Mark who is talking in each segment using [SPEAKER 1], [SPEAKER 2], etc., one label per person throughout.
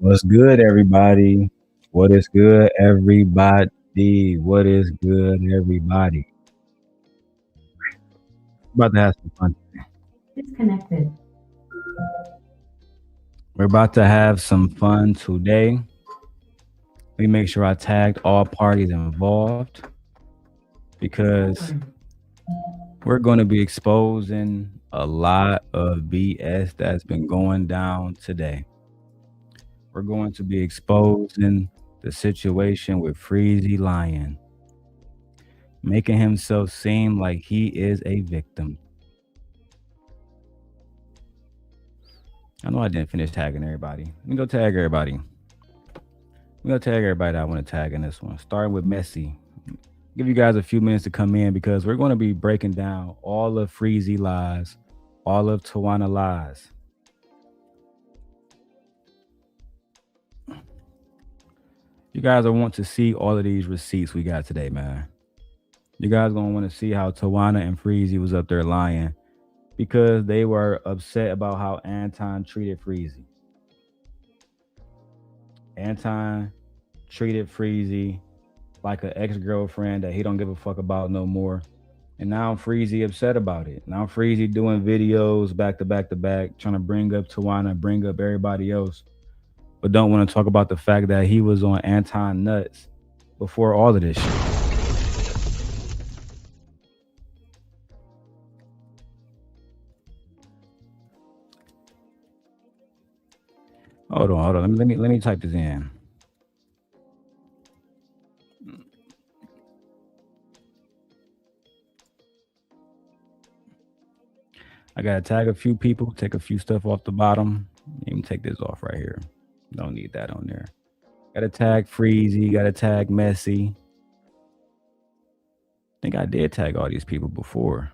[SPEAKER 1] What's good, everybody? What is good, everybody? What is good, everybody? About to have some fun.
[SPEAKER 2] Disconnected.
[SPEAKER 1] We're about to have some fun today. Let me make sure I tagged all parties involved because
[SPEAKER 2] Forward.
[SPEAKER 1] we're going to be exposing a lot of BS that's been going down today. We're going to be exposing the situation with Freezy lying, making himself seem like he is a victim. I know I didn't finish tagging everybody. Let me go tag everybody. Let me go tag everybody that I want to tag in this one. Starting with Messi. Give you guys a few minutes to come in because we're going to be breaking down all of Freezy lies, all of Tawana lies. You guys are want to see all of these receipts we got today, man. You guys gonna want to see how Tawana and Freezy was up there lying because they were upset about how Anton treated Freezy. Anton treated Freezy like an ex-girlfriend that he don't give a fuck about no more. And now Freezy upset about it. Now Freezy doing videos back to back to back, trying to bring up Tawana, bring up everybody else, but don't want to talk about the fact that he was on Anton nuts before all of this shit. Hold on. Let me type this in. I gotta tag a few people, take a few stuff off the bottom. Even take this off right here. Don't need that on there. Gotta tag Freezy, gotta tag Messi. I think I did tag all these people before.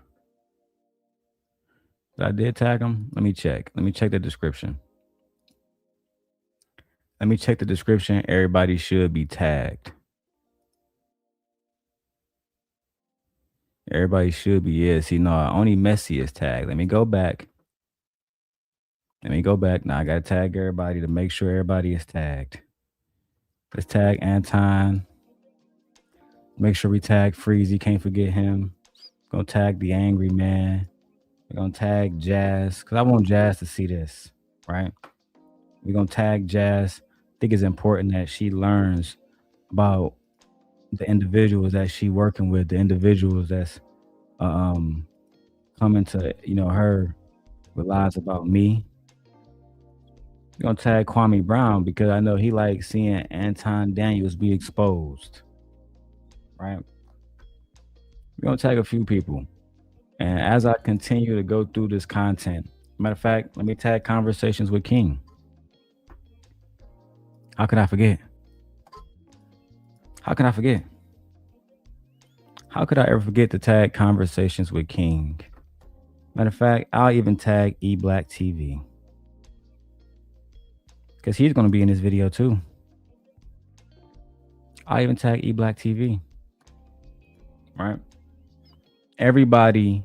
[SPEAKER 1] But I did tag them. Let me check. Let me check the description. Let me check the description. Everybody should be tagged. Everybody should be. Yeah, see, no, only Messi is tagged. Let me go back. Let me go back. Now I gotta tag everybody to make sure everybody is tagged. Let's tag Anton. Make sure we tag Freezy. Can't forget him. Gonna tag the angry man. We're gonna tag Jazz. Cause I want Jazz to see this. Right? We're gonna tag Jazz. I think it's important that she learns about the individuals that she working with, the individuals that's um coming to, her with lies about me. We're gonna tag Kwame Brown because I know he likes seeing Anton Daniels be exposed. Right? We're gonna tag a few people. And as I continue to go through this content, matter of fact, let me tag conversations with King. How could I forget? How can I forget? How could I ever forget to tag conversations with King? Matter of fact, I'll even tag E Black TV because he's going to be in this video too. I'll even tag E Black TV, right? Everybody.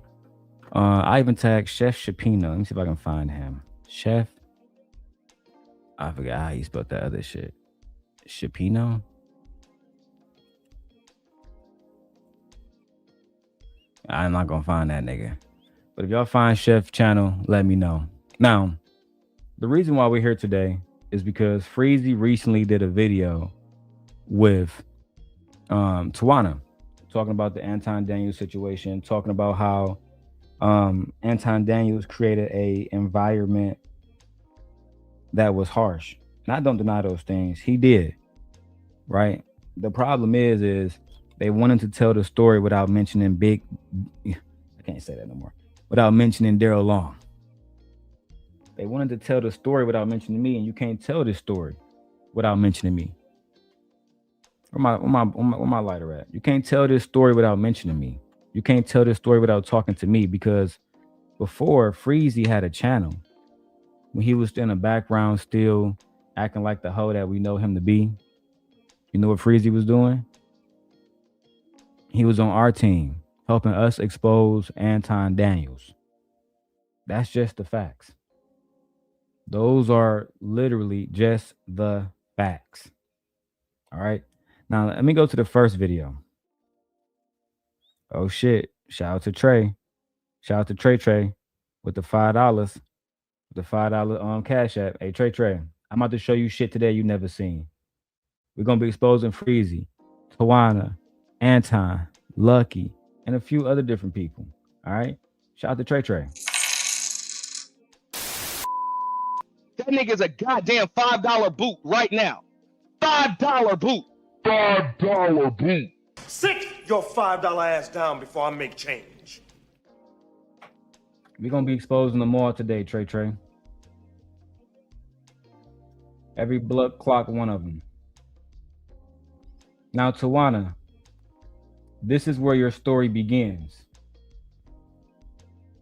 [SPEAKER 1] I even tag Chef Shapino. Let me see if I can find him. Chef. I forgot how you spelled that other shit. Shapino. I'm not gonna find that nigga. But if y'all find Chef channel, let me know. Now, the reason why we're here today is because Freezy recently did a video with Tawana, talking about the Anton Daniels situation, talking about how Anton Daniels created a environment that was harsh. And I don't deny those things. He did, right? The problem is they wanted to tell the story without mentioning I can't say that no more. Without mentioning Darrel Long. They wanted to tell the story without mentioning me, and you can't tell this story without mentioning me. Where my lighter at? You can't tell this story without mentioning me. You can't tell this story without talking to me because before Freezy had a channel when he was in the background still acting like the hoe that we know him to be. You know what Freezy was doing? He was on our team, helping us expose Anton Daniels. That's just the facts. Those are literally just the facts. All right. Now let me go to the first video. Oh shit. Shout out to Trey. Shout out to Trey with the $5. The $5 Cash App. Hey Trey, I'm about to show you shit today you never seen. We're gonna be exposing Freezy, Tawana, Anton, Lucky, and a few other different people. All right. Shout out to Trey.
[SPEAKER 3] That nigga's a goddamn $5 boot right now. $5 boot.
[SPEAKER 4] $5 boot.
[SPEAKER 5] Sit your $5 ass down before I make change.
[SPEAKER 1] We're gonna be exposing them all today, Trey. Every blood clock one of them. Now, Tawana, this is where your story begins.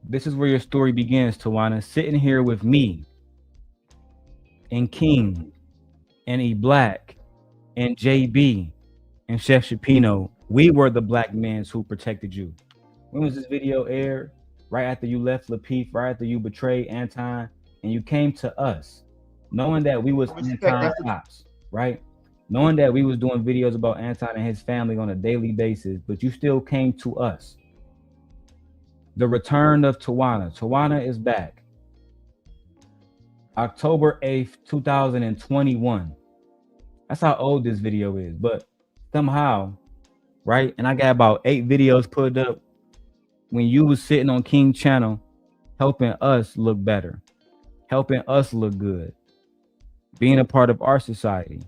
[SPEAKER 1] This is where your story begins, Tawana. Sitting here with me, and King, and E Black, and JB, and Chef Shapino. We were the black men who protected you. When was this video aired? Right after you left Lapeef, right after you betrayed Anton, and you came to us, knowing that we was Anton ops, right? Knowing that we was doing videos about Anton and his family on a daily basis, but you still came to us. The return of Tawana. Tawana is back. October 8th, 2021. That's how old this video is, but somehow, right? And I got about 8 videos put up when you was sitting on King channel, helping us look better, helping us look good, being a part of our society.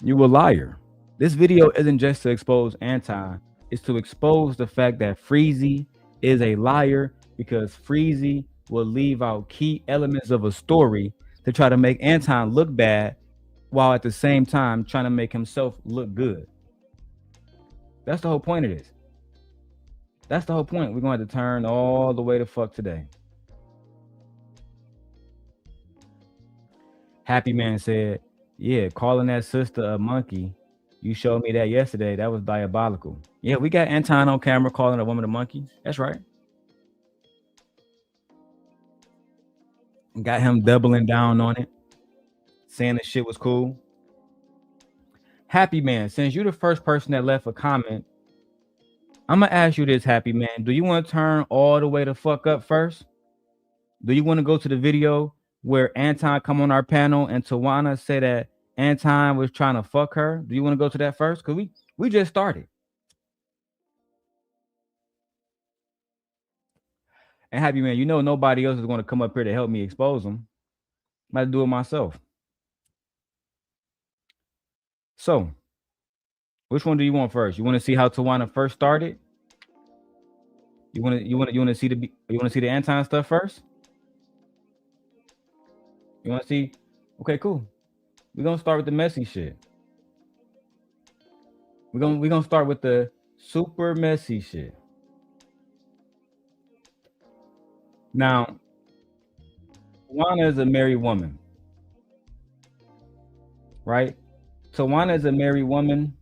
[SPEAKER 1] You a liar. This video isn't just to expose Anton, it's to expose the fact that Freezy is a liar, because Freezy will leave out key elements of a story to try to make Anton look bad, while at the same time trying to make himself look good. That's the whole point of this. That's the whole point. We're going to have to turn all the way to fuck today. Happy Man said, yeah, calling that sister a monkey. You showed me that yesterday. That was diabolical. Yeah, we got Anton on camera calling a woman a monkey. That's right. Got him doubling down on it, saying the shit was cool. Happy Man, since you're the first person that left a comment, I'm gonna ask you this, Happy Man. Do you want to turn all the way to fuck up first? Do you want to go to the video where Anton come on our panel and Tawana say that Anton was trying to fuck her? Do you want to go to that first? Because we just started. And Happy Man, you know nobody else is going to come up here to help me expose them. I'm about to do it myself. So, which one do you want first? You want to see how Tawana first started? You want to see the Anton stuff first? You want to see? Okay, cool. We're gonna start with the messy shit. We're gonna start with the super messy shit. Now, Tawana is a married woman, right? Tawana is a married woman.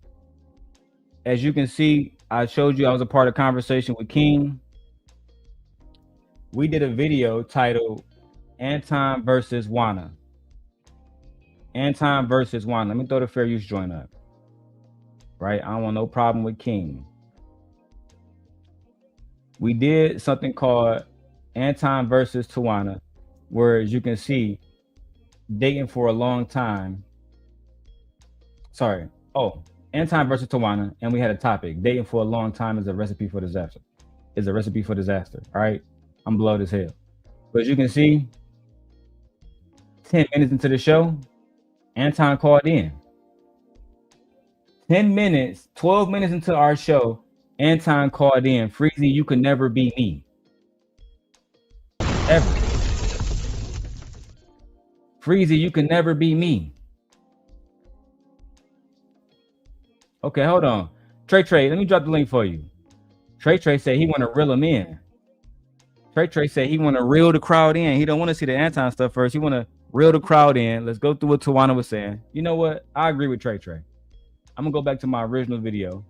[SPEAKER 1] As you can see, I showed you I was a part of conversation with King. We did a video titled Anton versus Wana. Anton versus Wana. Let me throw the fair use joint up. Right? I don't want no problem with King. We did something called Anton versus Tawana, where, as you can see, dating for a long time. Sorry. Oh, Anton versus Tawana, and we had a topic. Dating for a long time is a recipe for disaster. Is a recipe for disaster. All right. I'm blowed as hell. But as you can see, 10 minutes into the show, Anton called in. 10 minutes, 12 minutes into our show, Anton called in. Freezy, you can never be me. Ever. Freezy, you can never be me. Okay, hold on. Trey, let me drop the link for you. Trey said he want to reel him in. Trey said he want to reel the crowd in. He don't want to see the Anton stuff first. He want to reel the crowd in. Let's go through what Tawana was saying. You know what? I agree with Trey. I'm gonna go back to my original video,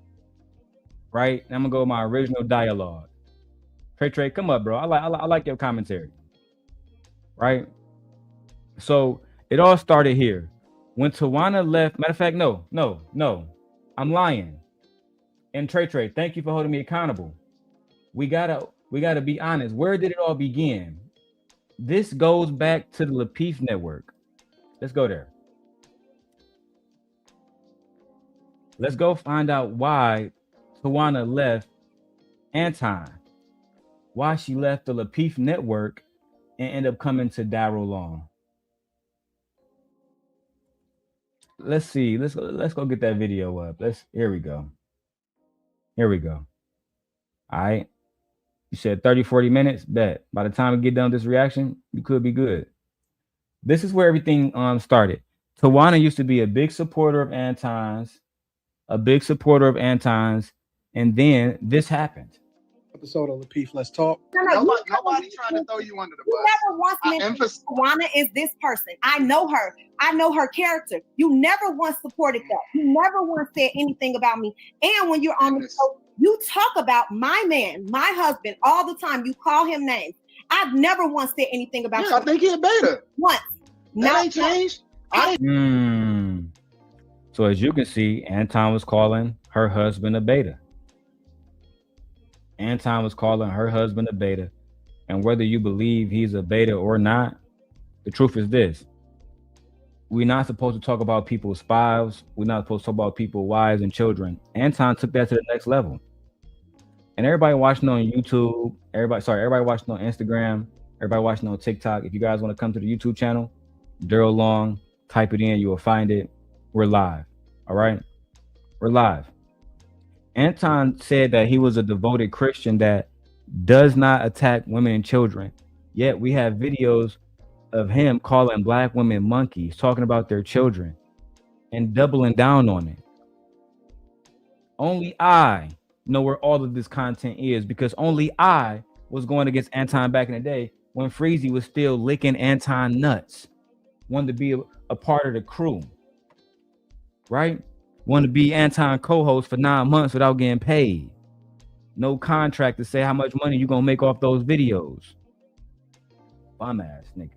[SPEAKER 1] right? And I'm gonna go with my original dialogue. Trey, come up, bro. I like your commentary, right? So it all started here. When Tawana left, matter of fact, no. I'm lying. And Trey, thank you for holding me accountable. We gotta be honest. Where did it all begin? This goes back to the Lapeef network. Let's go there. Let's go find out why Tawana left Anton. Why she left the Lapeef network and ended up coming to Darrel Long. Let's see. Let's go get that video up. Here we go. Here we go. All right. You said 30, 40 minutes. Bet. By the time we get done with this reaction, you could be good. This is where everything started. Tawana used to be a big supporter of Anton's, and then this happened.
[SPEAKER 6] Episode of Lapeef, let's talk.
[SPEAKER 7] Nobody trying to throw you under the bus.
[SPEAKER 8] You never once mentioned Tawana is this person. I know her. I know her character. You never once supported that. You never once said anything about me. And when you're on the show, you talk about my man, my husband, all the time. You call him names. I've never once said anything about you.
[SPEAKER 7] I think he a beta.
[SPEAKER 8] Once.
[SPEAKER 7] That ain't changed.
[SPEAKER 1] So as you can see, Anton was calling her husband a beta. Anton was calling her husband a beta. And whether you believe he's a beta or not, the truth is this. We're not supposed to talk about people's spouse. We're not supposed to talk about people's wives and children. Anton took that to the next level. And everybody watching on YouTube, everybody watching on Instagram, everybody watching on TikTok, if you guys want to come to the YouTube channel, Darrel Long, type it in, you will find it. We're live. All right? We're live. Anton said that he was a devoted Christian that does not attack women and children. Yet we have videos of him calling black women monkeys, talking about their children and doubling down on it. Only I know where all of this content is, because only I was going against Anton back in the day when Freezy was still licking Anton nuts. Wanted to be a part of the crew, right? Wanted to be Anton co-host for 9 months without getting paid. No contract to say how much money you're going to make off those videos. Bum ass nigga.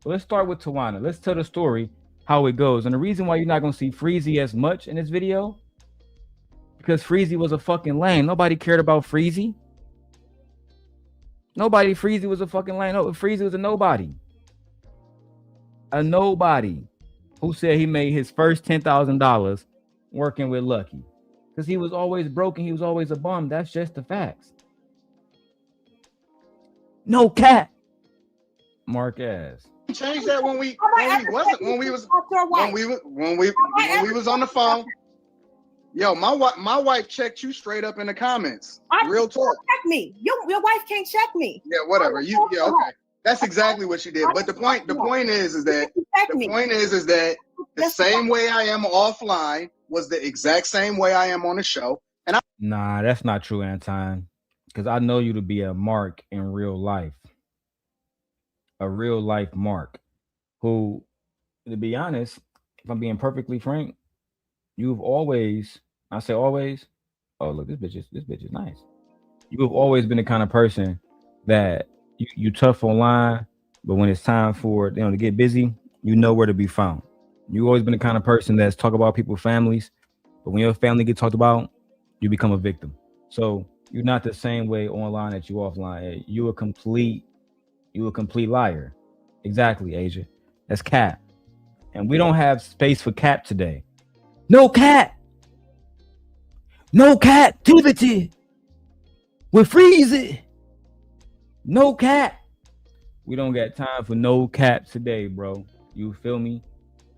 [SPEAKER 1] So let's start with Tawana. Let's tell the story, how it goes. And the reason why you're not going to see Freezy as much in this video, because Freezy was a fucking lame. Nobody cared about Freezy. Freezy was a fucking lame. No, Freezy was a nobody. A nobody who said he made his first $10,000 working with Lucky. Because he was always broken. He was always a bum. That's just the facts. No cat. Marquez.
[SPEAKER 7] Changed that when we was on the phone. Yo, my wife checked you straight up in the comments. Real talk.
[SPEAKER 8] Check me. Your wife can't check me.
[SPEAKER 7] Yeah, whatever. Okay. That's exactly what she did. But the point is that the same way I am offline was the exact same way I am on the show.
[SPEAKER 1] Nah, that's not true, Anton. Because I know you to be a Mark in real life. A real life Mark. Who, to be honest, if I'm being perfectly frank, you've always, I say always, oh look, this bitch is nice. You've always been the kind of person that you tough online, but when it's time for to get busy, you know where to be found. You've always been the kind of person that's talk about people's families, but when your family get talked about, you become a victim. So you're not the same way online that you offline. You a complete liar. Exactly, Asia. That's cap. And we don't have space for cap today. No cap. No captivity. We're Freezy. No cap. We don't got time for no cap today, bro. You feel me?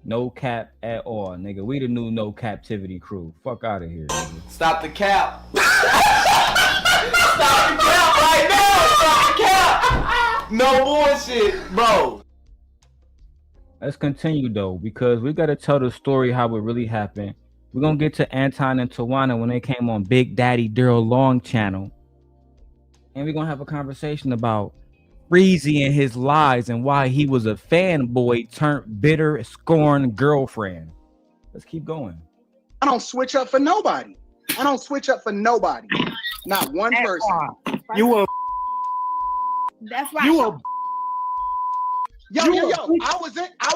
[SPEAKER 1] No cap at all, nigga. We the new no captivity crew. Fuck out of here, nigga.
[SPEAKER 9] Stop the cap. Stop the cap right now. Stop the cap. No bullshit, bro.
[SPEAKER 1] Let's continue though, because we gotta tell the story how it really happened. We're gonna get to Anton and Tawana when they came on Big Daddy Darrel Long channel. And we're gonna have a conversation about Freezy and his lies and why he was a fanboy turned bitter, scorned girlfriend. Let's keep going.
[SPEAKER 7] I don't switch up for nobody. Not one person.
[SPEAKER 6] You a
[SPEAKER 8] That's right.
[SPEAKER 6] you a
[SPEAKER 7] Yo. I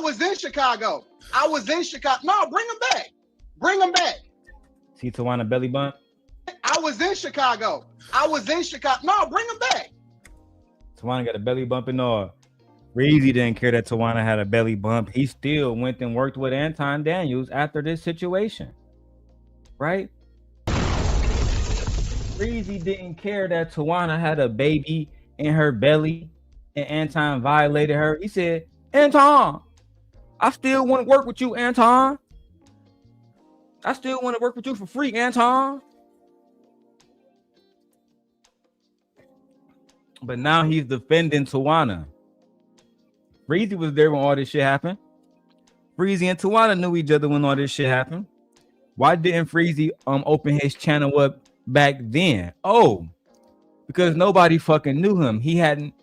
[SPEAKER 7] was in Chicago. No, bring him back. Bring him back.
[SPEAKER 1] See Tawana belly bump?
[SPEAKER 7] I was in Chicago. No, bring him back.
[SPEAKER 1] Tawana got a belly bump and all. Freezy didn't care that Tawana had a belly bump. He still went and worked with Anton Daniels after this situation. Right? Freezy didn't care that Tawana had a baby in her belly and Anton violated her. He said, Anton, I still want to work with you, Anton. I still want to work with you for free, Anton. But now he's defending Tawana. Freezy was there when all this shit happened. Freezy and Tawana knew each other when all this shit happened. Why didn't Freezy open his channel up back then? Oh, because nobody fucking knew him. He hadn't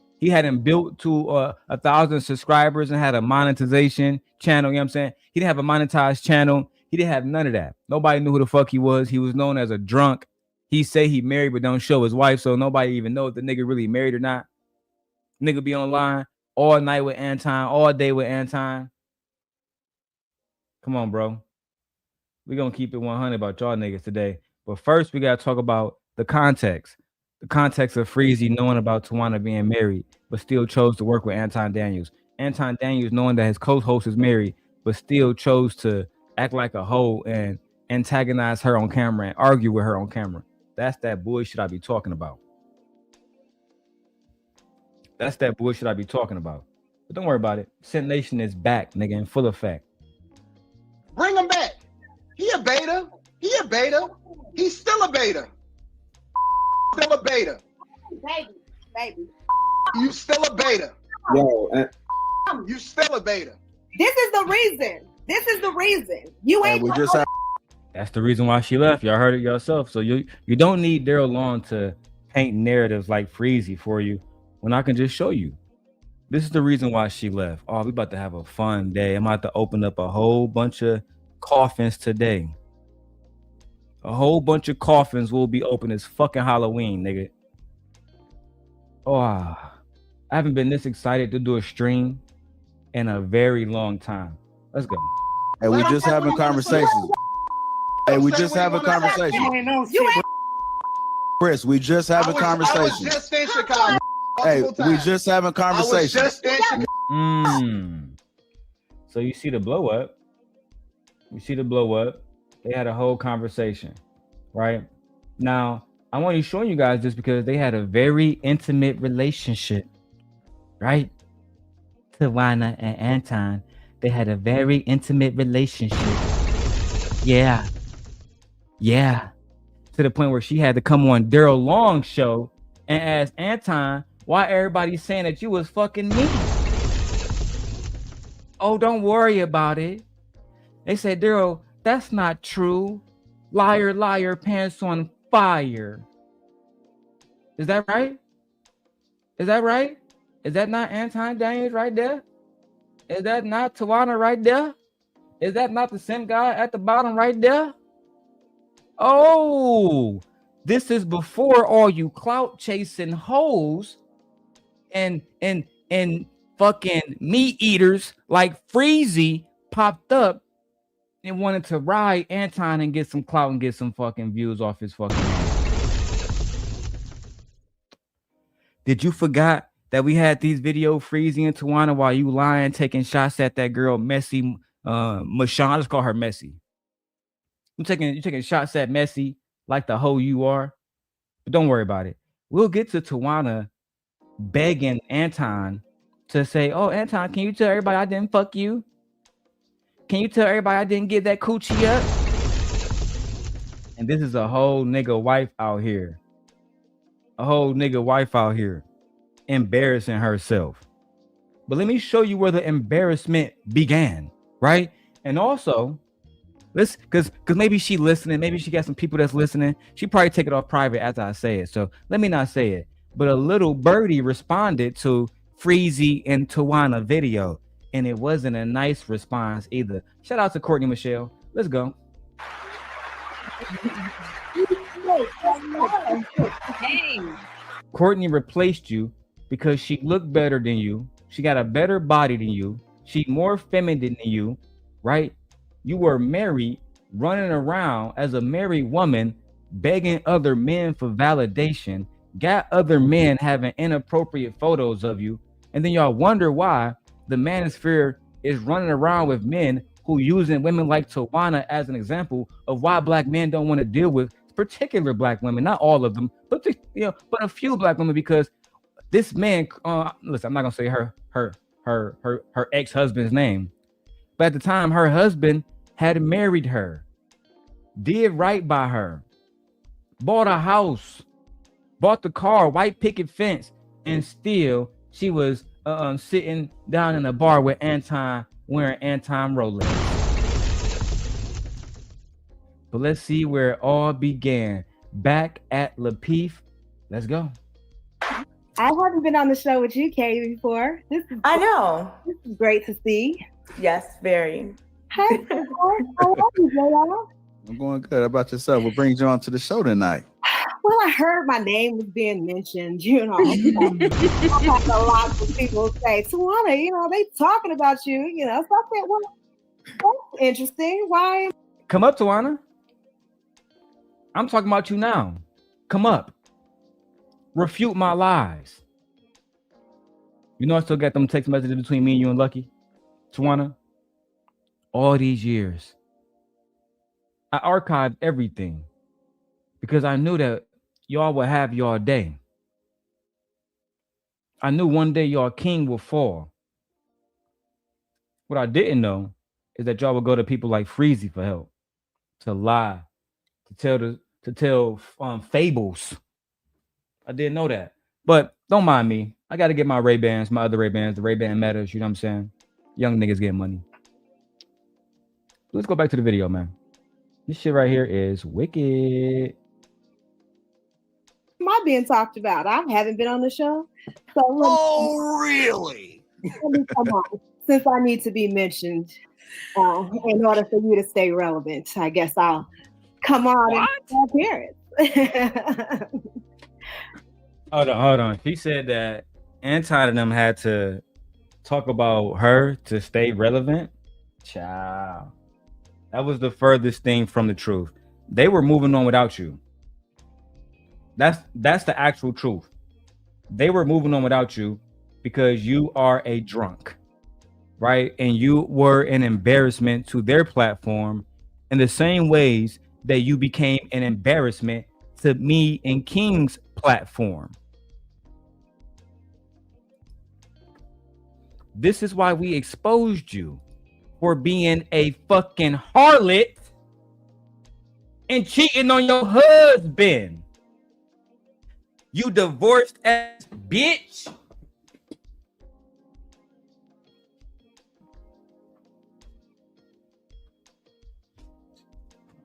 [SPEAKER 1] built to 1,000 subscribers and had a monetization channel. You know what I'm saying? He didn't have a monetized channel. He didn't have none of that. Nobody knew who the fuck he was. He was known as a drunk. He say he married but don't show his wife, so nobody even know if the nigga really married or not. Nigga be online all night with Anton, all day with Anton. Come on, bro. We're gonna keep it 100 about y'all niggas today. But first, we gotta talk about the context. The context of Freezy knowing about Tawana being married, but still chose to work with Anton Daniels. Anton Daniels knowing that his co-host is married, but still chose to act like a hoe and antagonize her on camera and argue with her on camera. That's that bullshit I be talking about. That's that bullshit I be talking about. But don't worry about it. Scent Nation is back, nigga, in full effect.
[SPEAKER 7] Bring him back. He a beta. He's still a beta.
[SPEAKER 8] Baby.
[SPEAKER 7] You still a beta.
[SPEAKER 10] Yo,
[SPEAKER 7] You still a beta.
[SPEAKER 8] This is the reason. You ain't.
[SPEAKER 1] That's the reason why she left. Y'all heard it yourself. So you don't need Darrel Long to paint narratives like Freezy for you when I can just show you. This is the reason why she left. Oh, we about to have a fun day. I'm about to open up a whole bunch of coffins today. A whole bunch of coffins will be open as fucking Halloween, nigga. Oh, I haven't been this excited to do a stream in a very long time. Let's go.
[SPEAKER 10] Hey, we just having conversations. Hey, we just having conversations. Chris, we just having conversations.
[SPEAKER 7] I was just in Chicago.
[SPEAKER 10] Hey, we just having conversations.
[SPEAKER 1] So you see the blow up. They had a whole conversation, right? Now, I want to show you guys this because they had a very intimate relationship, right? Tawana and Anton, they had a very intimate relationship. Yeah. To the point where she had to come on Darrel Long's show and ask Anton, why everybody's saying that you was fucking me? Oh, don't worry about it. They said, Darrel, that's not true. Liar, liar, pants on fire. Is that right? Is that not Anton Daniels right there? Is that not Tawana right there? Is that not the same guy at the bottom right there? Oh, this is before all you clout chasing hoes and fucking meat eaters like Freezy popped up and wanted to ride Anton and get some clout and get some fucking views off his fucking name. Did you forgot that we had these video Freezy and Tawana while you lying, taking shots at that girl Messy Mashawn? Let's call her Messy. You taking shots at Messy like the hoe you are. But don't worry about it. We'll get to Tawana begging Anton to say, oh, Anton, can you tell everybody I didn't fuck you? Can you tell everybody I didn't get that coochie up? And this is a whole nigga wife out here. Embarrassing herself. But let me show you where the embarrassment began, right? And also, let's because maybe she listening, maybe she got some people that's listening. She probably take it off private after I say it. So let me not say it. But a little birdie responded to Freezy and Tawana video, and it wasn't a nice response either. Shout out to Courtney Michelle. Let's go. Courtney replaced you because she looked better than you. She got a better body than you. She more feminine than you, right? You were married, running around as a married woman, begging other men for validation, got other men having inappropriate photos of you, and then y'all wonder why the manosphere is running around with men who using women like Tawana as an example of why black men don't want to deal with particular black women, not all of them, but but a few black women, because this man, listen, I'm not gonna say her ex-husband's name, but at the time her husband had married her, did right by her, bought a house, bought the car, white picket fence, and still she was sitting down in a bar with Anton wearing Anton Rolex. But let's see where it all began. Back at Lapeef. Let's go.
[SPEAKER 8] I haven't been on the show with you, Katie, before.
[SPEAKER 11] I know.
[SPEAKER 8] This is great to see.
[SPEAKER 11] Yes, very.
[SPEAKER 8] Hi, how are you, JR?
[SPEAKER 10] I'm going good. How about yourself? What brings you on to the show tonight?
[SPEAKER 8] Well, I heard my name was being mentioned, you know. I've had a lot of people say, Tawana, you know, they talking about you, you know. So I said, well, that's interesting. Why?
[SPEAKER 1] Come up, Tawana. I'm talking about you now. Come up. Refute my lies. You know I still got them text messages between me and you and Lucky? Tawana, all these years, I archived everything because I knew that y'all would have y'all day. I knew one day y'all king would fall. What I didn't know is that y'all would go to people like Freezy for help, to lie, to tell fables. I didn't know that. But don't mind me. I got to get my Ray-Bans, my other Ray-Bans, the Ray-Ban Metas, you know what I'm saying? Young niggas getting money. Let's go back to the video, man. This shit right here is wicked.
[SPEAKER 8] Am I being talked about? I haven't been on the show. So
[SPEAKER 5] really?
[SPEAKER 8] Let me come on. Since I need to be mentioned in order for you to stay relevant, I guess I'll come on and appearance.
[SPEAKER 1] Hold on. She said that Anton and them had to talk about her to stay relevant. Child. That was the furthest thing from the truth. They were moving on without you. That's the actual truth. They were moving on without you because you are a drunk, right? And you were an embarrassment to their platform in the same ways that you became an embarrassment to me and King's platform. This is why we exposed you for being a fucking harlot and cheating on your husband. You divorced ass bitch.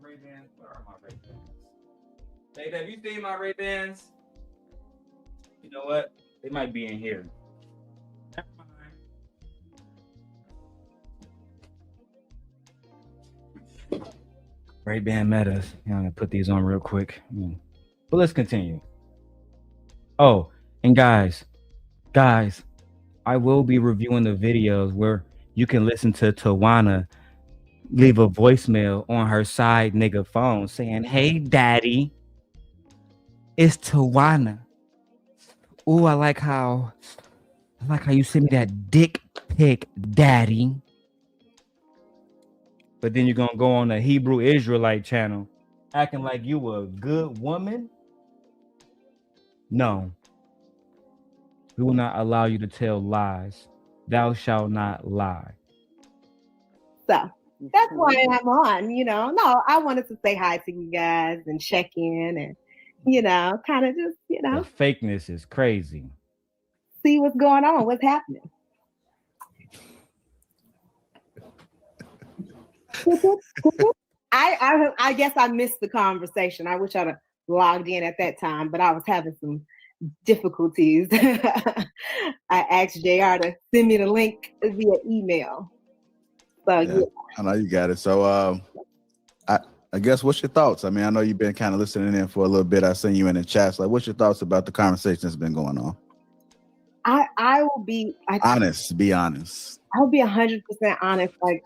[SPEAKER 1] Ray-Bans, where are my Ray-Bans? Babe, have you seen my Ray-Bans? You know what? They might be in here. Never mind. Ray-Ban Metas. I'm gonna put these on real quick. But let's continue. Oh, and guys, I will be reviewing the videos where you can listen to Tawana leave a voicemail on her side nigga phone saying, "Hey, daddy, it's Tawana. Ooh, I like how you sent me that dick pic, daddy." But then you're gonna go on the Hebrew Israelite channel acting like you a good woman. No, we will not allow you to tell lies. Thou shalt not lie.
[SPEAKER 8] So that's why I'm on, you know. No, I wanted to say hi to you guys and check in and, you know, kind of just, you know.
[SPEAKER 1] The fakeness is crazy.
[SPEAKER 8] See what's going on, what's happening. I guess I missed the conversation. I wish I'd have logged in at that time, but I was having some difficulties. I asked JR to send me the link via email. So yeah.
[SPEAKER 10] I know you got it. So I guess what's your thoughts? I mean, I know you've been kind of listening in for a little bit. I seen you in the chat. So like, what's your thoughts about the conversation that's been going on?
[SPEAKER 8] I will be
[SPEAKER 10] honest. Be honest.
[SPEAKER 8] I'll be 100% honest. Like,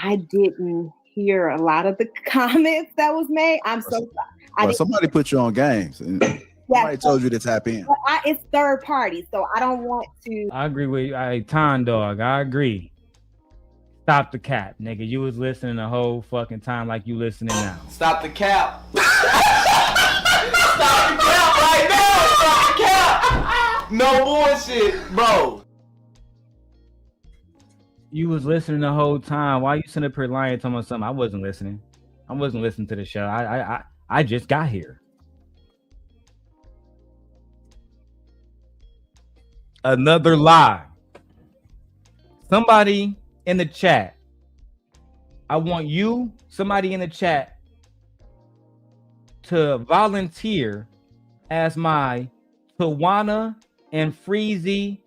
[SPEAKER 8] I didn't hear a lot of the comments that was made. I'm so sorry.
[SPEAKER 10] Well, somebody put you on games. Somebody told you to tap in.
[SPEAKER 8] But it's third party, so I don't want to.
[SPEAKER 1] I agree with you. Time Dog, I agree. Stop the cap, nigga. You was listening the whole fucking time like you listening now.
[SPEAKER 9] Stop the cap. Stop the cap right now. Stop the cap. No bullshit, bro.
[SPEAKER 1] You was listening the whole time. Why you sitting up here lying talking about something? I wasn't listening. I wasn't listening to the show. I just got here. Another lie. Somebody in the chat. I want somebody in the chat, to volunteer as my Tawana and Freezy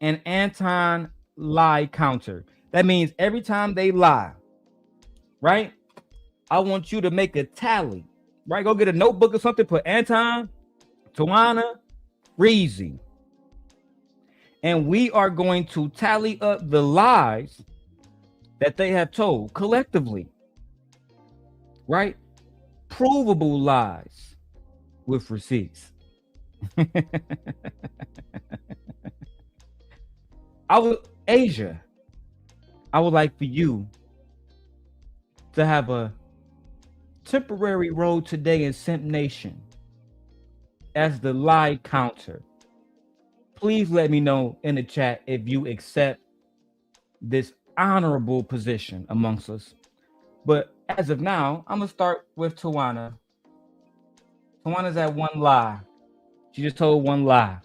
[SPEAKER 1] and Anton lie counter. That means every time they lie, right? I want you to make a tally, right? Go get a notebook or something, put Anton, Tawana, Freezy. And we are going to tally up the lies that they have told collectively, right? Provable lies with receipts. Asia, I would like for you to have a temporary role today in Simp Nation as the lie counter. Please let me know in the chat if you accept this honorable position amongst us. But as of now, I'm gonna start with Tawana. Tawana's at one lie. She just told one lie.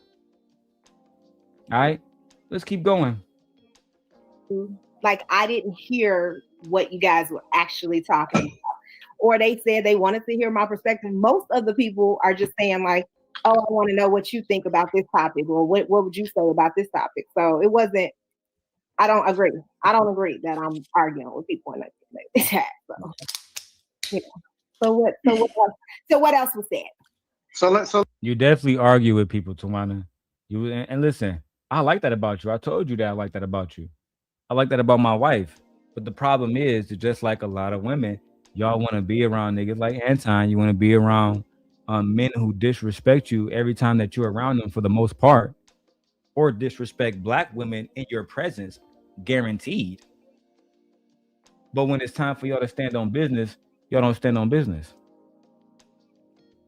[SPEAKER 1] All right, let's keep going.
[SPEAKER 8] Like, I didn't hear what you guys were actually talking about. Or they said they wanted to hear my perspective. Most of the people are just saying like, oh, I want to know what you think about this topic, or what would you say about this topic? So it wasn't, I don't agree. I don't agree that I'm arguing with people in the chat. So, you know. So what else was said?
[SPEAKER 7] So
[SPEAKER 1] You definitely argue with people, Tawana. And listen, I like that about you. I told you that I like that about you. I like that about my wife. But the problem is that just like a lot of women, y'all want to be around niggas like Anton. You want to be around men who disrespect you every time that you're around them for the most part, or disrespect black women in your presence, guaranteed. But when it's time for y'all to stand on business, y'all don't stand on business.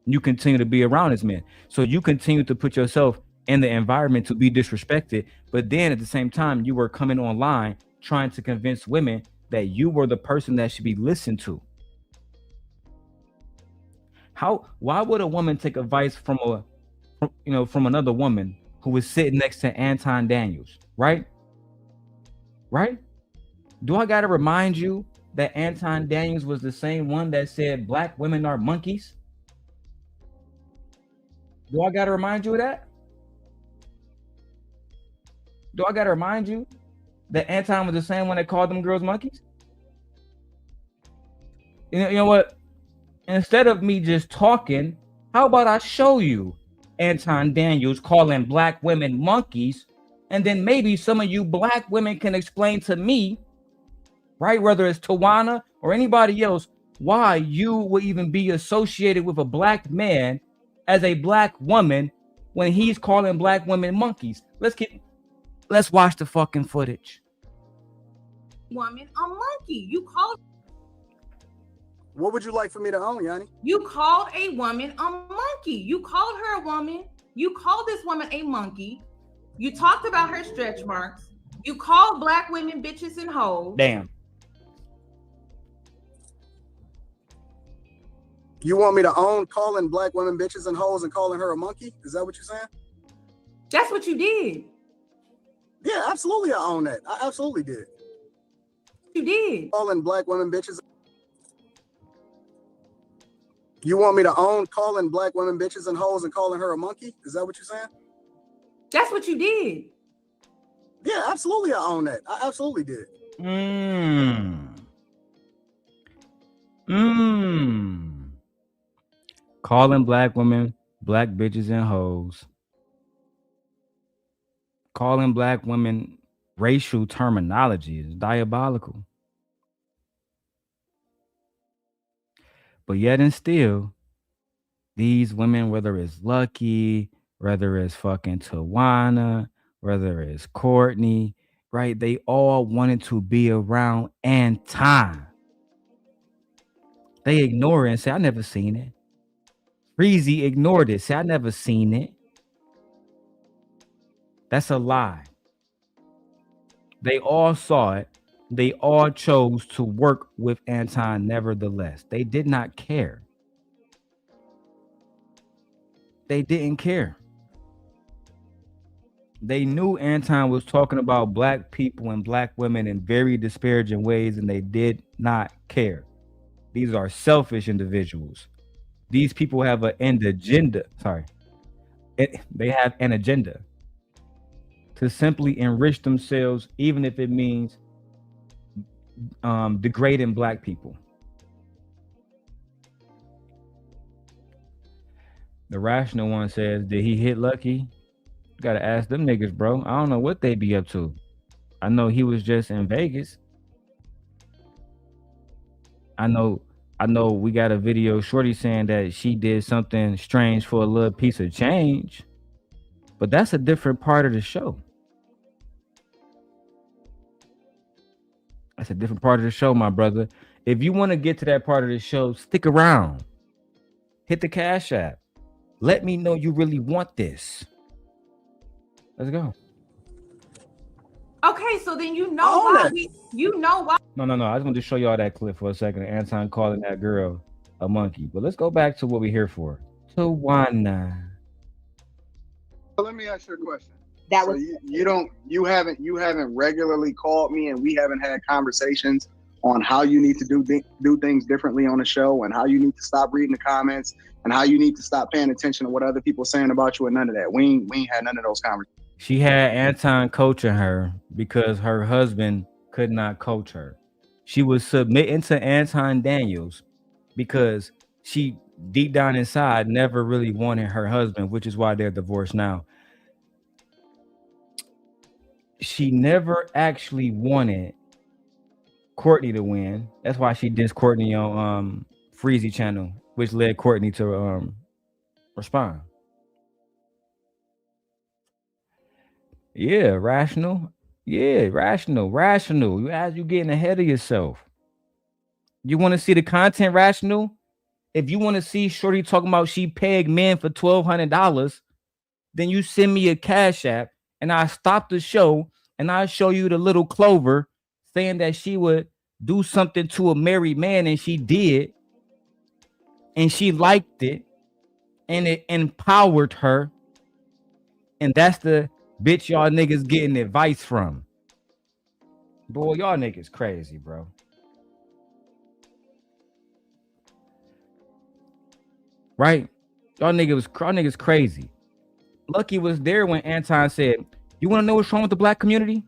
[SPEAKER 1] You continue to be around as men. So you continue to put yourself in the environment to be disrespected. But then at the same time, you were coming online trying to convince women that you were the person that should be listened to. Why would a woman take advice from another woman who was sitting next to Anton Daniels, right? Right? Do I gotta remind you that Anton Daniels was the same one that said black women are monkeys? Do I gotta remind you of that? Do I gotta remind you that Anton was the same one that called them girls monkeys? You know what? Instead of me just talking, how about I show you Anton Daniels calling black women monkeys, and then maybe some of you black women can explain to me, right, whether it's Tawana or anybody else, why you would even be associated with a black man as a black woman when he's calling black women monkeys. Let's watch the fucking footage.
[SPEAKER 12] Woman a monkey. You called.
[SPEAKER 6] What would you like for me to own, Yanni?
[SPEAKER 12] You called a woman a monkey. You called her a woman. You called this woman a monkey. You talked about her stretch marks. You called black women bitches and hoes.
[SPEAKER 1] Damn.
[SPEAKER 6] You want me to own calling black women bitches and hoes and calling her a monkey? Is that what you're saying?
[SPEAKER 12] That's what you did.
[SPEAKER 6] Yeah, absolutely. I own that. I absolutely did.
[SPEAKER 12] You did.
[SPEAKER 6] Calling black women bitches. You want me to own calling black women bitches and hoes and calling her a monkey? Is that what you're saying?
[SPEAKER 12] That's what you did.
[SPEAKER 6] Yeah, absolutely. I own that. I absolutely did.
[SPEAKER 1] Calling black women, black bitches and hoes. Calling black women racial terminology is diabolical. But yet and still, these women, whether it's Lucky, whether it's fucking Tawana, whether it's Courtney, right? They all wanted to be around Anton. They ignore it and say, I never seen it. Freezy ignored it. Say, I never seen it. That's a lie. They all saw it. They all chose to work with Anton nevertheless. They did not care. They didn't care. They knew Anton was talking about black people and black women in very disparaging ways, and they did not care. These are selfish individuals. These people have an agenda. They have an agenda to simply enrich themselves, even if it means degrading black people. The rational one says, did he hit Lucky? You gotta ask them niggas, bro. I don't know what they be up to. I know he was just in Vegas. I know we got a video shorty saying that she did something strange for a little piece of change, but that's a different part of the show. That's a different part of the show, my brother. If you want to get to that part of the show, stick around. Hit the Cash App. Let me know you really want this. Let's go.
[SPEAKER 12] Okay, so then you know why
[SPEAKER 1] No. I just want to show y'all that clip for a second. Anton calling that girl a monkey. But let's go back to what we're here for. Tawana.
[SPEAKER 7] So let me ask you a question. You haven't regularly called me, and we haven't had conversations on how you need to do things differently on the show, and how you need to stop reading the comments, and how you need to stop paying attention to what other people are saying about you, and none of that. We ain't had none of those conversations.
[SPEAKER 1] She had Anton coaching her because her husband could not coach her. She was submitting to Anton Daniels because she deep down inside never really wanted her husband, which is why they're divorced now. She never actually wanted Courtney to win. That's why she dissed Courtney on Freezy channel, which led Courtney to respond. Yeah, rational. Yeah, rational. As you getting ahead of yourself. You want to see the content rational? If you want to see Shorty talking about she pegged men for $1,200, then you send me a Cash App and I stop the show and I show you the little Clover saying that she would do something to a married man, and she did, and she liked it, and it empowered her, and that's the bitch y'all niggas getting advice from. Boy, y'all niggas crazy, bro. Right? Y'all niggas crazy. Lucky was there when Anton said, you want to know what's wrong with the black community?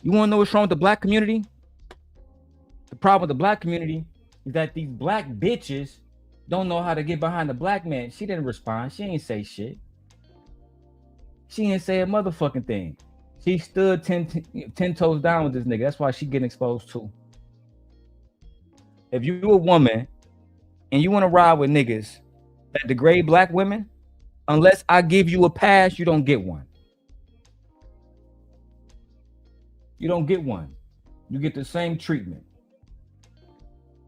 [SPEAKER 1] You want to know what's wrong with the black community? The problem with the black community is that these black bitches don't know how to get behind the black man. She didn't respond. She ain't say shit. She ain't say a motherfucking thing. She stood 10 toes down with this nigga. That's why she getting exposed too. If you a woman and you want to ride with niggas that degrade black women, unless I give you a pass, you don't get one. You don't get one. You get the same treatment.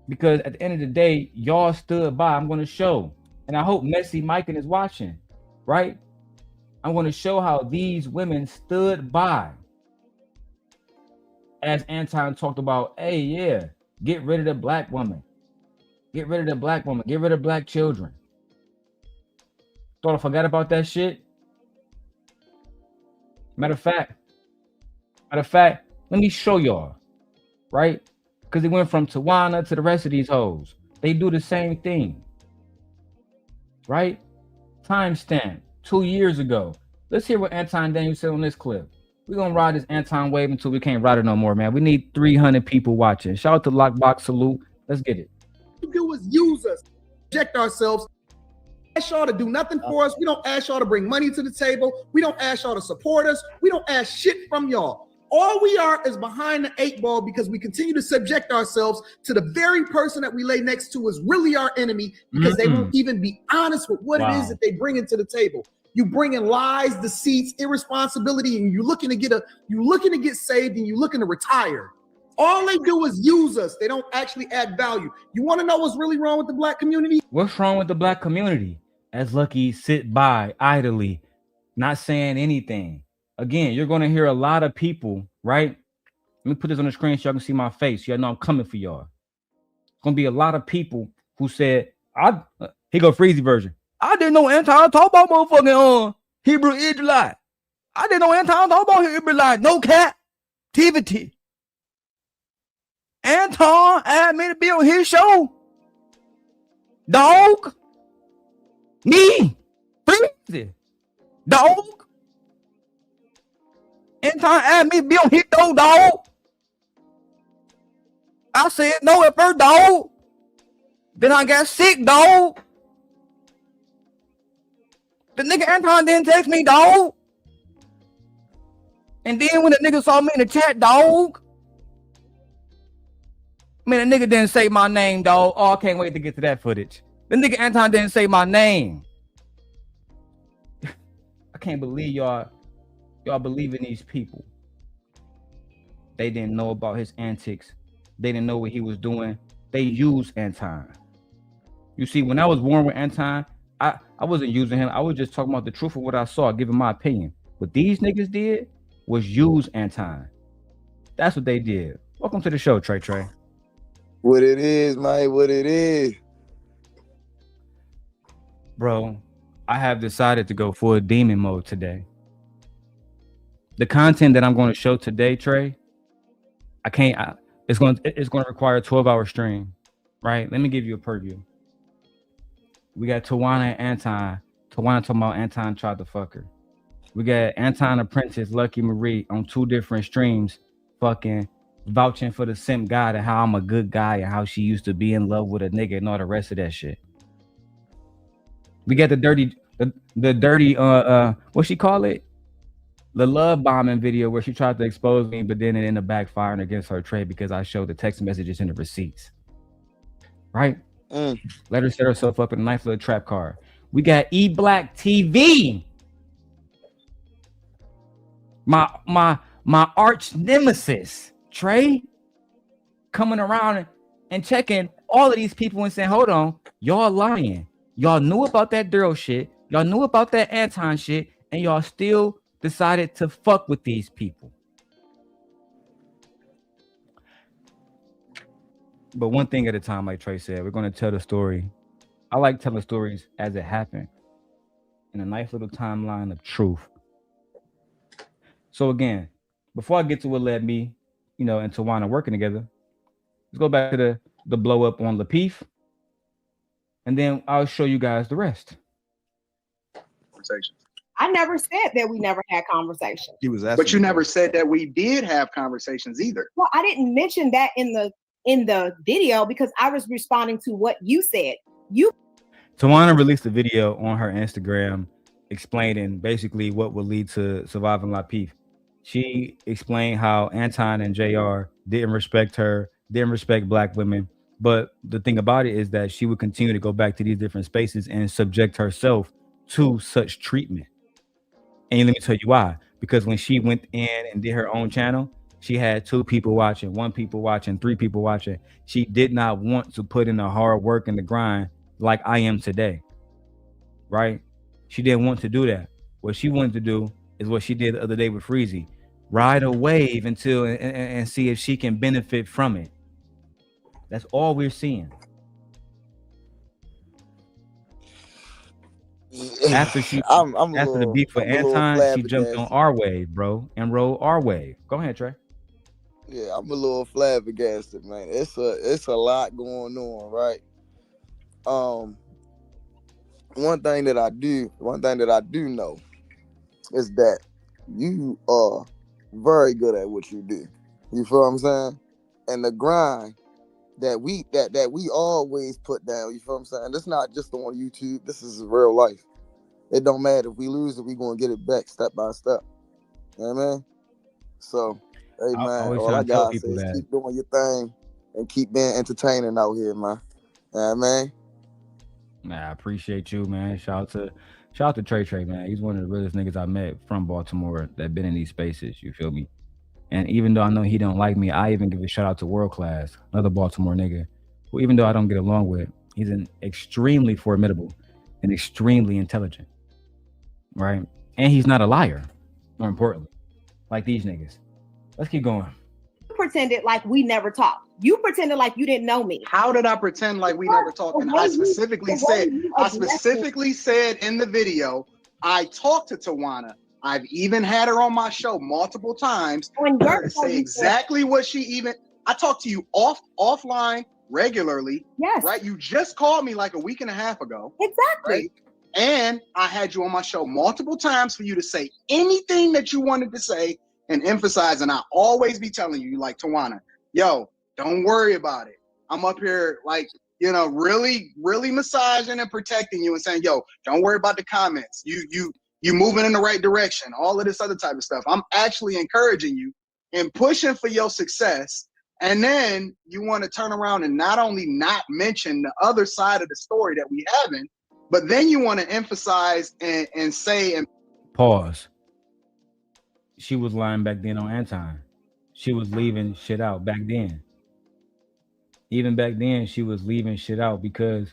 [SPEAKER 1] Because at the end of the day, y'all stood by. I'm going to show. And I hope Messy Mike is watching, right? I'm going to show how these women stood by. As Anton talked about, hey, yeah, get rid of the black woman. Get rid of the black woman. Get rid of black children. Thought I forgot about that shit? Matter of fact, let me show y'all, right? Because it went from Tawana to the rest of these hoes. They do the same thing, right? Timestamp, 2 years ago. Let's hear what Anton Daniels said on this clip. We're going to ride this Anton wave until we can't ride it no more, man. We need 300 people watching. Shout out to Lockbox Salute. Let's get it.
[SPEAKER 6] What you do is use us, inject ourselves.
[SPEAKER 13] ask y'all to do nothing for us. We don't ask y'all to bring money to the table. We don't ask y'all to support us. We don't ask shit from y'all. All we are is behind the 8 ball because we continue to subject ourselves to the very person that we lay next to is really our enemy because they won't even be honest with what it is that they bring into the table. You bring in lies, deceits, irresponsibility, and you're looking to get saved and you're looking to retire. All they do is use us. They don't actually add value. You want to know what's really wrong with the black community?
[SPEAKER 1] What's wrong with the black community? As Lucky sit by idly, not saying anything. Again, you're going to hear a lot of people, right? Let me put this on the screen so y'all can see my face. Y'all know I'm coming for y'all. It's going to be a lot of people who said, here go Freezy version. I didn't know Anton talk about motherfucking Hebrew Israelite. I didn't know Anton talk about Hebrew Israelite. No captivity. Anton asked me to be on his show. Dog. Me. Freezy. Dog. Anton asked me to be on his show, dog. I said no at first, dog. Then I got sick, dog. The nigga Anton didn't text me, dog. And then when the nigga saw me in the chat, dog. Man, the nigga didn't say my name, dog. Oh, I can't wait to get to that footage. The nigga Anton didn't say my name. I can't believe y'all believe in these people. They didn't know about his antics. They didn't know what he was doing. They used Anton. You see, when I was born with Anton, I wasn't using him. I was just talking about the truth of what I saw, giving my opinion. What these niggas did was use Anton. That's what they did. Welcome to the show, Trey.
[SPEAKER 14] What it is, man, what it is.
[SPEAKER 1] Bro, I have decided to go full demon mode today. The content that I'm going to show today, Trey, it's going to require a 12-hour stream, right? Let me give you a preview. We got Tawana and Anton. Tawana talking about Anton tried to fuck her. We got Anton Apprentice, Lucky Marie on 2 different streams, fucking vouching for the simp guy and how I'm a good guy and how she used to be in love with a nigga and all the rest of that shit. We got the dirty, what she call it? The love bombing video where she tried to expose me, but then it ended up backfiring against her trade because I showed the text messages and the receipts. Right? Let her set herself up in a nice little trap car. We got E-Black TV. My arch nemesis, Trey, coming around and checking all of these people and saying, hold on, y'all lying. Y'all knew about that Darrel shit. Y'all knew about that Anton shit, and y'all still decided to fuck with these people. But one thing at a time, like Trey said, we're going to tell the story. I like telling stories as it happened in a nice little timeline of truth. So again, before I get to what led me, and Tawana working together, let's go back to the blow up on Lapeef, and then I'll show you guys the rest.
[SPEAKER 7] Conversations.
[SPEAKER 8] I never said that we never had conversations.
[SPEAKER 10] He was asking,
[SPEAKER 7] but you never said that we did have conversations either.
[SPEAKER 8] Well, I didn't mention that in the video because I was responding to what you said.
[SPEAKER 1] Tawana released a video on her Instagram explaining basically what would lead to surviving Lapeef. She explained how Anton and JR didn't respect her, didn't respect black women. But the thing about it is that she would continue to go back to these different spaces and subject herself to such treatment. And let me tell you why. Because when she went in and did her own channel, she had 2 people watching, 1 people watching, 3 people watching. She did not want to put in the hard work and the grind like I am today, right? She didn't want to do that. What she wanted to do is what she did the other day with Freezy. Ride a wave until and see if she can benefit from it. That's all we're seeing. After the beef with Anton, she jumped on our wave, bro, and rode our wave. Go ahead, Trey.
[SPEAKER 14] Yeah, I'm a little flabbergasted, man. It's a lot going on, right? One thing that I do know is that you are very good at what you do. You feel what I'm saying? And the grind that we always put down. You feel what I'm saying? This not just on YouTube. This is real life. It don't matter if we lose it, we gonna get it back step by step. You know what I mean? So, hey
[SPEAKER 1] I
[SPEAKER 14] man,
[SPEAKER 1] always
[SPEAKER 14] all
[SPEAKER 1] try
[SPEAKER 14] I
[SPEAKER 1] to tell
[SPEAKER 14] gotta say
[SPEAKER 1] people
[SPEAKER 14] is
[SPEAKER 1] that.
[SPEAKER 14] keep doing your thing and keep being entertaining out here, man. You know what I mean?
[SPEAKER 1] Nah, I appreciate you, man. Shout out to Trey, man. He's one of the realest niggas I met from Baltimore that been in these spaces. You feel me? And even though I know he don't like me, I even give a shout out to World Class, another Baltimore nigga, who even though I don't get along with, he's an extremely formidable and extremely intelligent, right? And he's not a liar, more importantly, like these niggas. Let's keep going.
[SPEAKER 8] You pretended like we never talked. You pretended like you didn't know me.
[SPEAKER 7] How did I pretend like we never talked? And I specifically said in the video, I talked to Tawana. I've even had her on my show multiple times. Her to say exactly what she even. I talked to you offline regularly.
[SPEAKER 8] Yes.
[SPEAKER 7] Right. You just called me like a week and a half ago.
[SPEAKER 8] Exactly.
[SPEAKER 7] Right? And I had you on my show multiple times for you to say anything that you wanted to say and emphasize. And I always be telling you, like, Tawana, yo, don't worry about it. I'm up here, like, you know, really, really massaging and protecting you and saying, yo, don't worry about the comments. You moving in the right direction. All of this other type of stuff. I'm actually encouraging you and pushing for your success. And then you want to turn around and not only not mention the other side of the story that we haven't, but then you want to emphasize and say and
[SPEAKER 1] Pause. She was lying back then on Anton. She was leaving shit out back then. Even back then, she was leaving shit out because,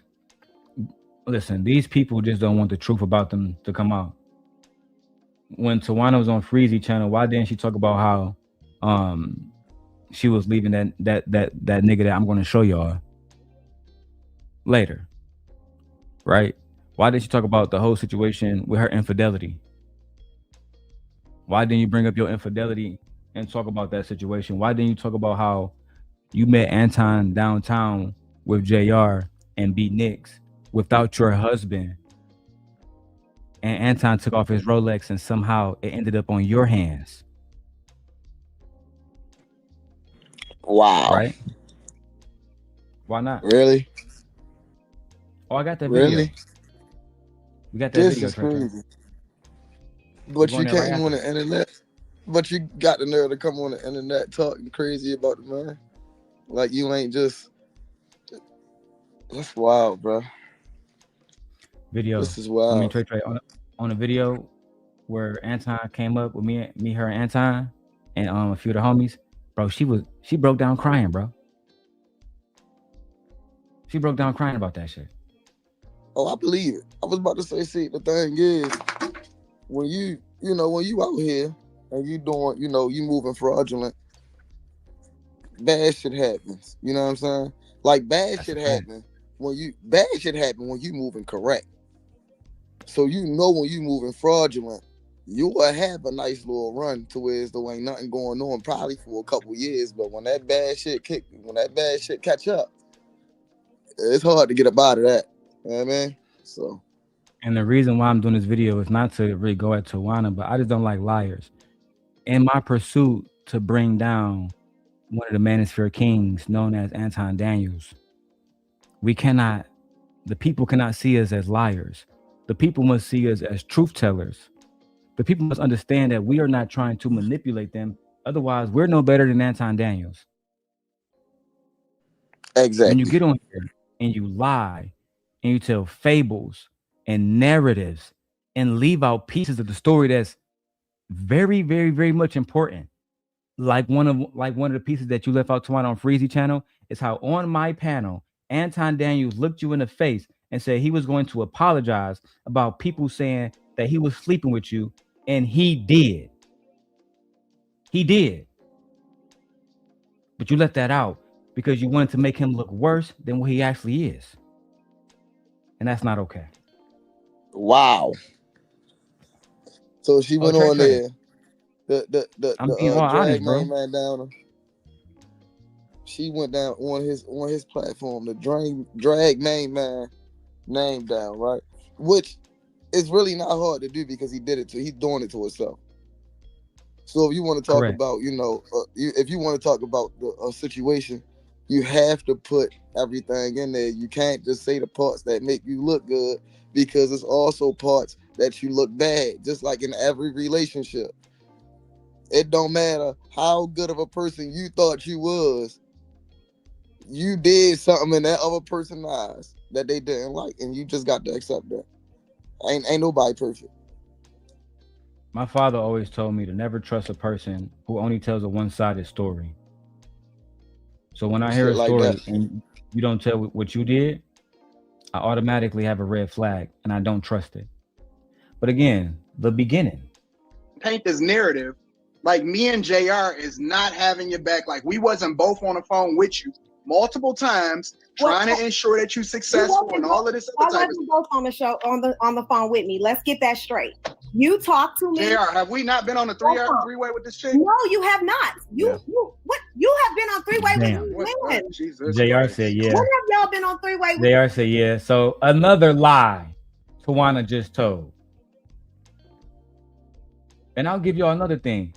[SPEAKER 1] listen, these people just don't want the truth about them to come out. When Tawana was on Freezy channel, why didn't she talk about how she was leaving that nigga that I'm going to show y'all later, right? Why didn't she talk about the whole situation with her infidelity? Why didn't you bring up your infidelity and talk about that situation? Why didn't you talk about how you met Anton downtown with JR and beat Knicks without your husband? And Anton took off his Rolex and somehow it ended up on your hands.
[SPEAKER 14] Wow.
[SPEAKER 1] Right? Why not?
[SPEAKER 14] Really?
[SPEAKER 1] Oh, I got that
[SPEAKER 14] Really?
[SPEAKER 1] video. We got that
[SPEAKER 14] This
[SPEAKER 1] video.
[SPEAKER 14] is crazy. But you came on the internet. But you got the nerve to come on the internet talking crazy about the man. Like you ain't just. That's wild, bro.
[SPEAKER 1] Video.
[SPEAKER 14] This is wild.
[SPEAKER 1] I mean, Trey, on a video where Anton came up with me, her, and Anton, and a few of the homies, bro. She broke down crying, bro. She broke down crying about that shit.
[SPEAKER 14] Oh, I believe it. I was about to say, see, the thing is, when you out here and you doing, you moving fraudulent, bad shit happens. You know what I'm saying? Like bad shit happen when you moving correct. So when you moving fraudulent, you will have a nice little run to where there ain't nothing going on probably for a couple years. But when that bad shit catch up, it's hard to get up out of that. You know what I mean? So.
[SPEAKER 1] And the reason why I'm doing this video is not to really go at Tawana, but I just don't like liars. In my pursuit to bring down one of the Manosphere Kings known as Anton Daniels, the people cannot see us as liars. The people must see us as truth tellers. The people must understand that we are not trying to manipulate them. Otherwise, we're no better than Anton Daniels.
[SPEAKER 14] Exactly.
[SPEAKER 1] When you get on here and you lie and you tell fables and narratives and leave out pieces of the story that's very, very, very much important. Like one of the pieces that you left out, Tawana, on Freezy channel is how on my panel, Anton Daniels looked you in the face and said he was going to apologize about people saying that he was sleeping with you, and he did. He did. But you left that out because you wanted to make him look worse than what he actually is. And that's not okay.
[SPEAKER 14] Wow. So she went on there.
[SPEAKER 1] I'm being all honest, bro.
[SPEAKER 14] Man down. She went down on his platform to drag main man name down, right? Which is really not hard to do because he's doing it to himself. So if you want to talk about, if you want to talk about a situation You have to put everything in there. You can't just say the parts that make you look good, because it's also parts that you look bad, just like in every relationship. It don't matter how good of a person you thought you was, you did something in that other person's eyes that they didn't like, and you just got to accept that. Ain't nobody perfect.
[SPEAKER 1] My father always told me to never trust a person who only tells a one-sided story. So when I hear a
[SPEAKER 14] Shit like
[SPEAKER 1] story
[SPEAKER 14] that.
[SPEAKER 1] and you don't tell what you did, I automatically have a red flag and I don't trust it. But again, the beginning.
[SPEAKER 7] Paint this narrative like me and JR is not having your back. Like we wasn't both on the phone with you multiple times trying to ensure that you're successful and all of this other type of stuff.
[SPEAKER 8] Both on the show on the phone with me. Let's get that straight. You talk to me.
[SPEAKER 7] JR, have we not been on a three-way with this chick?
[SPEAKER 8] No, you have not. You have been on three-way with women.
[SPEAKER 1] JR said yeah.
[SPEAKER 8] When have y'all been on three-way with
[SPEAKER 1] JR said yeah. So another lie Tawana just told. And I'll give y'all another thing.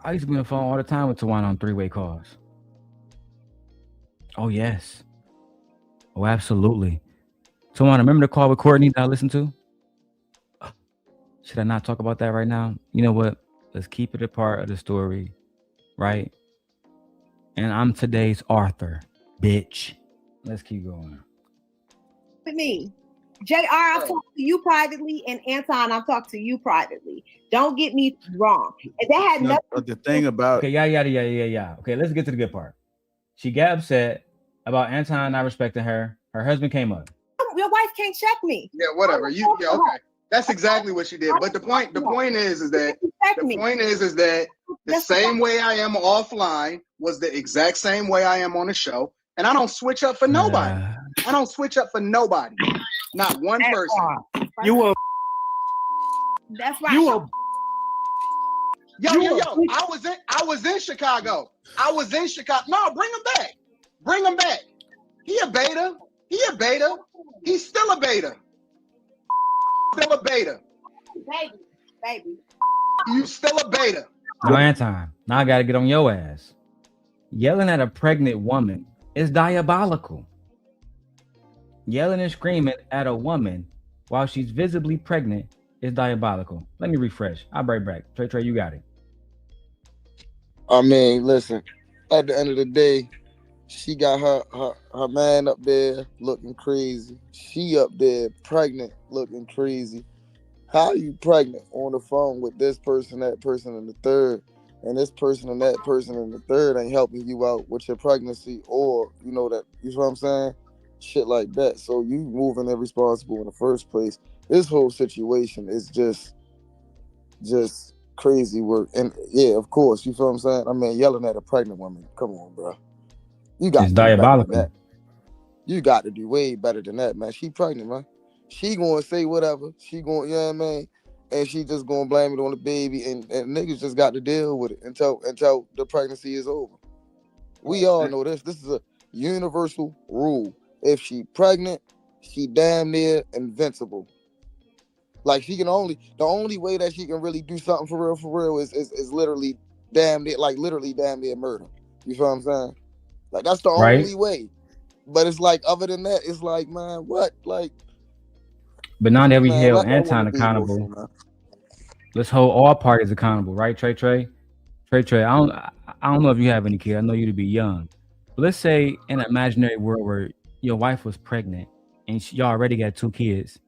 [SPEAKER 1] I used to be on the phone all the time with Tawana on three-way calls. Oh, yes. Oh, absolutely. Tawana, remember the call with Courtney that I listened to? Should I not talk about that right now? You know what? Let's keep it a part of the story, right? And I'm today's Arthur, bitch. Let's keep going.
[SPEAKER 8] With me. JR, I've talked to you privately, and Anton, I've talked to you privately. Don't get me wrong. And that had nothing.
[SPEAKER 10] But the thing about
[SPEAKER 1] Okay, yeah. Okay, let's get to the good part. She got upset about Anton not respecting her. Her husband came up.
[SPEAKER 8] Your wife can't check me.
[SPEAKER 7] Yeah, whatever. Okay. That's exactly what she did. But the point is that the same way I am offline was the exact same way I am on the show. And I don't switch up for nobody. I don't switch up for nobody. Not one person.
[SPEAKER 5] You a
[SPEAKER 8] That's right.
[SPEAKER 5] you a
[SPEAKER 7] Yo. I was in Chicago. No, bring him back. Bring him back. He a beta. He's still a beta. Still a beta.
[SPEAKER 8] Baby.
[SPEAKER 7] You still a beta.
[SPEAKER 1] No, Anton. Now I gotta get on your ass. Yelling at a pregnant woman is diabolical. Yelling and screaming at a woman while she's visibly pregnant is diabolical. Let me refresh. I'll be right back. Trey, you got it.
[SPEAKER 14] I mean, listen, at the end of the day, she got her man up there looking crazy. She up there pregnant looking crazy. How are you pregnant on the phone with this person, that person, and the third, and this person and that person and the third ain't helping you out with your pregnancy, or you know what I'm saying? Shit like that. So you moving irresponsible in the first place. This whole situation is just crazy work. And yeah, of course, you feel what I'm saying? I mean, yelling at a pregnant woman. Come on, bro. You got
[SPEAKER 1] it's
[SPEAKER 14] to do
[SPEAKER 1] diabolical.
[SPEAKER 14] better than that. You got to do way better than that, man. She pregnant, man. She gonna say whatever. She gonna, you know what I mean? And she just gonna blame it on the baby, and niggas just got to deal with it until the pregnancy is over. We all know this. This is a universal rule. If she pregnant, she damn near invincible. Like the only way that she can really do something for real is literally damn near murder. You feel what I'm saying? Like that's the only way. But it's like other than that, it's like, man, what? Like,
[SPEAKER 1] but not every held Anton accountable. Let's hold all parties accountable, right? Trey. I don't know if you have any kids. I know you to be young. But let's say in an imaginary world where your wife was pregnant and y'all already got 2 kids.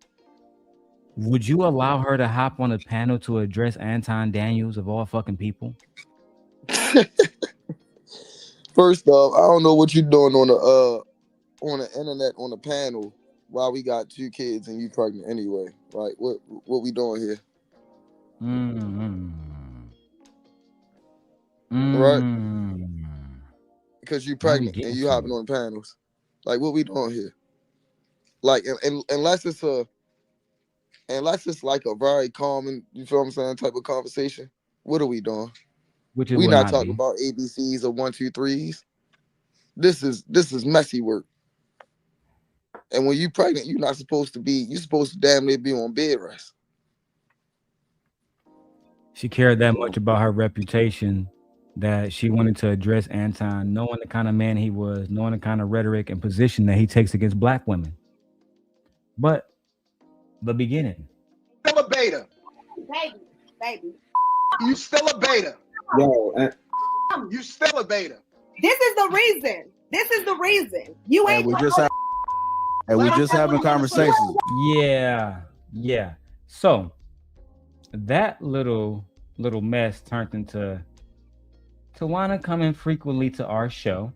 [SPEAKER 1] Would you allow her to hop on a panel to address Anton Daniels of all fucking people?
[SPEAKER 14] First off, I don't know what you're doing on the internet on the panel while we got 2 kids and you pregnant anyway. Right? What we doing here? Right? Because you pregnant and you hopping on panels. Like, what we doing here? Like, unless it's like a very common, you feel what I'm saying, type of conversation. What are we doing? We not talking about ABCs or 1, 2, 3s. This is messy work. And when you pregnant, you're supposed to damn near be on bed rest.
[SPEAKER 1] She cared that much about her reputation that she wanted to address Anton, knowing the kind of man he was, knowing the kind of rhetoric and position that he takes against black women. But the beginning.
[SPEAKER 7] Still a beta.
[SPEAKER 8] Baby.
[SPEAKER 7] You still a beta.
[SPEAKER 9] Yo,
[SPEAKER 7] You still a beta.
[SPEAKER 8] This is the reason. You ain't.
[SPEAKER 10] We just having conversations.
[SPEAKER 1] Yeah. So that little mess turned into Tawana coming frequently to our show.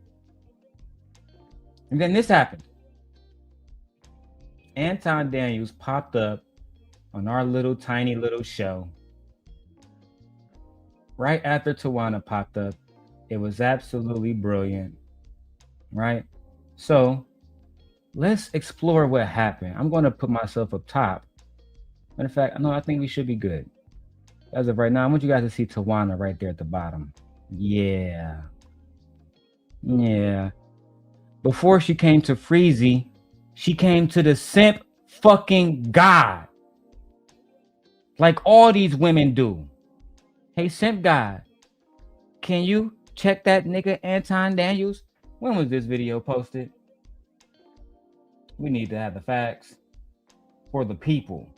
[SPEAKER 1] And then this happened. Anton Daniels popped up on our tiny little show. Right after Tawana popped up. It was absolutely brilliant. Right? So let's explore what happened. I'm going to put myself up top. Matter of fact, I think we should be good. As of right now, I want you guys to see Tawana right there at the bottom. Yeah. Before she came to Freezy, she came to the simp fucking God. Like all these women do. Hey, simp God, can you check that nigga Anton Daniels? When was this video posted? We need to have the facts for the people.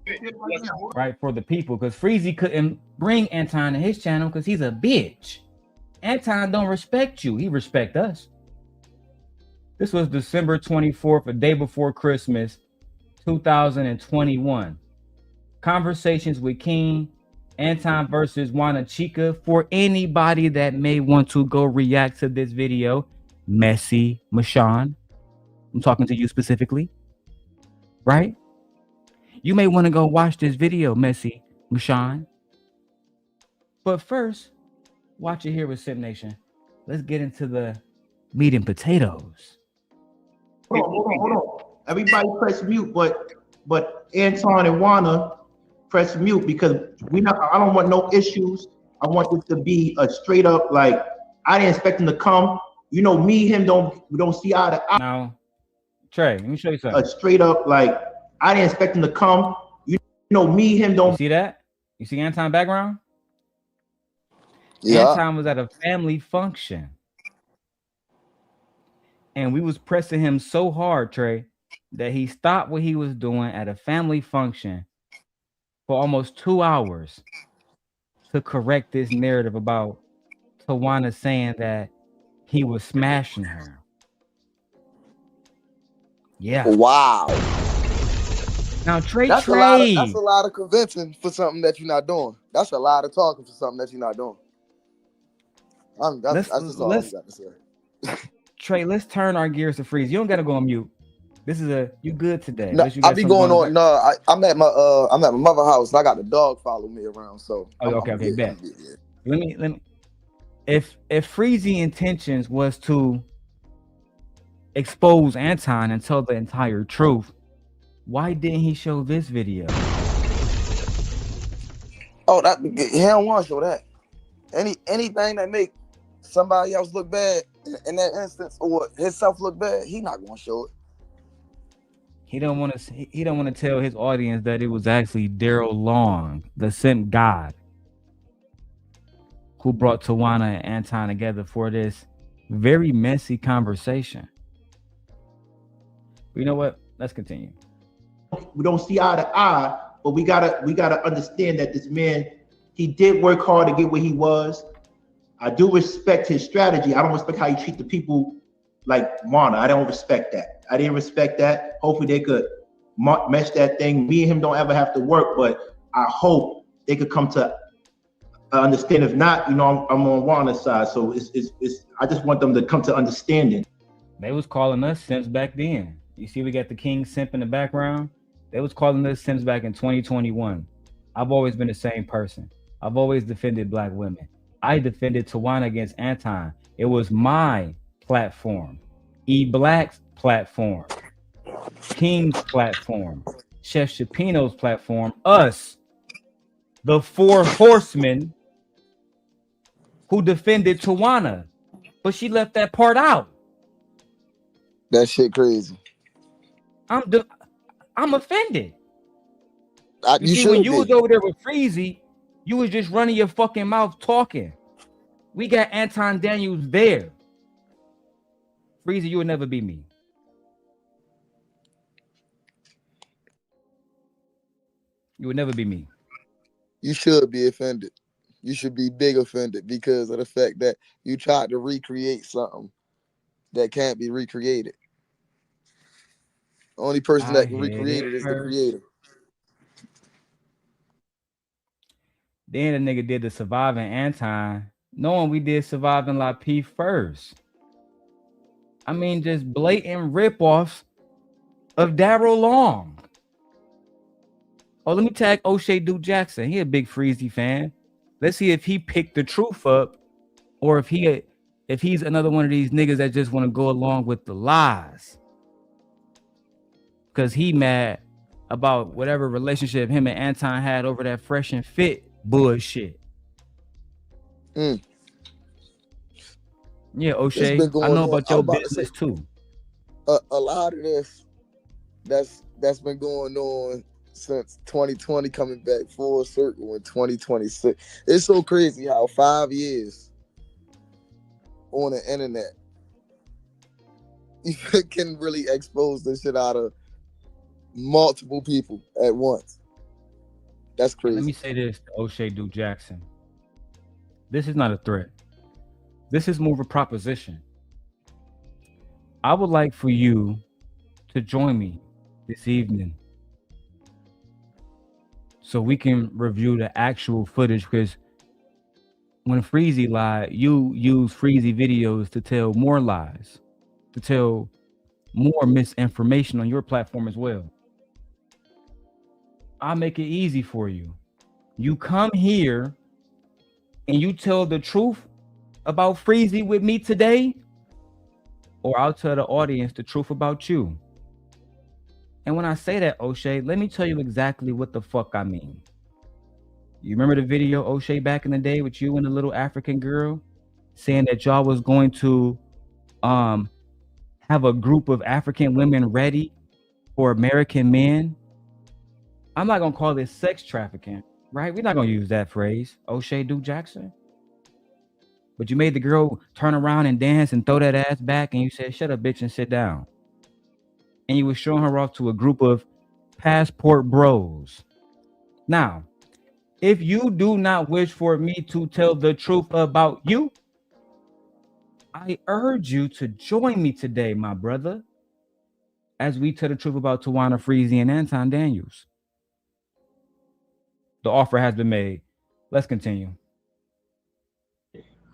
[SPEAKER 1] Right? For the people. Because Freezy couldn't bring Anton to his channel because he's a bitch. Anton don't respect you. He respect us. This was December 24th, a day before Christmas, 2021. Conversations with King, Anton versus Juana Chica. For anybody that may want to go react to this video, Messy Mashawn, I'm talking to you specifically, right? You may want to go watch this video, Messy Mashawn. But first, watch it here with Sim Nation. Let's get into the meat and potatoes.
[SPEAKER 9] Hold on. Everybody press mute, but Anton and Juana press mute because I don't want no issues. I want this to be a straight up, like, I didn't expect him to come. You know, me, him we don't see eye to eye.
[SPEAKER 1] Now, Trey, let me show you something.
[SPEAKER 9] A straight up, like, I didn't expect him to come. You know, me, him don't.
[SPEAKER 1] You see that? You see Anton background?
[SPEAKER 14] Yeah.
[SPEAKER 1] Anton was at a family function. And we was pressing him so hard, Trey, that he stopped what he was doing at a family function for almost 2 hours to correct this narrative about Tawana saying that he was smashing her. Yeah.
[SPEAKER 14] Wow.
[SPEAKER 1] Now, Trey,
[SPEAKER 14] That's a lot of convincing for something that you're not doing. That's a lot of talking for something that you're not doing. That's just all I got to say.
[SPEAKER 1] Trey, let's turn our gears to Freeze. You don't gotta go on mute. This is you good today.
[SPEAKER 14] No, I'll be going on. No, I'm at my mother's house. I got the dog follow me around. So
[SPEAKER 1] okay, bet. Let me. If Freezy intentions was to expose Anton and tell the entire truth, why didn't he show this video?
[SPEAKER 14] Oh, he don't want to show that. Anything that make somebody else look bad in that instance, or himself look bad, he not gonna show it.
[SPEAKER 1] He don't want to tell his audience that it was actually Darrel Long, the simp God, who brought Tawana and Anton together for this very messy conversation. But you know what? Let's continue.
[SPEAKER 9] We don't see eye to eye, but we gotta understand that this man, he did work hard to get where he was. I do respect his strategy. I don't respect how he treat the people like Juana. I don't respect that. I didn't respect that. Hopefully they could mesh that thing. Me and him don't ever have to work, but I hope they could come to understand. If not, I'm on Juana's side. So it's I just want them to come to understanding.
[SPEAKER 1] They was calling us simps back then. You see, we got the King simp in the background. They was calling us simps back in 2021. I've always been the same person. I've always defended black women. I defended Tawana against Anton. It was my platform. E-Black's platform. King's platform. Chef Shapino's platform. Us. The 4 horsemen who defended Tawana. But she left that part out.
[SPEAKER 14] That shit crazy.
[SPEAKER 1] I'm offended.
[SPEAKER 14] You
[SPEAKER 1] see, when you was over there with Freezy, you was just running your fucking mouth talking. We got Anton Daniels there. Freezy, you will never be me. You would never be me.
[SPEAKER 14] You should be offended. You should be big offended because of the fact that you tried to recreate something that can't be recreated. The only person that can recreate it is the creator.
[SPEAKER 1] Then the nigga did the Surviving Anton, knowing we did Surviving La P first. I mean, just blatant ripoffs of Darrel Long. Oh, let me tag O'Shea Duke Jackson. He a big Freezy fan. Let's see if he picked the truth up, or if he's another one of these niggas that just want to go along with the lies. Because he mad about whatever relationship him and Anton had over that Fresh and Fit bullshit. Yeah, O'Shea, I know about your business too.
[SPEAKER 14] A lot of this that's been going on since 2020, coming back full circle in 2026. It's so crazy how 5 years on the internet you can really expose the shit out of multiple people at once. That's crazy.
[SPEAKER 1] Let me say this to O'Shea Duke Jackson. This is not a threat. This is more of a proposition. I would like for you to join me this evening so we can review the actual footage, because when Freezy lied, you use Freezy videos to tell more lies, to tell more misinformation on your platform as well. I'll make it easy for you. You come here and you tell the truth about Freezy with me today, or I'll tell the audience the truth about you. And when I say that, O'Shea, let me tell you exactly what the fuck I mean. You remember the video, O'Shea, back in the day with you and the little African girl saying that y'all was going to have a group of African women ready for American men? I'm not gonna call this sex trafficking, right? We're not gonna use that phrase, O'Shea Duke Jackson. But you made the girl turn around and dance and throw that ass back, and you said, shut up, bitch, and sit down. And you were showing her off to a group of passport bros. Now, if you do not wish for me to tell the truth about you, I urge you to join me today, my brother, as we tell the truth about Tawana, Freezy, and Anton Daniels. The offer has been made. Let's continue.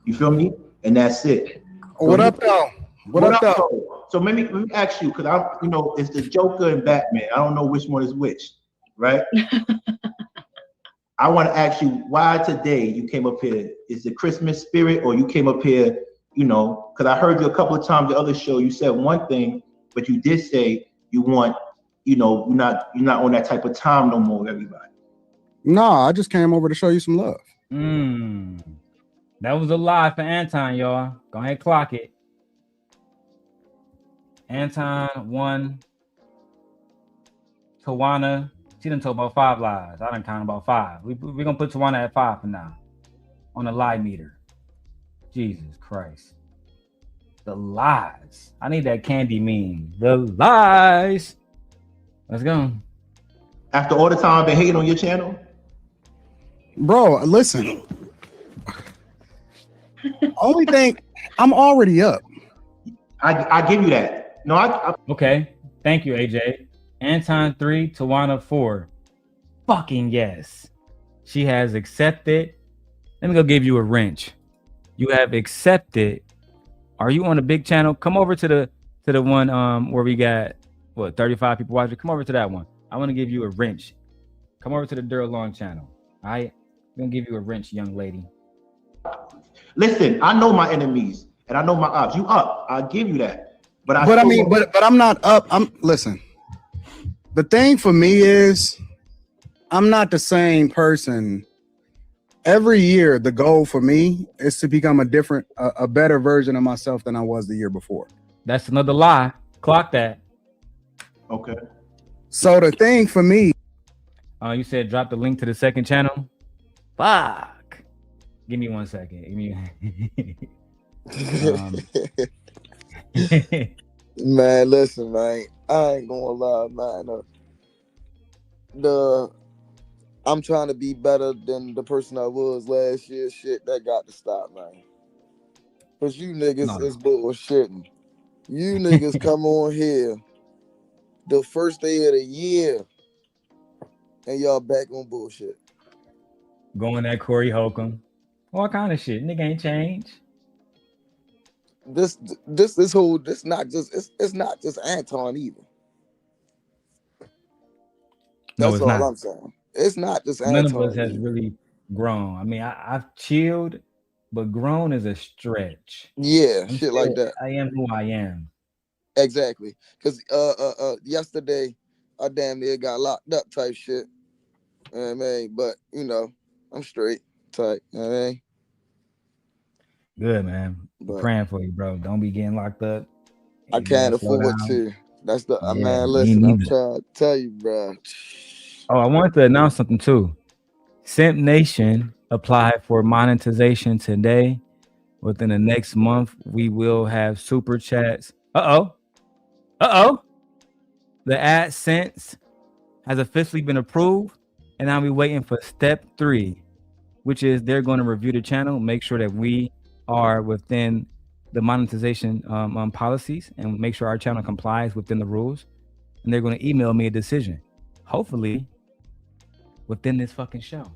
[SPEAKER 9] You feel me? And that's it.
[SPEAKER 13] What up, though? What up, though?
[SPEAKER 9] So let me ask you, because it's the Joker and Batman. I don't know which one is which, right? I want to ask you why today you came up here. Is the Christmas spirit, or you came up here, because I heard you a couple of times the other show, you said one thing, but you did say you want, you're not on that type of time no more, everybody.
[SPEAKER 13] No, I just came over to show you some love.
[SPEAKER 1] That was a lie for Anton, y'all. Go ahead, clock it. Anton 1. Tawana, she done told about 5 lies. I done count about 5. We're gonna put Tawana at 5 for now on the lie meter. Jesus Christ. The lies. I need that candy meme. The lies. Let's go.
[SPEAKER 9] After all the time I've been hating on your channel?
[SPEAKER 13] Bro, listen. Only thing, I'm already up.
[SPEAKER 9] I give you that. No,
[SPEAKER 1] okay. Thank you, AJ. Anton 3, Tawana 4. Fucking yes. She has accepted. Let me go give you a wrench. You have accepted. Are you on a big channel? Come over to the one where we got 35 people watching. Come over to that one. I want to give you a wrench. Come over to the Darrel Long channel. All right? I'm gonna give you a wrench, young lady.
[SPEAKER 9] Listen, I know my enemies and I know my ops. You up? I'll give you that. But
[SPEAKER 13] I'm not up. Listen. The thing for me is, I'm not the same person. Every year, the goal for me is to become a better version of myself than I was the year before.
[SPEAKER 1] That's another lie. Clock that.
[SPEAKER 9] Okay.
[SPEAKER 13] So the thing for me.
[SPEAKER 1] You said drop the link to the second channel. Fuck. Give me 1 second. Give me.
[SPEAKER 14] Man, listen, man. I ain't gonna lie, man. I'm trying to be better than the person I was last year. Shit, that got to stop, man. Cause you niggas is bullshitting. You niggas come on here the first day of the year, and y'all back on bullshit.
[SPEAKER 1] Going at Corey Holcomb, all kind of shit. Nigga ain't changed.
[SPEAKER 14] It's not just Anton either. That's all I'm saying. It's not just Anton.
[SPEAKER 1] None of us has really grown. I mean, I've chilled, but grown is a stretch.
[SPEAKER 14] Yeah,
[SPEAKER 1] I'm
[SPEAKER 14] shit like that.
[SPEAKER 1] I am who I am.
[SPEAKER 14] Exactly. Cause yesterday I damn near got locked up type shit. You know what I mean? But you know, I'm straight type. You know what I mean?
[SPEAKER 1] Good, man. Praying for you, bro. Don't be getting locked up.
[SPEAKER 14] I can't afford to. That's the man. Listen, I'm trying to tell you, bro.
[SPEAKER 1] Oh, I wanted to announce something too. Simp Nation applied for monetization today. Within the next month, we will have super chats. The AdSense has officially been approved, and I'll be waiting for step 3, which is they're going to review the channel, make sure that we are within the monetization policies, and make sure our channel complies within the rules. And they're going to email me a decision, hopefully within this fucking show.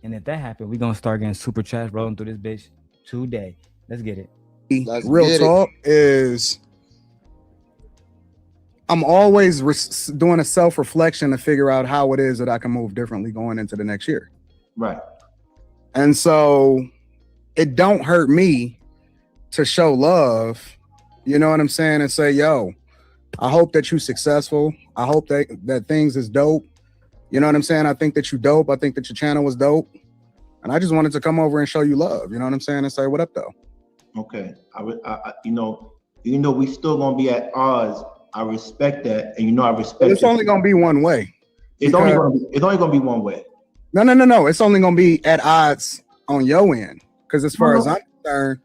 [SPEAKER 1] And if that happens, we're going to start getting super chats rolling through this bitch today. Let's get it.
[SPEAKER 6] Real talk is I'm always doing a self-reflection to figure out how it is that I can move differently going into the next year.
[SPEAKER 9] Right.
[SPEAKER 6] And so it don't hurt me to show love, you know what I'm saying, and say, yo, I hope that you're successful. I hope that things is dope. You know what I'm saying? I think that you dope. I think that your channel was dope. And I just wanted to come over and show you love, you know what I'm saying, and say, what up, though?
[SPEAKER 9] Okay. I you know, even though we still going to be at odds, I respect that. And you know, I respect
[SPEAKER 6] but it's only going to be one way.
[SPEAKER 9] It's only going to be one way.
[SPEAKER 6] No. It's only going to be at odds on your end. Because as far as I'm concerned,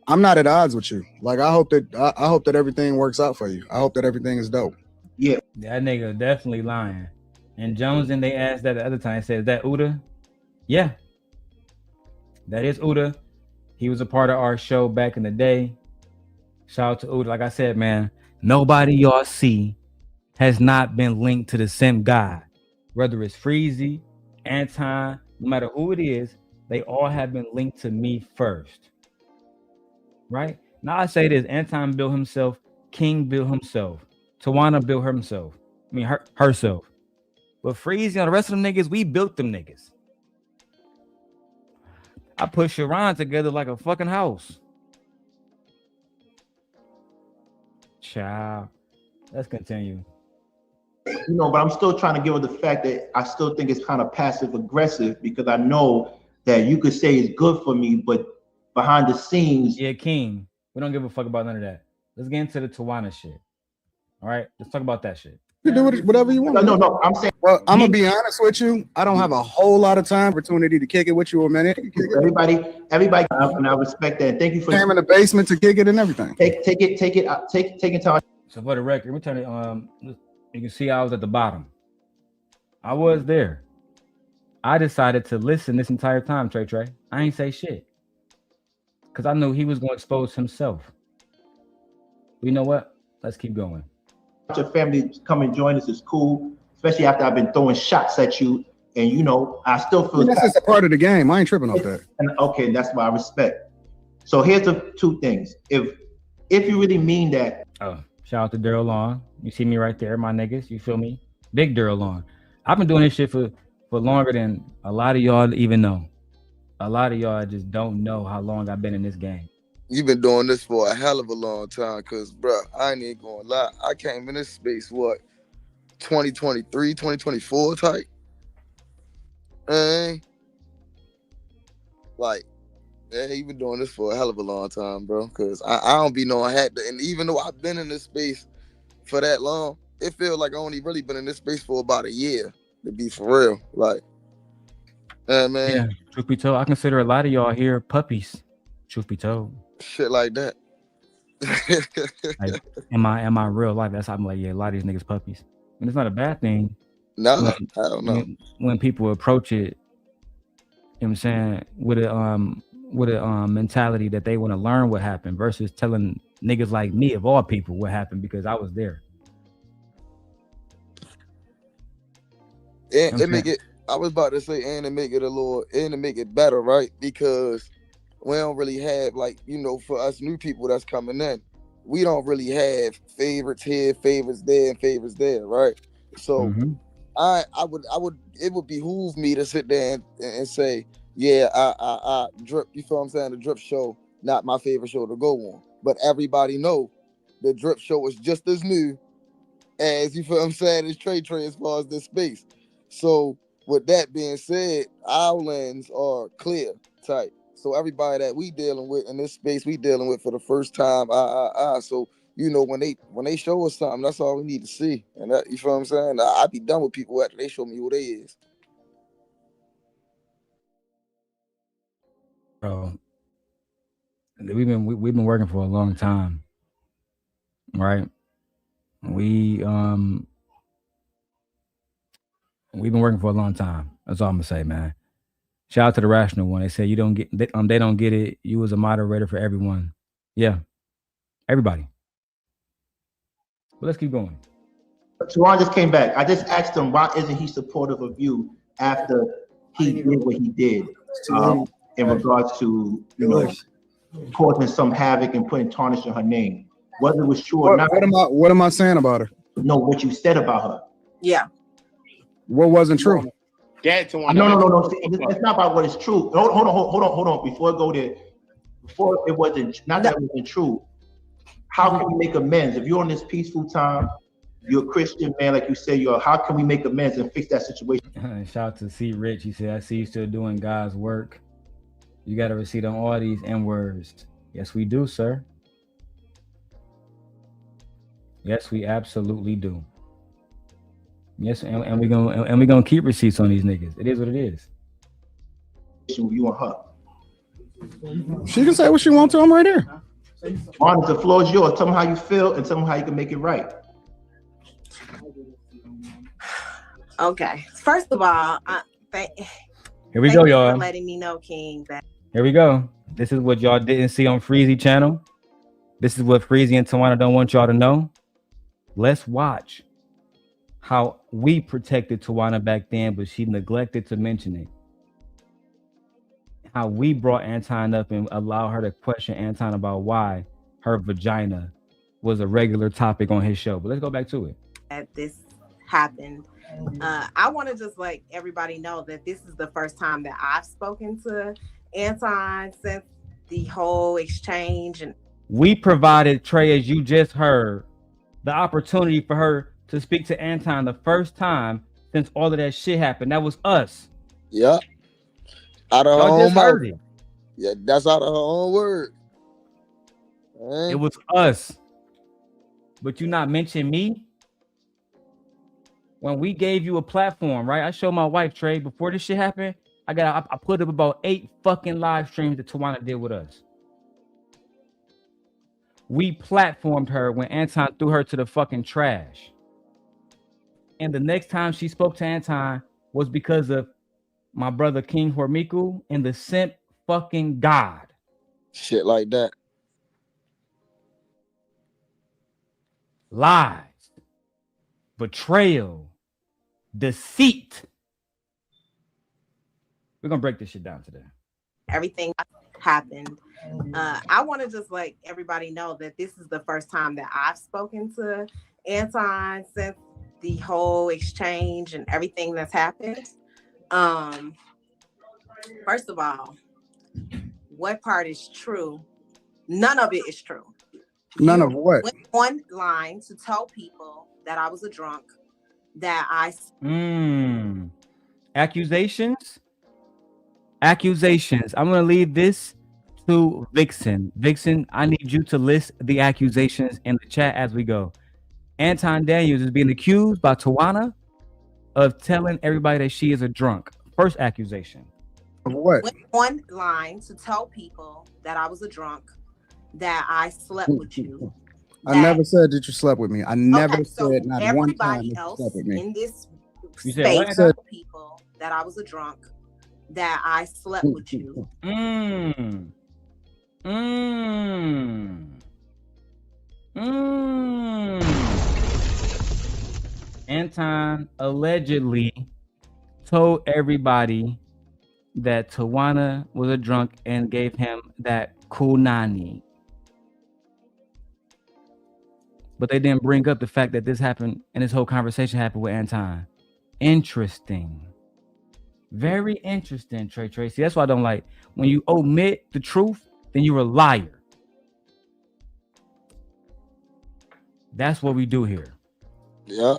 [SPEAKER 6] I'm not at odds with you. Like, I hope that everything works out for you. I hope that everything is dope.
[SPEAKER 9] Yeah.
[SPEAKER 1] That nigga definitely lying. And Jones, and they asked that the other time, said, is that Uda? Yeah. That is Uda. He was a part of our show back in the day. Shout out to Uda. Like I said, man, nobody y'all see has not been linked to the same guy. Whether it's Freezy, Anton, no matter who it is, they all have been linked to me first. Right? Now I say this, Anton built himself, King built himself, Tawana built himself. I mean herself. But Freezy and the rest of them niggas, we built them niggas. I put Sharon together like a fucking house. Ciao. Let's continue.
[SPEAKER 9] You know, but I'm still trying to give her the fact that I still think it's kind of passive aggressive, because I know that you could say it's good for me, but behind the scenes.
[SPEAKER 1] Yeah, King. We don't give a fuck about none of that. Let's get into the Tawana shit. All right, let's talk about that shit.
[SPEAKER 6] You can do whatever you want.
[SPEAKER 9] No. I'm saying.
[SPEAKER 6] Well, I'm gonna be honest with you. I don't have a whole lot of time, opportunity to kick it with you a minute.
[SPEAKER 9] Everybody, and I respect that. Thank you for
[SPEAKER 6] came in the basement to kick it and everything.
[SPEAKER 9] Take time.
[SPEAKER 1] So for the record, let me tell you. You can see I was at the bottom. I was there. I decided to listen this entire time, Trey. I ain't say shit because I knew he was going to expose himself. But you know what? Let's keep going.
[SPEAKER 9] Your family come and join us is cool, especially after I've been throwing shots at you, and you know I still feel
[SPEAKER 6] that's just a part of the game. I ain't tripping off that.
[SPEAKER 9] And okay, that's why I respect. So here's the two things. If you really mean that.
[SPEAKER 1] Oh, shout out to Darrel Long. You see me right there, my niggas. You feel me? Big Darrel Long. I've been doing this shit for longer than a lot of y'all even know. A lot of y'all just don't know how long I've been in this game.
[SPEAKER 14] You've been doing this for a hell of a long time, because, bro, I ain't even gonna lie. I came in this space, 2023, 2024 type? Like, yeah, you've been doing this for a hell of a long time, bro, because I don't be knowing how to, and even though I've been in this space for that long, it feels like I only really been in this space for about a year, to be for real. Like, Man.
[SPEAKER 1] Yeah, truth be told, I consider a lot of y'all here puppies. Truth be told,
[SPEAKER 14] shit like that.
[SPEAKER 1] like in my real life, that's how I'm like, yeah, a lot of these niggas puppies, and it's not a bad thing.
[SPEAKER 14] No, I don't know.
[SPEAKER 1] When people approach it, you know what I'm saying, with a mentality that they want to learn what happened versus telling niggas like me of all people what happened because I was there.
[SPEAKER 14] And it make it. I was about to say, and to make it and to make it better, right? Because we don't really have, like, you know, for us new people that's coming in, we don't really have favorites here, favorites there, and favorites there, right? So I would it would behoove me to sit there and say, yeah, I drip, you feel what I'm saying? The drip show, not my favorite show to go on. But everybody know the drip show is just as new as, you feel what I'm saying, as Trey as far as this space. So with that being said, our lanes are clear type. So everybody that we dealing with in this space, we dealing with for the first time. So, you know, when they show us something, that's all we need to see. And that, you feel what I'm saying? I be done with people after they show me who they is.
[SPEAKER 1] Bro, we've been working for a long time, right? We've been working for a long time. That's all I'm gonna say, man. Shout out to the Rational One. They said you don't get they don't get it. You was a moderator for everyone. Yeah, everybody. But let's keep going.
[SPEAKER 9] Tawana just came back. I just asked him why isn't he supportive of you after he did what he did in regards to, you know, causing some havoc and putting tarnish on her name. Whether it was true or not.
[SPEAKER 6] What am I saying about her?
[SPEAKER 9] No, what you said about her.
[SPEAKER 8] Yeah.
[SPEAKER 6] What wasn't true?
[SPEAKER 9] No. See, it's not about what is true. Hold on. Before I go there, before it wasn't, not that it wasn't true. How can we make amends? If you're on this peaceful time, you're a Christian man, like you say, how can we make amends and fix that situation?
[SPEAKER 1] Shout out to C Rich. He said, I see you still doing God's work. You got a receipt on all these N-words. Yes, we do, sir. Yes, we absolutely do. Yes, and we're gonna keep receipts on these niggas. It is what it is.
[SPEAKER 9] You and her.
[SPEAKER 6] She can say what she wants to. I'm right here.
[SPEAKER 9] Juan, the floor is yours. Tell them how you feel and tell them how you can make it right.
[SPEAKER 8] Okay. First of all,
[SPEAKER 1] Here we go, y'all.
[SPEAKER 8] For letting me know, King.
[SPEAKER 1] Here we go. This is what y'all didn't see on Freezy channel. This is what Freezy and Tawana don't want y'all to know. Let's watch how we protected Tawana back then, but she neglected to mention it. How we brought Anton up and allow her to question Anton about why her vagina was a regular topic on his show. But let's go back to it.
[SPEAKER 8] That this happened. I want to just let everybody know that this is the first time that I've spoken to Anton since the whole exchange. And
[SPEAKER 1] we provided Trey, as you just heard, the opportunity for her to speak to Anton the first time since all of that shit happened. That was us.
[SPEAKER 14] Yeah. Out of her own mouth.
[SPEAKER 1] It.
[SPEAKER 14] Yeah, that's out of her own word.
[SPEAKER 1] It was us. But you not mention me? When we gave you a platform, right? I showed my wife, Trey, before this shit happened, I put up about 8 fucking live streams that Tawana did with us. We platformed her when Anton threw her to the fucking trash. And the next time she spoke to Anton was because of my brother King Hormiku and the simp fucking God.
[SPEAKER 14] Shit like that.
[SPEAKER 1] Lies. Betrayal. Deceit. We're gonna break this shit down today.
[SPEAKER 8] Everything happened. I want to just let everybody know that this is the first time that I've spoken to Anton since the whole exchange and everything that's happened. First of all, what part is true? None of it is true.
[SPEAKER 6] None of what?
[SPEAKER 8] Went online to tell people that I was a drunk, that I
[SPEAKER 1] accusations. I'm gonna leave this to Vixen. Vixen, I need you to list the accusations in the chat as we go. Anton Daniels is being accused by Tawana of telling everybody that she is a drunk. First accusation.
[SPEAKER 6] What?
[SPEAKER 15] Went online to tell people that I was a drunk, that I slept with you.
[SPEAKER 6] I never said that you slept with me. I never said not one time
[SPEAKER 15] Everybody
[SPEAKER 6] that you
[SPEAKER 15] else
[SPEAKER 6] slept with me.
[SPEAKER 15] in this
[SPEAKER 1] You said what?
[SPEAKER 15] space told people that I was a drunk, that I slept with you.
[SPEAKER 1] Anton allegedly told everybody that Tawana was a drunk and gave him that kunani. But they didn't bring up the fact that this happened and this whole conversation happened with Anton. Interesting. Very interesting, Trey Tracy. That's why I don't like when you omit the truth, then you're a liar. That's what we do here.
[SPEAKER 14] Yeah.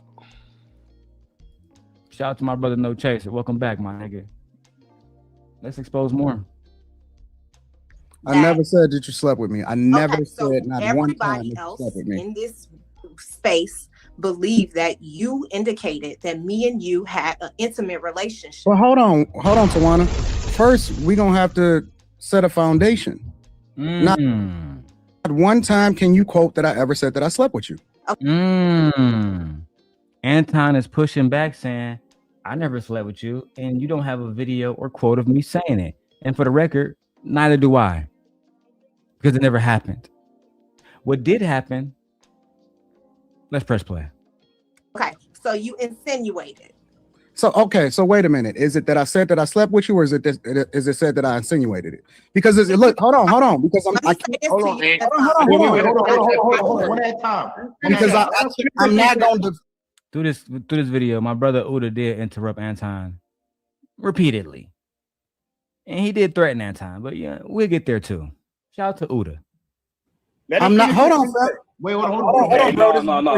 [SPEAKER 1] Shout out to my brother No Chaser. Welcome back, my nigga. Let's expose more.
[SPEAKER 6] I never said that you slept with me. I never said not one time that
[SPEAKER 15] Everybody
[SPEAKER 6] you
[SPEAKER 15] else
[SPEAKER 6] slept with me.
[SPEAKER 15] in this space believe that you indicated that me and you had an intimate relationship.
[SPEAKER 6] Well, hold on, Tawana. First, we gonna have to set a foundation. Not one time can you quote that I ever said that I slept with you.
[SPEAKER 1] Anton is pushing back saying, I never slept with you, and you don't have a video or quote of me saying it. And for the record, neither do I. Because it never happened. What did happen, let's press play.
[SPEAKER 15] Okay, so you insinuated.
[SPEAKER 6] So okay, so wait a minute. Is it that I said that I slept with you, or is it said that I insinuated it? Because look, hold on, because I'm
[SPEAKER 9] Hold on, one at a time.
[SPEAKER 6] Because I'm not going to
[SPEAKER 1] through this video. My brother Uda did interrupt Anton repeatedly, and he did threaten Anton. But yeah, we'll get there too. Shout out to Uda.
[SPEAKER 6] I'm not. Hold on, bro.
[SPEAKER 9] Wait, hold on.
[SPEAKER 3] No.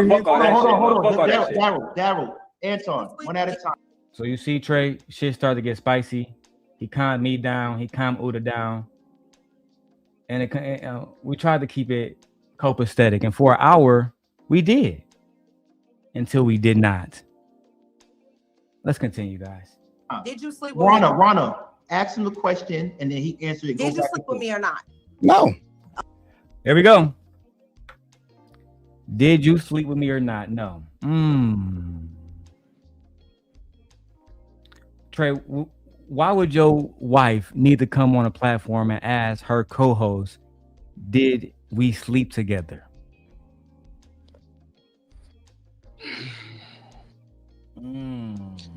[SPEAKER 3] Fuck all that shit.
[SPEAKER 9] Darrel, Anton, one at a time.
[SPEAKER 1] So you see, Trey, shit started to get spicy. He calmed me down. He calmed Uda down. And we tried to keep it copacetic. And for an hour, we did. Until we did not. Let's continue, guys.
[SPEAKER 15] Did you sleep with me?
[SPEAKER 9] Rana, ask him the question and then he answered it.
[SPEAKER 15] Did you sleep with me or not?
[SPEAKER 6] No.
[SPEAKER 1] There we go. Did you sleep with me or not? No. Trey, why would your wife need to come on a platform and ask her co-host, did we sleep together?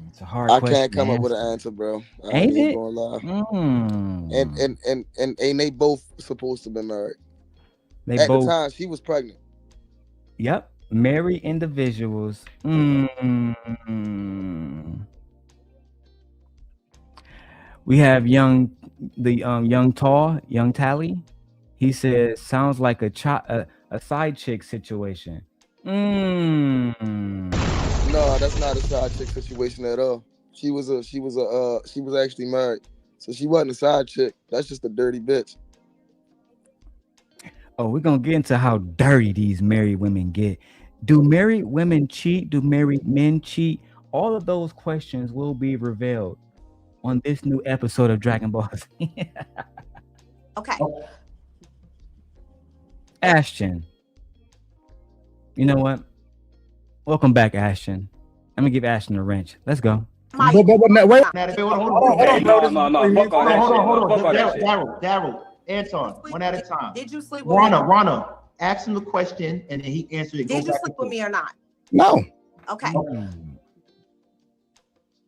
[SPEAKER 1] It's a hard question.
[SPEAKER 14] I can't come up with an answer, bro.
[SPEAKER 1] Ain't it?
[SPEAKER 14] Gonna lie. And they both supposed to be married. At the time, she was pregnant.
[SPEAKER 1] Yep. Married individuals. We have young Tally. He says sounds like a side chick situation.
[SPEAKER 14] No, that's not a side chick situation at all. She was actually married, so she wasn't a side chick. That's just a dirty bitch.
[SPEAKER 1] Oh, we're gonna get into how dirty these married women get. Do married women cheat? Do married men cheat? All of those questions will be revealed on this new episode of Dragon Ball Z.
[SPEAKER 15] Okay.
[SPEAKER 1] Ashton. You know what? Welcome back, Ashton. I'm gonna give Ashton a wrench. Let's go.
[SPEAKER 9] Hold on. Darrel, Anton, one at a time.
[SPEAKER 15] Did you sleep with me?
[SPEAKER 9] Rana, ask him the question and then he answered it.
[SPEAKER 15] Did you sleep with me or not?
[SPEAKER 6] No.
[SPEAKER 15] Okay.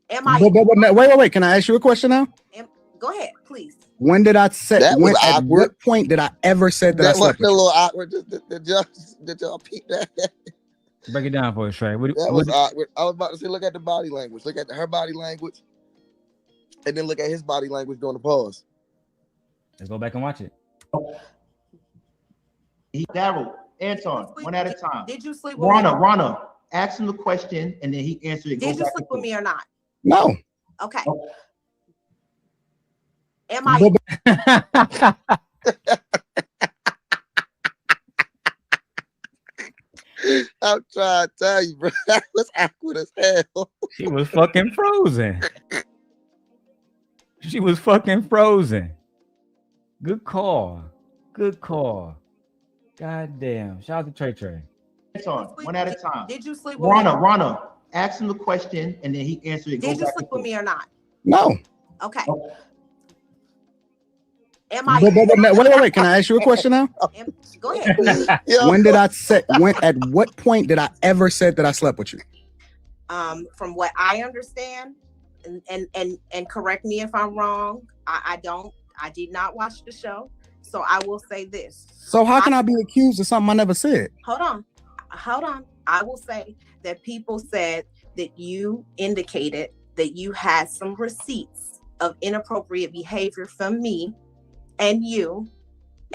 [SPEAKER 6] Wait. Can I ask you a question now?
[SPEAKER 15] Go ahead, please.
[SPEAKER 6] When did I say?
[SPEAKER 14] That was
[SPEAKER 6] at
[SPEAKER 14] awkward.
[SPEAKER 6] what point did I ever say that I
[SPEAKER 14] That was
[SPEAKER 6] slept
[SPEAKER 14] a
[SPEAKER 6] with you?
[SPEAKER 14] little awkward. Did y'all peep that?
[SPEAKER 1] Break it down for us, Trey.
[SPEAKER 14] That was awkward. I was about to say, look at the body language. Look at her body language, and then look at his body language during the pause.
[SPEAKER 1] Let's go back and watch it.
[SPEAKER 9] Darrel, Anton, one at a time.
[SPEAKER 15] Did you sleep with me?
[SPEAKER 9] Rana, ask him the question and then he answered it.
[SPEAKER 15] Did you sleep with me or not?
[SPEAKER 6] No.
[SPEAKER 15] Okay. Am I?
[SPEAKER 14] I'm trying to tell you, bro. That was awkward as hell.
[SPEAKER 1] She was fucking frozen. She was fucking frozen. Good call. Good call. God damn. Shout out to Trey Trey.
[SPEAKER 9] One at a time.
[SPEAKER 15] Did you sleep with me?
[SPEAKER 9] Rana, ask him the question and then he answered it.
[SPEAKER 15] Did you sleep with me or not?
[SPEAKER 6] No.
[SPEAKER 15] Okay.
[SPEAKER 6] Wait. Can I ask you a question now?
[SPEAKER 15] Go ahead.
[SPEAKER 6] When did I say? At what point did I ever said that I slept with you?
[SPEAKER 15] From what I understand, and correct me if I'm wrong. I did not watch the show, so I will say this.
[SPEAKER 6] So how can I be accused of something I never said?
[SPEAKER 15] Hold on. I will say that people said that you indicated that you had some receipts of inappropriate behavior from me and you,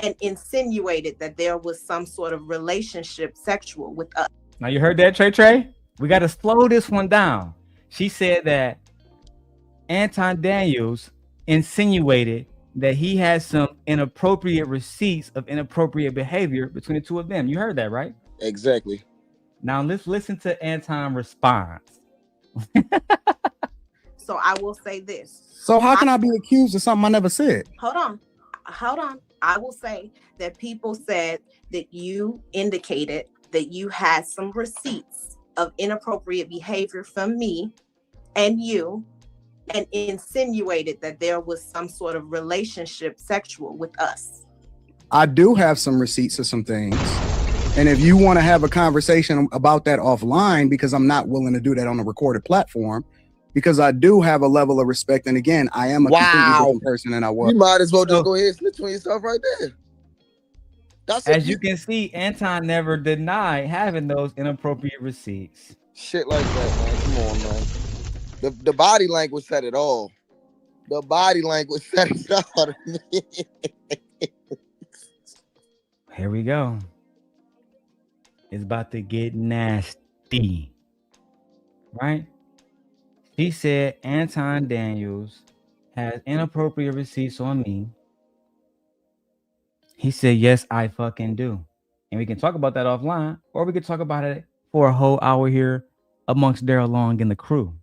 [SPEAKER 15] and insinuated that there was some sort of relationship sexual with us.
[SPEAKER 1] Now you heard that, Trey Trey? We got to slow this one down. She said that Anton Daniels insinuated that he had some inappropriate receipts of inappropriate behavior between the two of them. You heard that, right?
[SPEAKER 14] Exactly.
[SPEAKER 1] Now let's listen to Anton's response.
[SPEAKER 15] So I will say this.
[SPEAKER 6] So how can I be accused of something I never said?
[SPEAKER 15] Hold on. I will say that people said that you indicated that you had some receipts of inappropriate behavior from me and you, and insinuated that there was some sort of relationship sexual with us.
[SPEAKER 6] I do have some receipts of some things. And if you want to have a conversation about that offline, because I'm not willing to do that on a recorded platform, because I do have a level of respect. And again, I am a completely different person than I was.
[SPEAKER 14] You might as well just go ahead and snitch on yourself right there.
[SPEAKER 1] As you can see, Anton never denied having those inappropriate receipts.
[SPEAKER 14] Shit like that, man. Come on, man. The body language said it all. The body language said it all to me.
[SPEAKER 1] Here we go. It's about to get nasty. Right? She said Anton Daniels has inappropriate receipts on me. He said, yes, I fucking do. And we can talk about that offline, or we could talk about it for a whole hour here amongst Darrel Long and the crew.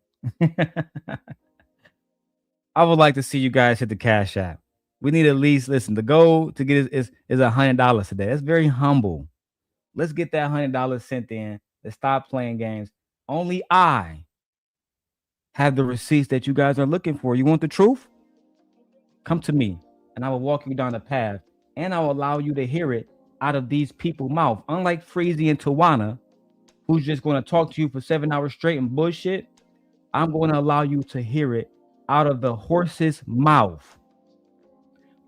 [SPEAKER 1] I would like to see you guys hit the Cash App. We need at least, listen, the goal to get is $100 today. That's very humble. Let's get that $100 sent in. Let's stop playing games. Only I have the receipts that you guys are looking for. You want the truth? Come to me, and I will walk you down the path, and I will allow you to hear it out of these people's mouth. Unlike Freezy and Tawana, who's just going to talk to you for 7 hours straight and bullshit, I'm going to allow you to hear it out of the horse's mouth.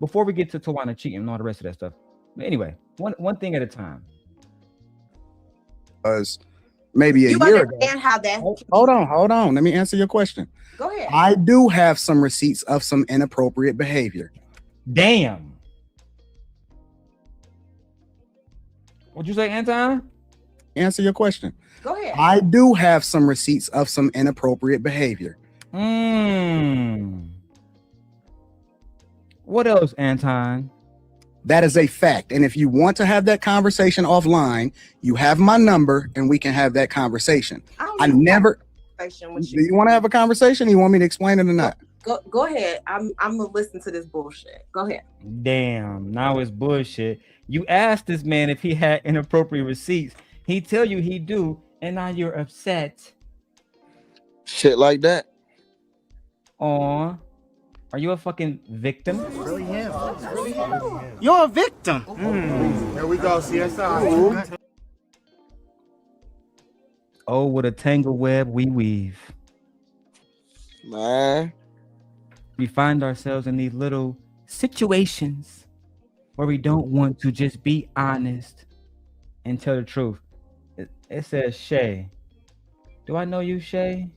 [SPEAKER 1] Before we get to Tawana cheating and all the rest of that stuff. But anyway, one thing at a time.
[SPEAKER 6] Maybe a
[SPEAKER 15] you
[SPEAKER 6] year
[SPEAKER 15] understand
[SPEAKER 6] ago.
[SPEAKER 15] How that?
[SPEAKER 6] Hold on. Let me answer your question.
[SPEAKER 15] Go ahead.
[SPEAKER 6] I do have some receipts of some inappropriate behavior.
[SPEAKER 1] Damn. What'd you say, Anton?
[SPEAKER 6] Answer your question.
[SPEAKER 15] Go ahead.
[SPEAKER 6] I do have some receipts of some inappropriate behavior.
[SPEAKER 1] What else, Anton?
[SPEAKER 6] That is a fact. And if you want to have that conversation offline, you have my number and we can have that conversation. I never. Do you want to have a conversation? You want me to explain it or not?
[SPEAKER 15] Go ahead. I'm gonna listen to this bullshit. Go ahead.
[SPEAKER 1] Damn, now it's bullshit. You asked this man if he had inappropriate receipts. He tell you he do, and now you're upset.
[SPEAKER 14] Shit like that.
[SPEAKER 1] Aw. Are you a fucking victim?
[SPEAKER 16] Really him. Really him. You're a victim. Here we go, CSI.
[SPEAKER 1] Oh, what a tangle web we weave.
[SPEAKER 14] Man.
[SPEAKER 1] We find ourselves in these little situations where we don't want to just be honest and tell the truth. It says Shay. Do I know you, Shay?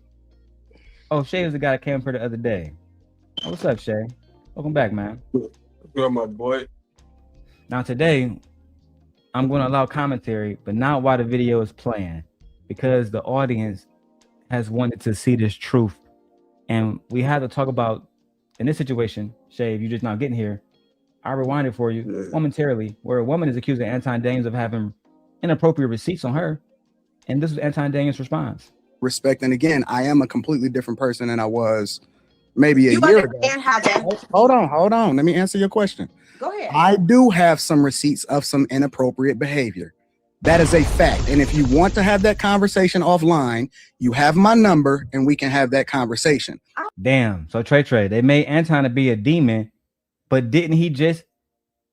[SPEAKER 1] Oh, Shay was the guy that came for the other day. Oh, what's up, Shay? Welcome back, man.
[SPEAKER 17] Good, my boy.
[SPEAKER 1] Now today, I'm going to allow commentary, but not while the video is playing, because the audience has wanted to see this truth. And we had to talk about, in this situation, Shay, if you're just not getting here, I rewind it for you momentarily, where a woman is accusing Anton Daniels of having inappropriate receipts on her. And this is Anton Daniels' response.
[SPEAKER 6] Respect. And again, I am a completely different person than I was maybe a
[SPEAKER 15] You
[SPEAKER 6] year ago.
[SPEAKER 15] understand how that?
[SPEAKER 6] Hold on. Let me answer your question.
[SPEAKER 15] Go ahead.
[SPEAKER 6] I do have some receipts of some inappropriate behavior. That is a fact. And if you want to have that conversation offline, you have my number and we can have that conversation.
[SPEAKER 1] Damn. So Trey, they made Anton to be a demon, but didn't he just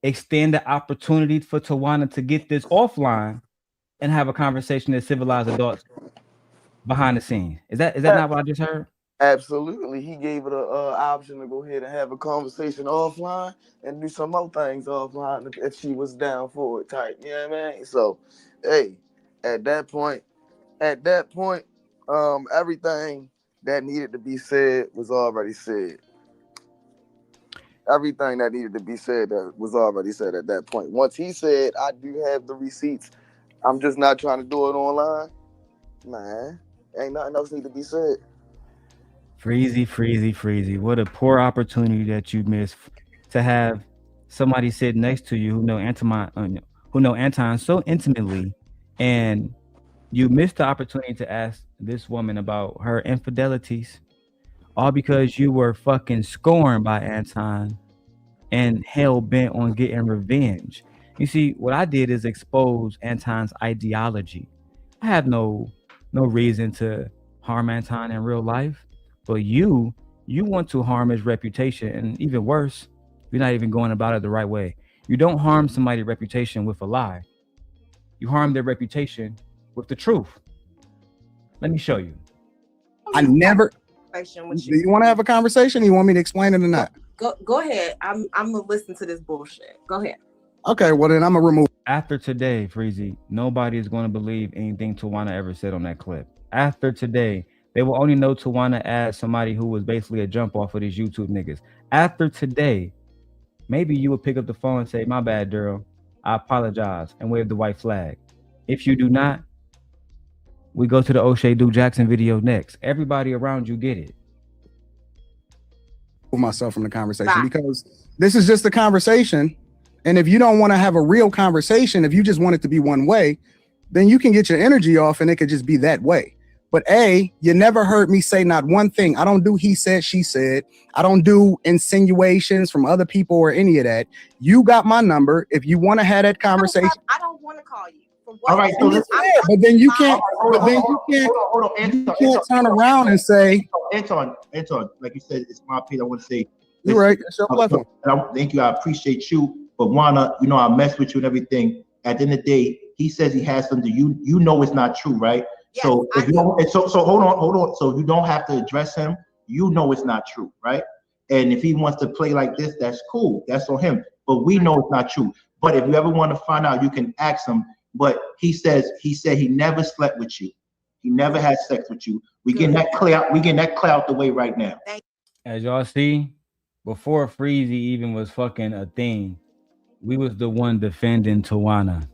[SPEAKER 1] extend the opportunity for Tawana to get this offline and have a conversation as civilized adults behind the scenes? Is that not what I just heard?
[SPEAKER 14] Absolutely. He gave it a option to go ahead and have a conversation offline and do some more things offline if she was down for it type. You know what I mean? So, hey, at that point, everything that needed to be said was already said. Everything that needed to be said was already said at that point. Once he said, I do have the receipts, I'm just not trying to do it online, man, ain't nothing else need to be said.
[SPEAKER 1] Freezy. What a poor opportunity that you missed to have somebody sit next to you who know Anton so intimately, and you missed the opportunity to ask this woman about her infidelities, all because you were fucking scorned by Anton and hell bent on getting revenge. You see, what I did is expose Anton's ideology. I have no reason to harm Anton in real life. But you want to harm his reputation, and even worse, you're not even going about it the right way. You don't harm somebody's reputation with a lie. You harm their reputation with the truth. Let me show you.
[SPEAKER 6] I never. Do you want to have a conversation? Or you want me to explain it or not?
[SPEAKER 15] Go ahead. I'm gonna listen to this bullshit. Go ahead.
[SPEAKER 6] Okay, well then I'm gonna remove.
[SPEAKER 1] After today, Freezy, nobody is going to believe anything Tawana ever said on that clip. After today, they will only know Tawana as somebody who was basically a jump off of these YouTube niggas. After today, maybe you would pick up the phone and say, my bad, Darrel. I apologize, and wave the white flag. If you do not, we go to the O'Shea Duke Jackson video next. Everybody around you get it.
[SPEAKER 6] Myself from the conversation because this is just a conversation. And if you don't want to have a real conversation, if you just want it to be one way, then you can get your energy off and it could just be that way. But you never heard me say not one thing. I don't do he said, she said. I don't do insinuations from other people or any of that. You got my number. If you want to have that conversation.
[SPEAKER 15] I don't want to call you.
[SPEAKER 9] All right, so let's.
[SPEAKER 6] But then you can't. Hold on. You can't turn around and say.
[SPEAKER 9] Anton, like you said, it's my opinion. I want to say.
[SPEAKER 6] You're right. That's your platform.
[SPEAKER 9] Thank you. I appreciate you. But Wana, I mess with you and everything. At the end of the day, he says he has something. You know it's not true, right? Yes, so if you don't, so hold on. So you don't have to address him. You know it's not true, right? And if he wants to play like this, that's cool. That's on him. But we know it's not true. But if you ever want to find out, you can ask him. But he said he never slept with you. He never had sex with you. We getting that clear. We getting that clear out the way right now.
[SPEAKER 1] As y'all see, before Freezy even was fucking a thing, we was the one defending Tawana.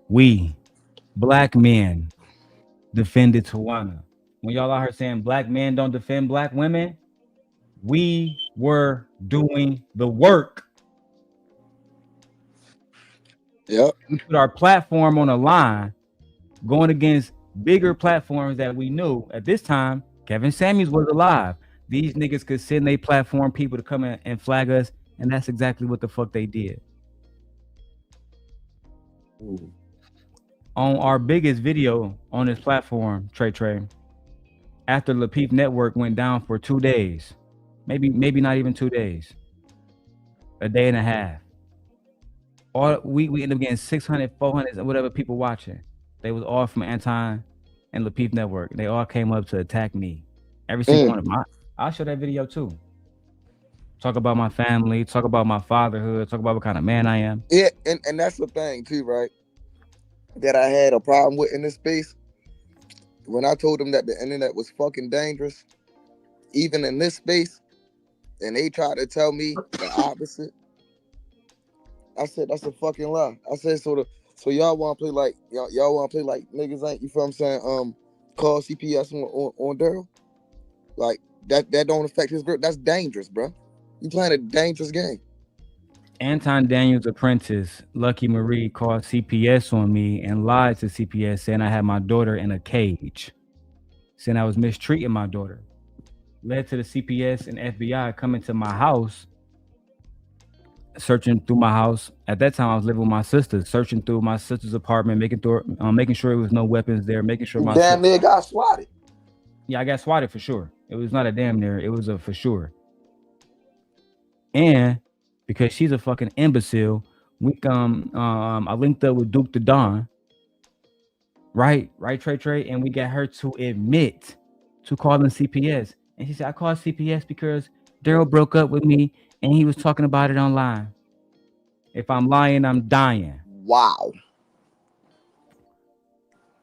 [SPEAKER 1] We, black men, defended Tawana. When y'all out here saying black men don't defend black women, we were doing the work.
[SPEAKER 14] Yep.
[SPEAKER 1] We put our platform on the line, going against bigger platforms that we knew. At this time, Kevin Samuels was alive. These niggas could send their platform people to come in and flag us, and that's exactly what the fuck they did.
[SPEAKER 14] Ooh.
[SPEAKER 1] On our biggest video on this platform, Trey, after Lapeef Network went down for 2 days, maybe not even 2 days, a day and a half. We ended up getting 600, 400, whatever people watching. They was all from Anton and Lapeef Network. They all came up to attack me. Every single one of them. I'll show that video too. Talk about my family, talk about my fatherhood, talk about what kind of man I am.
[SPEAKER 14] Yeah, and that's the thing too, right? That I had a problem with in this space. When I told them that the internet was fucking dangerous, even in this space, and they tried to tell me the opposite. I said that's a fucking lie. I said so y'all want to play like y'all want to play like niggas ain't, you feel what I'm saying? Call CPS on Darrel. Like that don't affect his grip. That's dangerous, bro. You playing a dangerous game.
[SPEAKER 1] Anton Daniels' apprentice, Lucky Marie, called CPS on me and lied to CPS saying I had my daughter in a cage, saying I was mistreating my daughter. led to the CPS and FBI coming to my house, searching through my house. At that time, I was living with my sister, searching through my sister's apartment, making sure there was no weapons there, making sure my
[SPEAKER 14] damn near got swatted.
[SPEAKER 1] Yeah, I got swatted for sure. It was not a damn near, it was a for sure. And because she's a fucking imbecile, I linked up with Duke the Don. Right, Trey, and we got her to admit to calling CPS. And she said, I called CPS because Darrel broke up with me and he was talking about it online. If I'm lying, I'm dying.
[SPEAKER 14] Wow.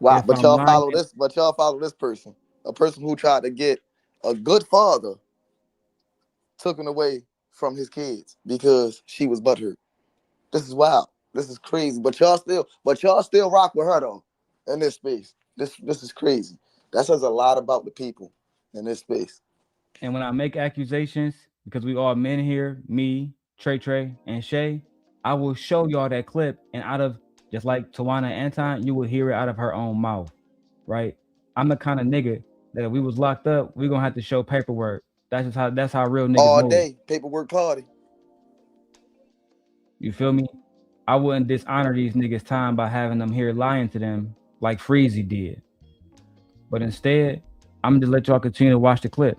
[SPEAKER 14] But y'all follow this. But y'all follow this person. A person who tried to get a good father taken away from his kids because she was butthurt. This is wild. This is crazy. But y'all still rock with her though in this space. This is crazy. That says a lot about the people in this space.
[SPEAKER 1] And when I make accusations, because we all men here, me, Trey, and Shay, I will show y'all that clip, and out of just like Tawana and Anton, you will hear it out of her own mouth, right? I'm the kind of nigga that if we was locked up, we're gonna have to show paperwork. That's how real niggas
[SPEAKER 14] all
[SPEAKER 1] move.
[SPEAKER 14] Day paperwork party.
[SPEAKER 1] You feel me? I wouldn't dishonor these niggas' time by having them here lying to them like Freezy did. But instead, I'm gonna just let y'all continue to watch the clip.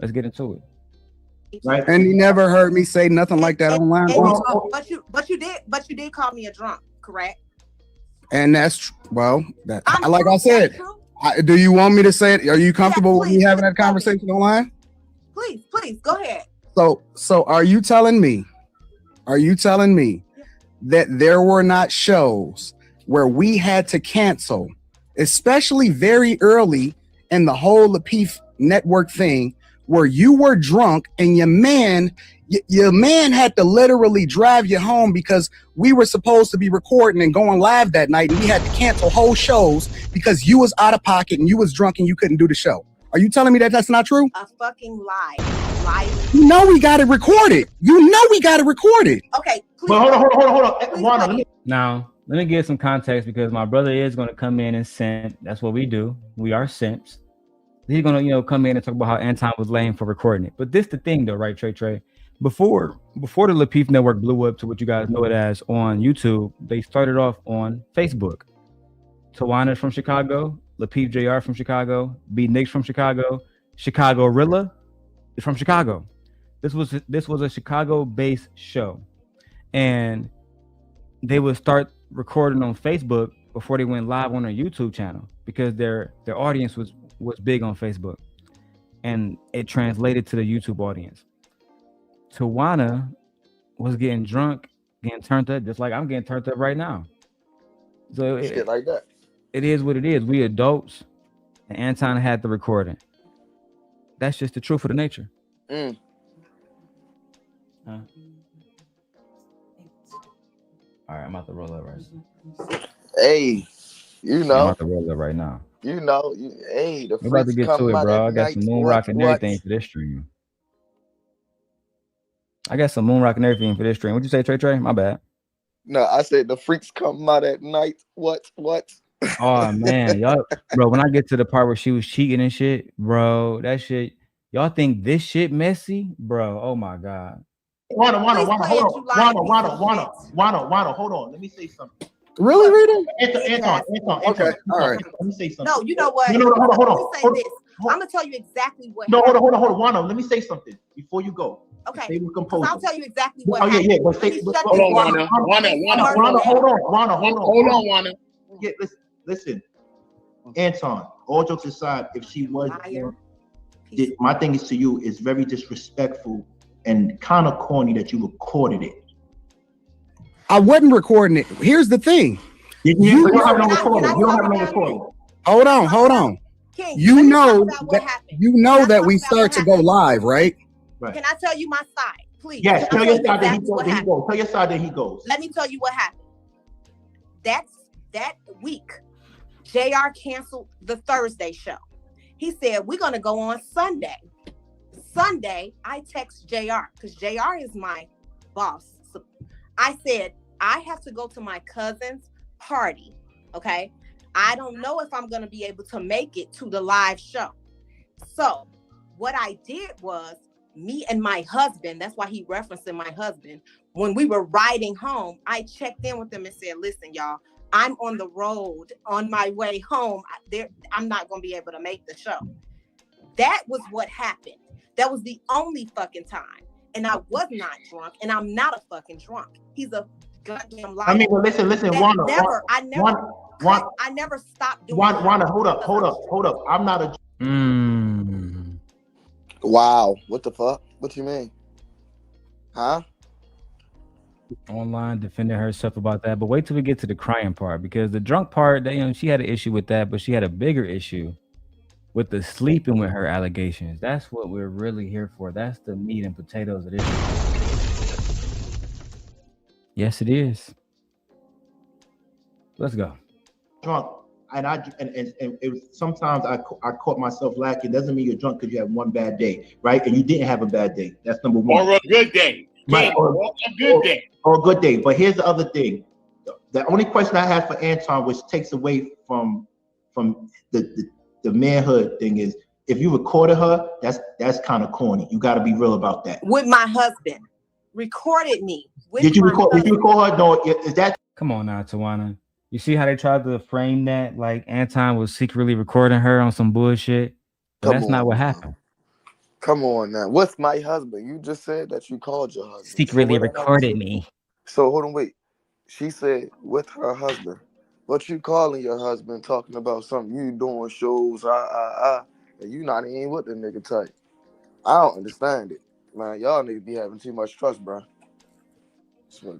[SPEAKER 1] Let's get into it.
[SPEAKER 6] Right. And you never heard me say nothing like that online.
[SPEAKER 15] But you did call me a drunk, correct?
[SPEAKER 6] And that's like I said. Do you want me to say it? Are you comfortable with me having that conversation online?
[SPEAKER 15] Please, go ahead.
[SPEAKER 6] So are you telling me that there were not shows where we had to cancel, especially very early in the whole Lapeef network thing, where you were drunk and your man had to literally drive you home because we were supposed to be recording and going live that night, and we had to cancel whole shows because you was out of pocket and you was drunk and you couldn't do the show? Are you telling me that that's not true?
[SPEAKER 15] A fucking lie.
[SPEAKER 6] You know we got it recorded. Okay.
[SPEAKER 9] But hold on. Juana,
[SPEAKER 1] now, let me give some context because my brother is going to come in and simp. That's what we do. We are simps. He's going to, come in and talk about how Anton was lame for recording it. But this the thing though, right, Trey? Before the Lapeef network blew up to what you guys know it as on YouTube, they started off on Facebook. Tawana's from Chicago, Lapeef JR from Chicago, B Nick's from Chicago, Chicago Rilla is from Chicago. This was a Chicago-based show. And they would start recording on Facebook before they went live on their YouTube channel because their audience was big on Facebook, and it translated to the YouTube audience. Tawana was getting drunk, getting turned up, just like I'm getting turned up right now. So
[SPEAKER 14] shit like that.
[SPEAKER 1] It is what it is. We adults, and Anton had the recording. That's just the truth of the nature. All right, I'm about to roll up right now.
[SPEAKER 14] Hey,
[SPEAKER 1] I'm about to roll up right now.
[SPEAKER 14] The
[SPEAKER 1] we're about to get to it, bro. I got some moon rock and everything for this stream. What'd you say, Trey? My bad.
[SPEAKER 14] No, I said the freaks come out at night. What?
[SPEAKER 1] Oh man, y'all, bro. When I get to the part where she was cheating and shit, bro, that shit. Y'all think this shit messy, bro? Oh my god.
[SPEAKER 9] Juana, hold on. Let me say something.
[SPEAKER 6] Really, Rita?
[SPEAKER 9] Anton.
[SPEAKER 6] Okay, all right.
[SPEAKER 9] Let me say something.
[SPEAKER 15] No, you know what?
[SPEAKER 9] No, hold on.
[SPEAKER 15] I'm gonna tell you exactly what.
[SPEAKER 9] No, hold on. Juana, let me say something before you go.
[SPEAKER 15] Okay.
[SPEAKER 9] Stay with composure.
[SPEAKER 15] I'll tell you exactly what.
[SPEAKER 9] Yeah. But hold on, Juana. Yeah, listen. Anton, all jokes aside, if she was, my thing is to you is very disrespectful and kind of corny that you recorded it.
[SPEAKER 6] I wasn't recording it. Here's the thing.
[SPEAKER 9] You don't have no recording.
[SPEAKER 6] Hold on.
[SPEAKER 15] King,
[SPEAKER 6] you know that we start to go live, right?
[SPEAKER 15] Can I tell you my side, please?
[SPEAKER 9] Yes, tell your side that he goes. Tell your side that he goes.
[SPEAKER 15] Let me tell you what happened. That week, JR canceled the Thursday show. He said, we're going to go on Sunday. Sunday, I text JR because JR is my boss. So I said, I have to go to my cousin's party, okay? I don't know if I'm going to be able to make it to the live show. So what I did was me and my husband, that's why he referencing my husband. When we were riding home, I checked in with them and said, listen, y'all, I'm on the road on my way home. I'm not going to be able to make the show. That was what happened. That was the only fucking time. And I was not drunk, and I'm not a fucking drunk. He's a goddamn liar.
[SPEAKER 9] I mean, well, listen, Wanda.
[SPEAKER 15] I never stopped doing
[SPEAKER 9] Wanda, hold up. I'm not a.
[SPEAKER 14] Wow. What the fuck? What you mean? Huh?
[SPEAKER 1] Online defending herself about that, but wait till we get to the crying part, because the drunk part, she had an issue with that, but she had a bigger issue with the sleeping with her allegations. That's what we're really here for. That's the meat and potatoes of this. Yes, it is. Let's go.
[SPEAKER 9] Drunk, and it was, sometimes I caught myself lacking. Doesn't mean you're drunk because you have one bad day, right? And you didn't have a bad day. That's number one.
[SPEAKER 4] Or a good day.
[SPEAKER 9] Right. Or
[SPEAKER 4] a good day.
[SPEAKER 9] Or a good day. But here's the other thing. The only question I have for Anton, which takes away from the manhood thing, is if you recorded her, that's kind of corny. You got to be real about that.
[SPEAKER 15] With my husband, recorded me.
[SPEAKER 9] Did you record her? No, is that?
[SPEAKER 1] Come on now, Tawana. You see how they tried to frame that like Anton was secretly recording her on some bullshit? But that's not what happened.
[SPEAKER 14] Come on now. What's my husband? You just said that you called your husband.
[SPEAKER 1] Secretly recorded me.
[SPEAKER 14] So hold on, wait. She said with her husband. But you calling your husband talking about something you doing shows, and you not even with the nigga type. I don't understand it. Man, y'all niggas be having too much trust, bro.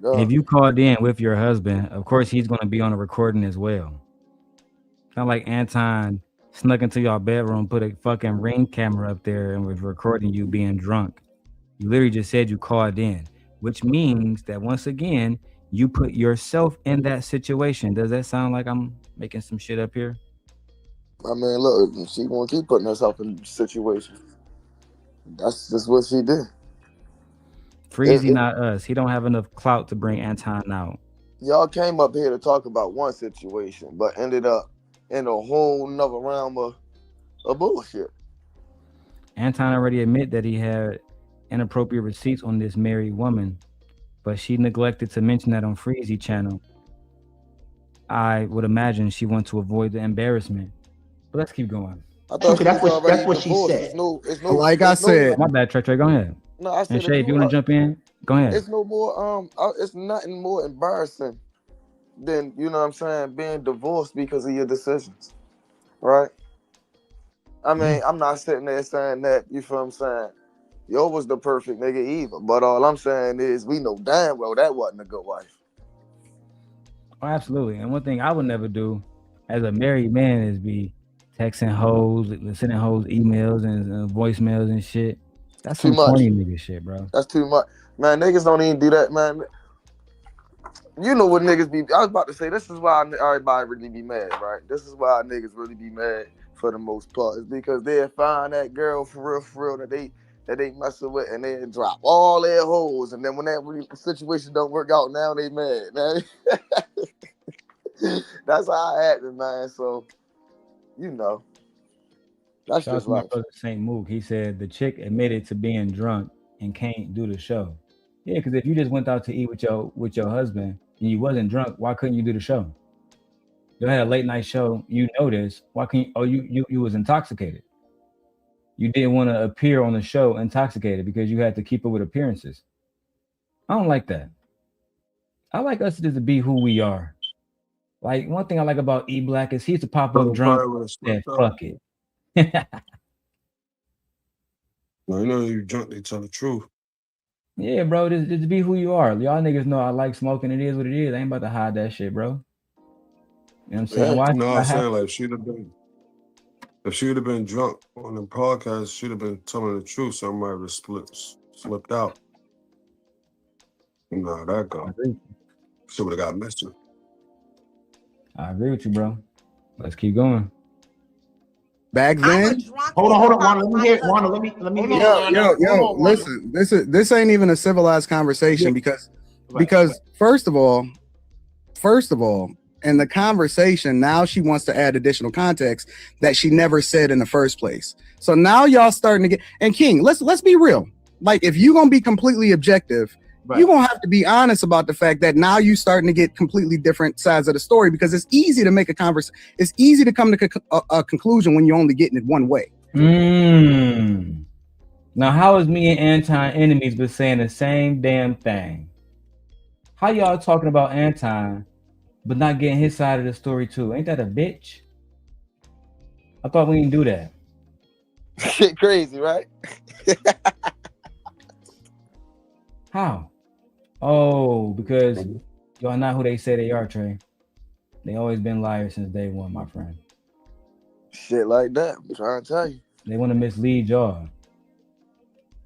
[SPEAKER 1] If you called in with your husband, of course he's gonna be on a recording as well. Not like Anton snuck into your bedroom, put a fucking Ring camera up there and was recording you being drunk. You literally just said you called in, which means that once again, you put yourself in that situation. Does that sound like I'm making some shit up here?
[SPEAKER 14] I mean, look, she gonna keep putting herself in situations. That's just what she did.
[SPEAKER 1] Freezy, not us. He don't have enough clout to bring Anton out.
[SPEAKER 14] Y'all came up here to talk about one situation, but ended up in a whole nother realm of bullshit.
[SPEAKER 1] Anton already admitted that he had inappropriate receipts on this married woman, but she neglected to mention that on Freezy channel. I would imagine she wants to avoid the embarrassment. But let's keep going.
[SPEAKER 9] That's what she said.
[SPEAKER 6] Like I said,
[SPEAKER 1] my bad, Trey. Go ahead.
[SPEAKER 14] No, I said,
[SPEAKER 1] and Shay, if you want to jump in, go ahead.
[SPEAKER 14] It's no more. It's nothing more embarrassing than, you know what I'm saying, being divorced because of your decisions, right? I mean, I'm not sitting there saying that, you feel what I'm saying, yo was the perfect nigga either, but all I'm saying is we know damn well that wasn't a good wife.
[SPEAKER 1] Oh, absolutely. And one thing I would never do as a married man is be texting hoes, sending hoes emails and voicemails and shit. That's some corny nigga shit, bro.
[SPEAKER 14] That's too much. Man, niggas don't even do that, man. You know what niggas be... I was about to say, this is why everybody really be mad, right? This is why niggas really be mad for the most part. It's because they'll find that girl for real that they messing with, and they drop all their hoes, and then when that situation don't work out, now they mad, man. That's how it happens, man. So, you know. That's just
[SPEAKER 1] my brother St. Mook. He said the chick admitted to being drunk and can't do the show. Yeah, because if you just went out to eat with your husband and you wasn't drunk, why couldn't you do the show? You had a late night show. You know this. Why can't you? Oh, you was intoxicated. You didn't want to appear on the show intoxicated because you had to keep up with appearances. I don't like that. I like us just to be who we are. Like one thing I like about E Black is he used to pop up drunk. Yeah, fuck it.
[SPEAKER 17] No, you know you're drunk, they tell the truth.
[SPEAKER 1] Yeah, bro, just be who you are. Y'all niggas know I like smoking. It is what it is. I ain't about to hide that shit, bro. You know what I'm saying?
[SPEAKER 17] Yeah, no, I'm saying like if she'd have been drunk on the podcast, she'd have been telling the truth. Somebody would have slipped out. No, that go. She would have got messy.
[SPEAKER 1] I agree with you, bro. Let's keep going.
[SPEAKER 6] Back then,
[SPEAKER 9] hold on, Wanda. Let me hear. Wanda, let me hear.
[SPEAKER 6] Yo, listen. This ain't even a civilized conversation because first of all, in the conversation, now she wants to add additional context that she never said in the first place. So now y'all starting to get, and King, let's be real. Like, if you're gonna be completely objective, you're gonna have to be honest about the fact that now you starting to get completely different sides of the story, because it's easy to make a conversation. It's easy to come to a conclusion when you're only getting it one way.
[SPEAKER 1] Now, how is me and Anton enemies but saying the same damn thing? How y'all talking about Anton but not getting his side of the story too? Ain't that a bitch? I thought we didn't do that.
[SPEAKER 14] Shit crazy, right?
[SPEAKER 1] How? Oh, because y'all not who they say they are, Trey. They always been liars since day one, my friend.
[SPEAKER 14] Shit like that. I'm trying to tell you.
[SPEAKER 1] They want to mislead y'all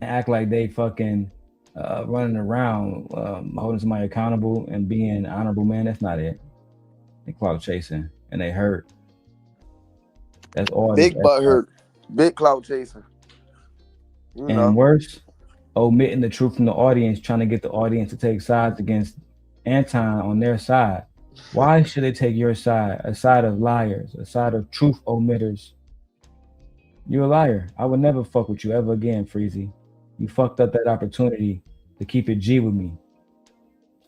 [SPEAKER 1] and act like they fucking running around holding somebody accountable and being an honorable man. That's not it. They clout chasing and they hurt. That's all.
[SPEAKER 14] Big butt hurt. Big clout chasing. You know.
[SPEAKER 1] And worse, omitting the truth from the audience, trying to get the audience to take sides against Anton on their side. Why should they take your side? A side of liars, a side of truth omitters. You're a liar. I would never fuck with you ever again, Freezy. You fucked up that opportunity to keep it G with me.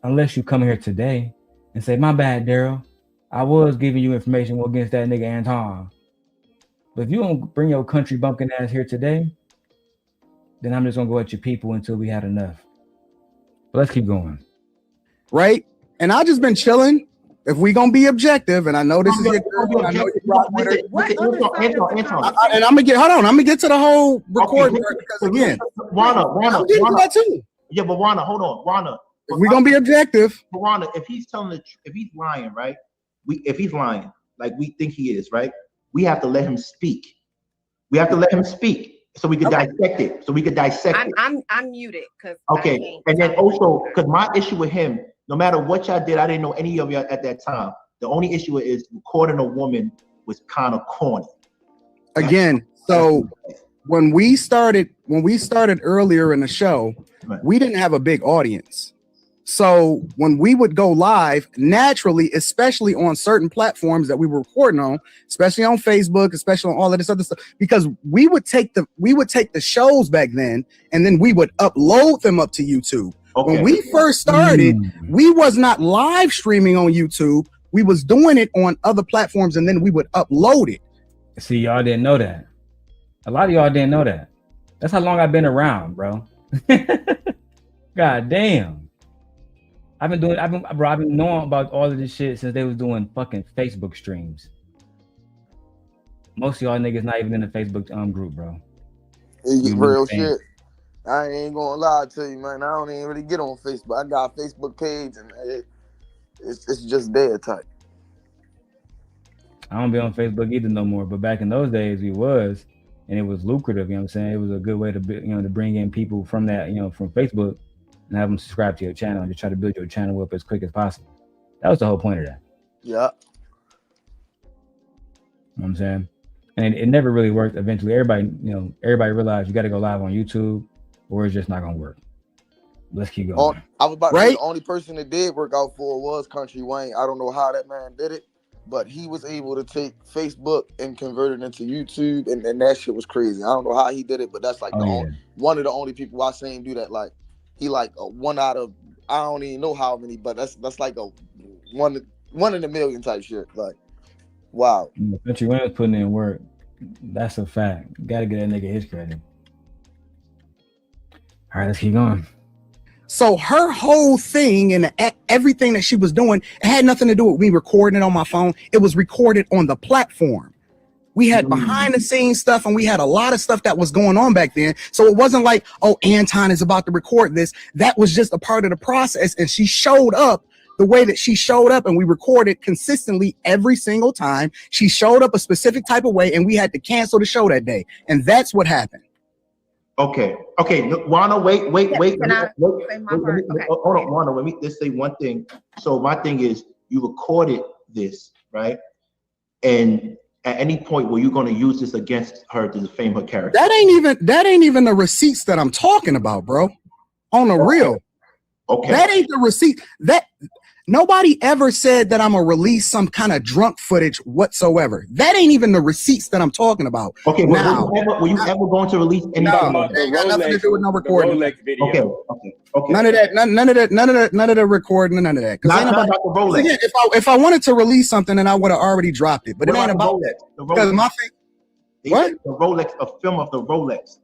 [SPEAKER 1] Unless you come here today and say, my bad, Darrel. I was giving you information against that nigga Anton. But if you don't bring your country bumpkin ass here today, then I'm just gonna go at your people until we had enough. But let's keep going.
[SPEAKER 6] Right? And I just been chilling. If we gonna be objective, and I know this is your girl, I know you rock with her. And I'm gonna get, hold on, I'm gonna get to the whole recording because again,
[SPEAKER 9] Wana,
[SPEAKER 6] that too.
[SPEAKER 9] Yeah, but Wana, hold on, Wana.
[SPEAKER 6] If we're gonna be objective,
[SPEAKER 9] but Wana, if he's telling the truth, if he's lying, right? If he's lying, like we think he is, right? We have to let him speak. We have to let him speak so we could dissect it. So we could dissect it.
[SPEAKER 15] I'm muted because
[SPEAKER 9] and then also because my issue with him, no matter what y'all did, I didn't know any of y'all at that time. The only issue is recording a woman was kind of corny.
[SPEAKER 6] Again, so when we started earlier in the show, we didn't have a big audience. So when we would go live, naturally, especially on certain platforms that we were recording on, especially on Facebook, especially on all of this other stuff, because we would take the shows back then, and then we would upload them up to YouTube. Okay. When we first started, we was not live streaming on YouTube. We was doing it on other platforms, and then we would upload it.
[SPEAKER 1] See, y'all didn't know that. A lot of y'all didn't know that. That's how long I've been around, bro. God damn. I've been knowing about all of this shit since they was doing fucking Facebook streams. Most of y'all niggas not even in the Facebook group, bro.
[SPEAKER 14] It's real shit. I ain't gonna lie to you, man. I don't even really get on Facebook. I got a Facebook page, and it's just there type.
[SPEAKER 1] I don't be on Facebook either no more. But back in those days, we was, and it was lucrative. You know what I'm saying? It was a good way to to bring in people from that, from Facebook, and have them subscribe to your channel and just try to build your channel up as quick as possible. That was the whole point of that.
[SPEAKER 14] Yeah.
[SPEAKER 1] You know what I'm saying? And it never really worked. Eventually, everybody realized you got to go live on YouTube, or it's just not gonna work. Let's keep going.
[SPEAKER 14] I was about to say the only person that did work out for was Country Wayne. I don't know how that man did it, but he was able to take Facebook and convert it into YouTube, and that shit was crazy. I don't know how he did it, but that's like one of the only people I seen do that. Like he like a one out of I don't even know how many, but that's like a one in a million type shit. Like wow.
[SPEAKER 1] Country Wayne was putting in work. That's a fact. You gotta get that nigga his credit. All right, let's keep going.
[SPEAKER 6] So her whole thing and everything that she was doing, it had nothing to do with me recording it on my phone. It was recorded on the platform. We had behind the scenes stuff, and we had a lot of stuff that was going on back then. So it wasn't like, oh, Anton is about to record this. That was just a part of the process. And she showed up the way that she showed up, and we recorded consistently every single time. She showed up a specific type of way, and we had to cancel the show that day. And that's what happened.
[SPEAKER 9] Okay. Wana, wait. Can I say my part? Okay. Hold on, Wana. Let me just say one thing. So my thing is, you recorded this, right? And at any point, were you going to use this against her to defame her character?
[SPEAKER 6] That ain't even the receipts that I'm talking about, bro. On the real.
[SPEAKER 9] Okay.
[SPEAKER 6] That ain't the receipt. Nobody ever said that I'm gonna release some kind of drunk footage whatsoever. That ain't even the receipts that I'm talking about.
[SPEAKER 9] Okay,
[SPEAKER 6] now,
[SPEAKER 9] were you ever going to release anything?
[SPEAKER 6] No, it ain't got nothing to do with no recording.
[SPEAKER 9] Okay.
[SPEAKER 6] None of that, none of the recording, none of that. Because ain't nobody.
[SPEAKER 9] Not the Rolex.
[SPEAKER 6] Again, if I wanted to release something, then I would have already dropped it. But it ain't about that. Because my thing. What?
[SPEAKER 9] The Rolex, a film of the Rolex.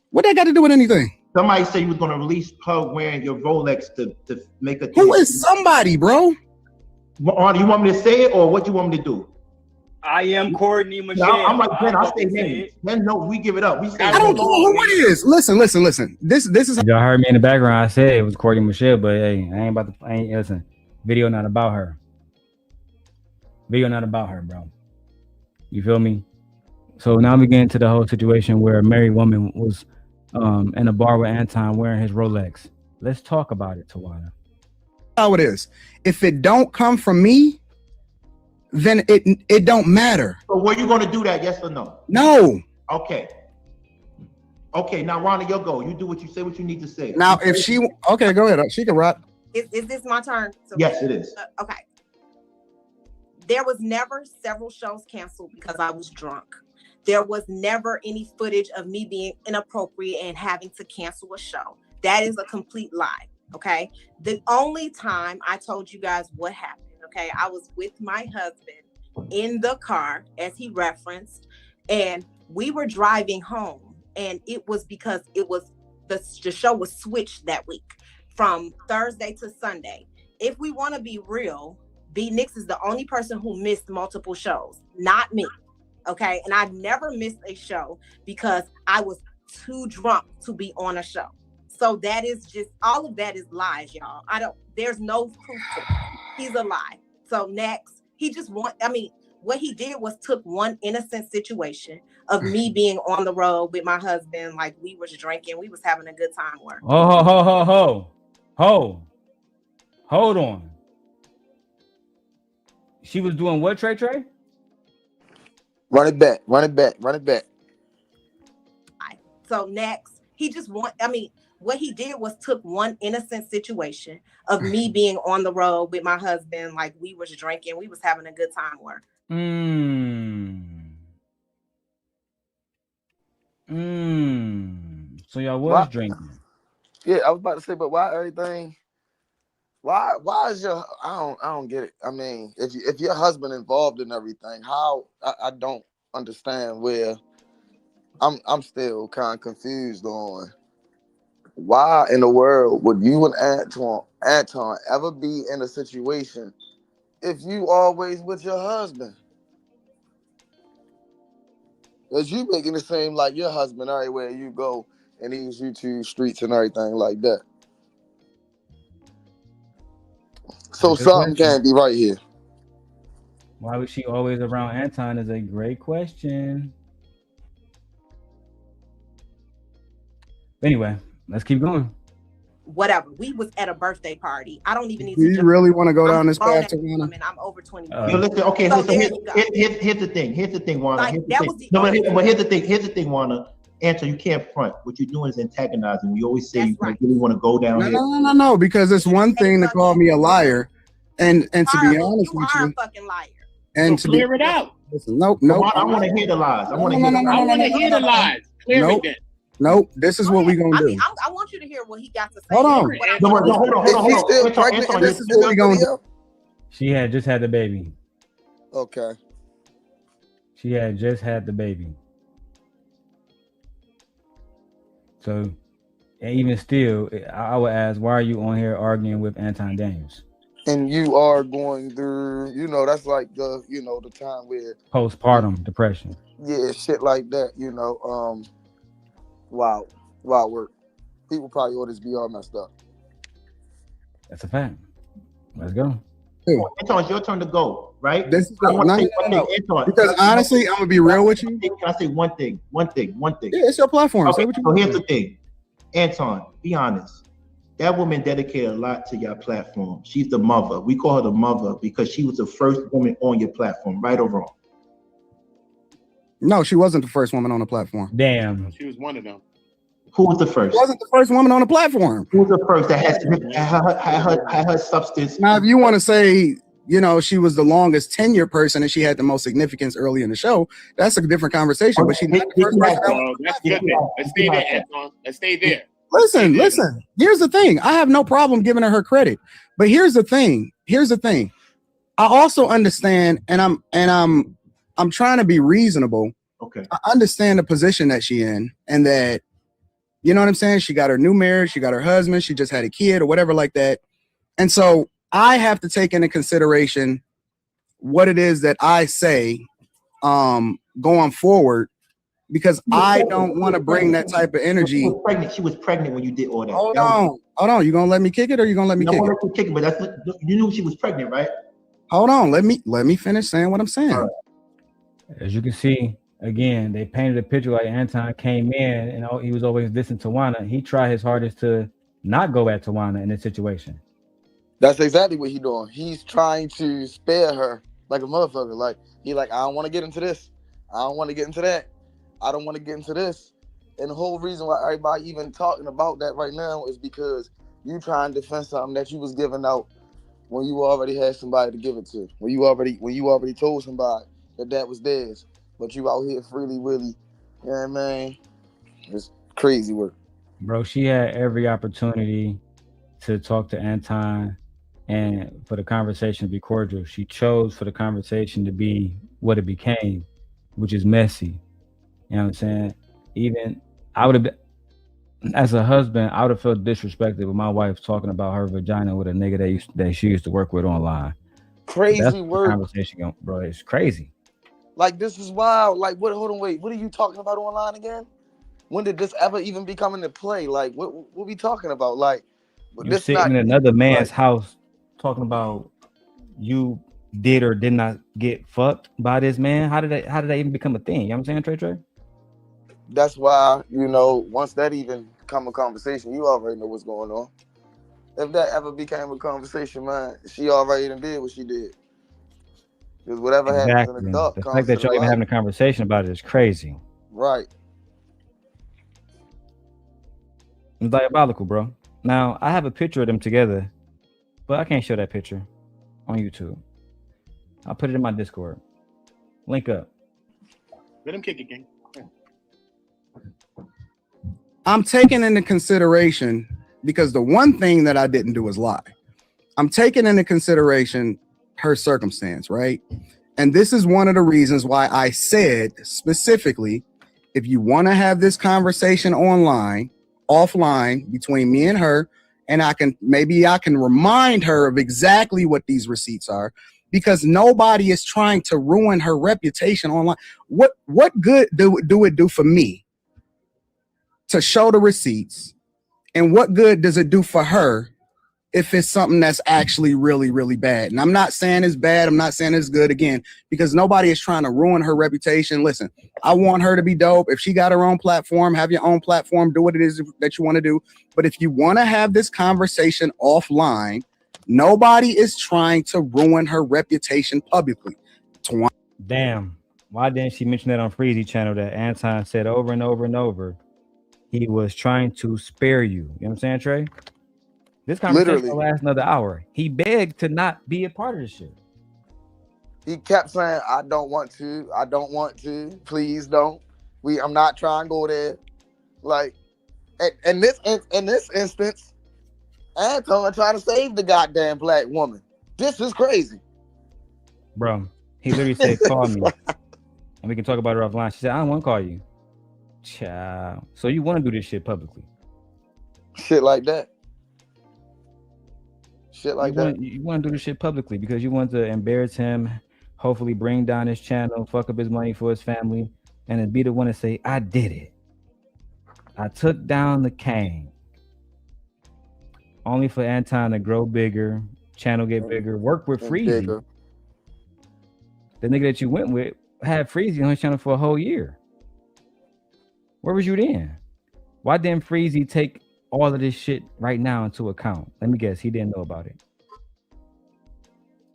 [SPEAKER 6] What that got to do with anything?
[SPEAKER 9] Somebody said you was going to release her wearing your Rolex to make a.
[SPEAKER 6] Who is somebody, bro?
[SPEAKER 9] You want me to say it or what you want me to do?
[SPEAKER 18] I am Courtney Michelle.
[SPEAKER 9] I'm like, Ben, I'll say names. Then no, we give it up. We say
[SPEAKER 6] I don't know who it is. Listen. This is.
[SPEAKER 1] Y'all heard me in the background. I said it was Courtney Michelle, but hey, I ain't listen. Video not about her. Video not about her, bro. You feel me? So now we get into the whole situation where a married woman was in a bar with Anton wearing his Rolex. Let's talk about it, Tawana.
[SPEAKER 6] How it is. If it don't come from me, then it don't matter.
[SPEAKER 9] So were you going to do that? Yes or no?
[SPEAKER 6] No.
[SPEAKER 9] Okay. Now Rhonda, you'll go. You do what you say. What you need to say.
[SPEAKER 6] Now, if she okay, go ahead. She can rock.
[SPEAKER 15] Is this my turn? So,
[SPEAKER 9] yes, it is.
[SPEAKER 15] Okay. There was never several shows canceled because I was drunk. There was never any footage of me being inappropriate and having to cancel a show. That is a complete lie. Okay. The only time I told you guys what happened, okay, I was with my husband in the car, as he referenced, and we were driving home. And it was because it was the show was switched that week from Thursday to Sunday. If we want to be real, B Nix is the only person who missed multiple shows, not me. Okay. And I never missed a show because I was too drunk to be on a show. So that is just, all of that is lies, y'all. There's no proof to it. He's a lie. So next, what he did was took one innocent situation of me being on the road with my husband, like we was drinking, we was having a good time working.
[SPEAKER 1] Hold on. She was doing what, Trey?
[SPEAKER 14] Run it back.
[SPEAKER 15] So next, what he did was took one innocent situation of me being on the road with my husband, like we was drinking, we was having a good time working.
[SPEAKER 1] So y'all was drinking.
[SPEAKER 14] Yeah, I was about to say, but why everything? Why is your? I don't get it. I mean, if your husband involved in everything, how? I don't understand where. I'm still kind of confused on why in the world would you and Anton ever be in a situation if you always with your husband? Because you making it seem like your husband everywhere you go and these YouTube streets and everything like that. So something can't be right here.
[SPEAKER 1] Why was she always around Anton is a great question. Anyway, let's keep going.
[SPEAKER 15] Whatever. We was at a birthday party. I don't even need
[SPEAKER 6] Do
[SPEAKER 15] to.
[SPEAKER 6] you really want to go down this path, Tawana?
[SPEAKER 15] I mean, I'm over 20.
[SPEAKER 9] Listen, okay. So here's the thing. Here's the thing, Wanda.
[SPEAKER 15] Like,
[SPEAKER 9] Here's the thing, Wanda. Anton, you can't front. What you're doing is antagonizing. We always say you really want to go down here.
[SPEAKER 6] No, because it's one thing to call me a liar, and to be honest with you,
[SPEAKER 15] a fucking liar.
[SPEAKER 6] And
[SPEAKER 16] so clear it out.
[SPEAKER 6] Listen, nope.
[SPEAKER 9] I want to hear the lies. I want to
[SPEAKER 16] hear the lies. Clear it then.
[SPEAKER 6] Nope, this is what we're gonna do.
[SPEAKER 15] I want you to hear what he got to say.
[SPEAKER 6] Hold on.
[SPEAKER 9] Hold on.
[SPEAKER 6] This is what we're gonna do.
[SPEAKER 1] She had just had the baby.
[SPEAKER 14] Okay.
[SPEAKER 1] She had just had the baby. So, and even still, I would ask, why are you on here arguing with Anton Daniels?
[SPEAKER 14] And you are going through, that's like the time where
[SPEAKER 1] postpartum depression.
[SPEAKER 14] Yeah, shit like that, Wow, work. People probably ought to be all messed up.
[SPEAKER 1] That's a fact. Let's go.
[SPEAKER 9] Anton, it's your turn to go, right?
[SPEAKER 6] This is because honestly, I'm gonna be real with you.
[SPEAKER 9] Can I say one thing? Yeah,
[SPEAKER 6] it's your platform.
[SPEAKER 9] Okay,
[SPEAKER 6] Say what you
[SPEAKER 9] so here's the thing. Anton, be honest. That woman dedicated a lot to your platform. She's the mother. We call her the mother because she was the first woman on your platform, right or wrong?
[SPEAKER 6] No, she wasn't the first woman on the platform.
[SPEAKER 1] Damn.
[SPEAKER 16] She was one of them.
[SPEAKER 9] Who was the first?
[SPEAKER 6] Wasn't the first woman on the platform.
[SPEAKER 9] Who was the first that had her substance?
[SPEAKER 6] Now, if you want to say, you know, she was the longest tenure person and she had the most significance early in the show, that's a different conversation. But she's not the first person.
[SPEAKER 19] Oh, that's good. Let's stay there, Anton. Let's stay there.
[SPEAKER 6] Listen. Here's the thing. I have no problem giving her credit, but here's the thing. I also understand, and I'm trying to be reasonable.
[SPEAKER 9] Okay.
[SPEAKER 6] I understand the position that she in, and that, you know what I'm saying? She got her new marriage, she got her husband, she just had a kid or whatever like that. And so I have to take into consideration what it is that I say going forward, because I don't want to bring that type of energy.
[SPEAKER 9] She was pregnant when you did all that.
[SPEAKER 6] Hold on. You gonna let me kick it, or you gonna let me kick it?
[SPEAKER 9] But you knew she was pregnant, right?
[SPEAKER 6] Hold on. Let me finish saying what I'm saying.
[SPEAKER 9] Right.
[SPEAKER 1] As you can see, again, they painted a picture like Anton came in and he was always dissing Tawana. He tried his hardest to not go at Tawana in this situation.
[SPEAKER 14] That's exactly what he's doing. He's trying to spare her like a motherfucker. Like, I don't want to get into this. I don't want to get into that. I don't want to get into this. And the whole reason why everybody even talking about that right now is because you trying to defend something that you was giving out when you already had somebody to give it to. When you already told somebody that was theirs. But you out here freely willy. You know what I mean? It's crazy work.
[SPEAKER 1] Bro, she had every opportunity to talk to Anton and for the conversation to be cordial. She chose for the conversation to be what it became, which is messy. You know what I'm saying? Even I would have been, as a husband, I would have felt disrespected with my wife talking about her vagina with a nigga that she used to work with online.
[SPEAKER 14] Crazy work.
[SPEAKER 1] Conversation, bro. It's crazy.
[SPEAKER 14] Like, this is wild. Like, hold on, wait. What are you talking about online again? When did this ever even be coming into play? Like, what we talking about? Like,
[SPEAKER 1] you sitting in another man's house talking about you did or did not get fucked by this man. How did that even become a thing? You know what I'm saying, Trey?
[SPEAKER 14] That's why, once that even become a conversation, you already know what's going on. If that ever became a conversation, man, she already done did what she did. Because whatever happens in the dark,
[SPEAKER 1] the fact that y'all even having a conversation about it is crazy.
[SPEAKER 14] Right.
[SPEAKER 1] It's diabolical, bro. Now, I have a picture of them together, but I can't show that picture on YouTube. I'll put it in my Discord. Link up.
[SPEAKER 19] Let him kick it, gang.
[SPEAKER 6] I'm taking into consideration, because the one thing that I didn't do is lie. I'm taking into consideration her circumstance, right? And this is one of the reasons why I said specifically, if you want to have this conversation offline between me and her, and I can remind her of exactly what these receipts are, because nobody is trying to ruin her reputation online. What good do it do for me to show the receipts? And what good does it do for her if it's something that's actually really, really bad? And I'm not saying it's bad. I'm not saying it's good, again, because nobody is trying to ruin her reputation. Listen, I want her to be dope. If she got her own platform, have your own platform, do what it is that you want to do. But if you want to have this conversation offline, nobody is trying to ruin her reputation publicly.
[SPEAKER 1] Damn. Why didn't she mention that on Freezy channel that Anton said over and over and over? He was trying to spare you. You know what I'm saying, Trey? This conversation will last another hour. He begged to not be a part of this shit.
[SPEAKER 14] He kept saying, I don't want to. Please don't. I'm not trying to go there. Like, in this instance, Anton trying to save the goddamn black woman. This is crazy.
[SPEAKER 1] Bro, he literally said, call me. And we can talk about it offline. She said, I don't want to call you. Child. So you want to do this shit publicly?
[SPEAKER 14] Shit like that.
[SPEAKER 1] You want to do this shit publicly because you want to embarrass him, hopefully bring down his channel, fuck up his money for his family, and then be the one to say, I did it. I took down the king. Only for Anton to grow bigger, channel get bigger, work with Freezy. The nigga that you went with had Freezy on his channel for a whole year. Where was you then? Why didn't Freezy take all of this shit right now into account? Let me guess, he didn't know about it.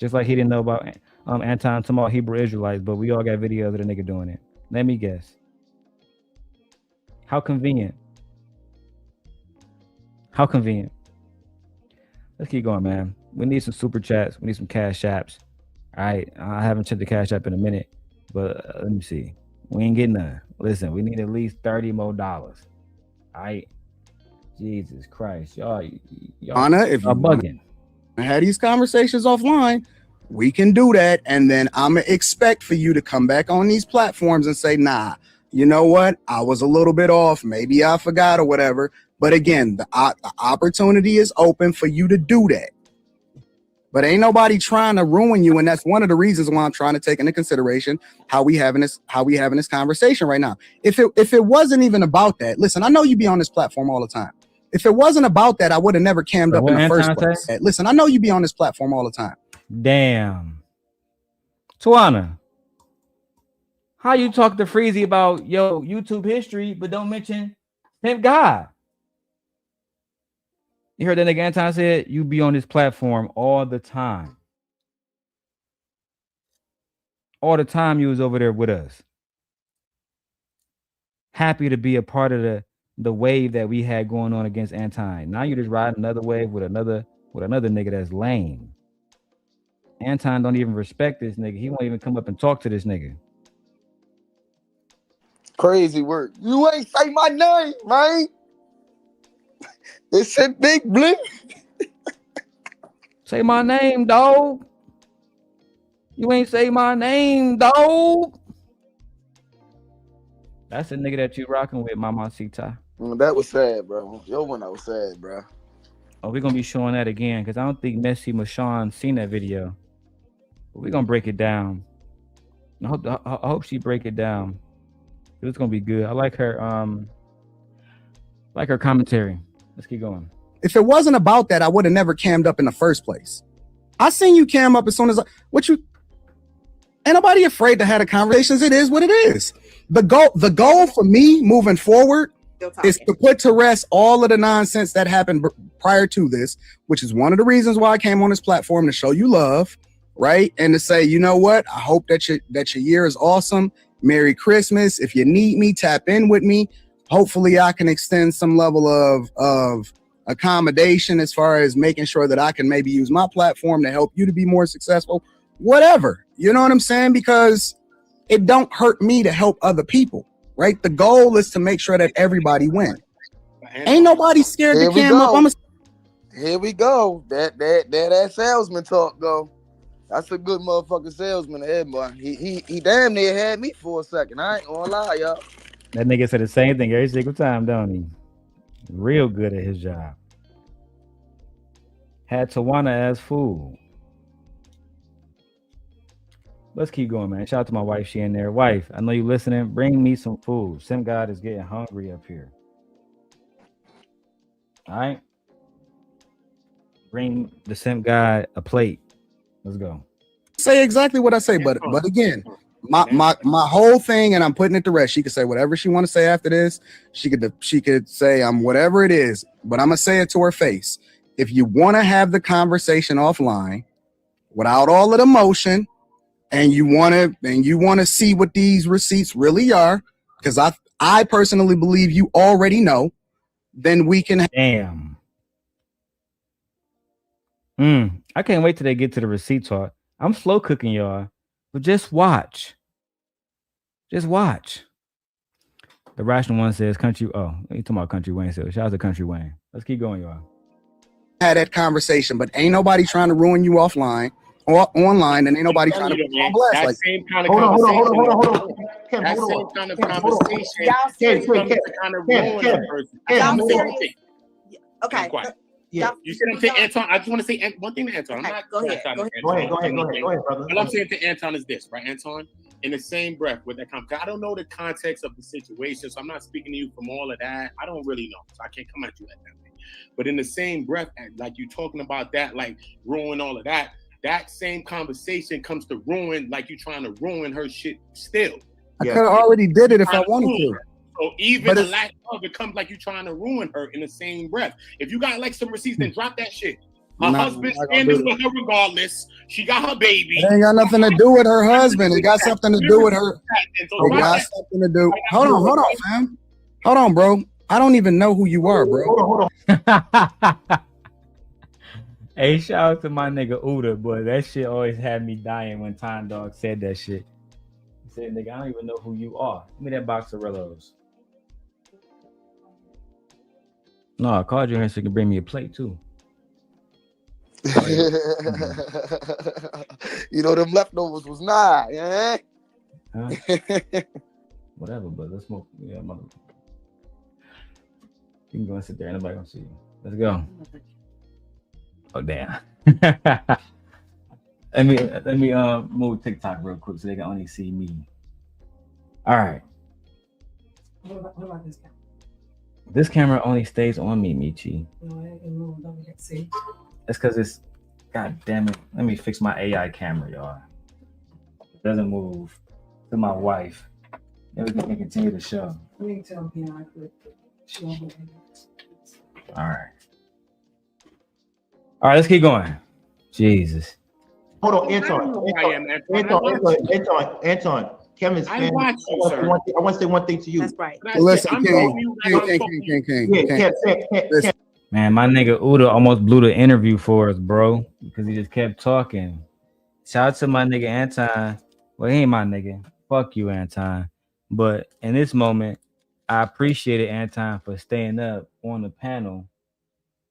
[SPEAKER 1] Just like he didn't know about Anton talking about Hebrew Israelites, but we all got videos of the nigga doing it. Let me guess. How convenient How convenient. Let's keep going, man. We need some super chats. We need some cash apps. All right. I haven't checked the cash app in a minute, but let me see. We ain't getting none. Listen, we need at least $30 more. All right. Jesus Christ. Y'all
[SPEAKER 6] Anna, if you
[SPEAKER 1] are bugging.
[SPEAKER 6] Have these conversations offline, we can do that. And then I'm going to expect for you to come back on these platforms and say, nah, you know what? I was a little bit off. Maybe I forgot or whatever. But again, the opportunity is open for you to do that. But ain't nobody trying to ruin you, and that's one of the reasons why I'm trying to take into consideration how we having this conversation right now. If it wasn't even about that, listen, I know you be on this platform all the time. If it wasn't about that, I would have never cammed up in the first place. Listen, I know you be on this platform all the time.
[SPEAKER 1] Damn. Tawana, how you talk to Freezy about your YouTube history, but don't mention Pimp God? You heard that nigga Anton said you be on this platform all the time. All the time you was over there with us. Happy to be a part of the wave that we had going on against Anton. Now you just riding another wave with another nigga that's lame. Anton don't even respect this nigga. He won't even come up and talk to this nigga.
[SPEAKER 14] Crazy work. You ain't say my name, man. It said Big Blue.
[SPEAKER 1] Say my name, dog. You ain't say my name, dog. That's the nigga that you rocking with, Mama Sita.
[SPEAKER 14] That was sad, bro. Yo, when I was sad, bro.
[SPEAKER 1] Oh, we're gonna be showing that again because I don't think Messi Mashawn seen that video. But we're gonna break it down. I hope she break it down. It's gonna be good. I like her commentary. Let's keep going.
[SPEAKER 6] If it wasn't about that, I would have never cammed up in the first place. I seen you cam up as soon as ain't nobody afraid to have the conversations. It is what it is. The goal for me moving forward is to put to rest all of the nonsense that happened prior to this, which is one of the reasons why I came on this platform, to show you love, right? And to say, you know what? I hope that your year is awesome. Merry Christmas. If you need me, tap in with me. Hopefully I can extend some level of accommodation as far as making sure that I can maybe use my platform to help you to be more successful, whatever. You know what I'm saying? Because it don't hurt me to help other people, right? The goal is to make sure that everybody wins. Ain't nobody scared to cam up.
[SPEAKER 14] Here we go. That salesman talk go. That's a good motherfucking salesman there, boy. He damn near had me for a second. I ain't gonna lie, y'all.
[SPEAKER 1] That nigga said the same thing every single time, don't he? Real good at his job. Had Tawana as fool. Let's keep going, man. Shout out to my wife. She in there. Wife, I know you listening. Bring me some food. Sim God is getting hungry up here. All right. Bring the Sim God a plate. Let's go.
[SPEAKER 6] Say exactly what I say, but again, my whole thing, and I'm putting it to rest. She could say whatever she want to say after this. She could say I'm whatever it is, but I'm gonna say it to her face. If you want to have the conversation offline without all of the emotion, and you want to see what these receipts really are, because I personally believe you already know, then we can.
[SPEAKER 1] Damn. I can't wait till they get to the receipt talk. I'm slow cooking, y'all, but just watch. Just watch. The rational one says country. Oh, you talking about Country Wayne? So shout out to Country Wayne. Let's keep going, y'all.
[SPEAKER 6] Had that conversation, but ain't nobody trying to ruin you offline or online, and ain't nobody trying to put you on blast.
[SPEAKER 19] That
[SPEAKER 6] like,
[SPEAKER 19] same kind of conversation.
[SPEAKER 9] Hold on.
[SPEAKER 19] That same kind of conversation comes to kind of ruin a person.
[SPEAKER 15] Y'all serious? Okay.
[SPEAKER 19] Yeah. You see what I'm saying, Anton? I just want to say one thing to Anton.
[SPEAKER 15] Okay,
[SPEAKER 19] I'm not
[SPEAKER 15] go ahead,
[SPEAKER 19] brother. What I'm saying to Anton is this, right, Anton? In the same breath with that comment, I don't know the context of the situation, so I'm not speaking to you from all of that. I don't really know, so I can't come at you at that way. But in the same breath, like you talking about that, like ruin all of that, that same conversation comes to ruin, like you trying to ruin her shit still.
[SPEAKER 6] I could have already did it if I wanted to.
[SPEAKER 19] So even the lack of it comes like you trying to ruin her in the same breath. If you got like some receipts, then drop that shit. Her husband's standing with her regardless. She got her baby.
[SPEAKER 6] It ain't got nothing to do with her husband. It got something to do with her. It got something to do. Hold on, fam. Hold on, bro. I don't even know who you are, bro.
[SPEAKER 9] Hold on.
[SPEAKER 1] Hey, shout out to my nigga Uda, boy. That shit always had me dying when Time Dog said that shit. He said, nigga, I don't even know who you are. Give me that box of Rillos. No, I called you here so you can bring me a plate too.
[SPEAKER 14] You know, them leftovers was nice, yeah.
[SPEAKER 1] Huh? Whatever, but let's move. Yeah, mother. You can go and sit there. Nobody gonna see you. Let's go. Oh damn. let me move TikTok real quick so they can only see me. All right.
[SPEAKER 2] What about this camera?
[SPEAKER 1] This camera only stays on me, Michi.
[SPEAKER 2] No, it can move. Don't we see?
[SPEAKER 1] That's because it's, god damn it. Let me fix my AI camera, y'all. It doesn't move to my wife. Then we can continue the show.
[SPEAKER 2] Let me tell you, I could show her.
[SPEAKER 1] All right. All right, let's keep going. Jesus.
[SPEAKER 9] Hold on, Anton. Kevin's
[SPEAKER 19] I
[SPEAKER 9] fan.
[SPEAKER 19] watch you, sir.
[SPEAKER 9] I want to say one thing to you.
[SPEAKER 15] That's right.
[SPEAKER 6] Listen, King.
[SPEAKER 1] Man, my nigga Uda almost blew the interview for us, bro, because he just kept talking. Shout out to my nigga Anton. Well, he ain't my nigga. Fuck you, Anton. But in this moment, I appreciated Anton for staying up on the panel.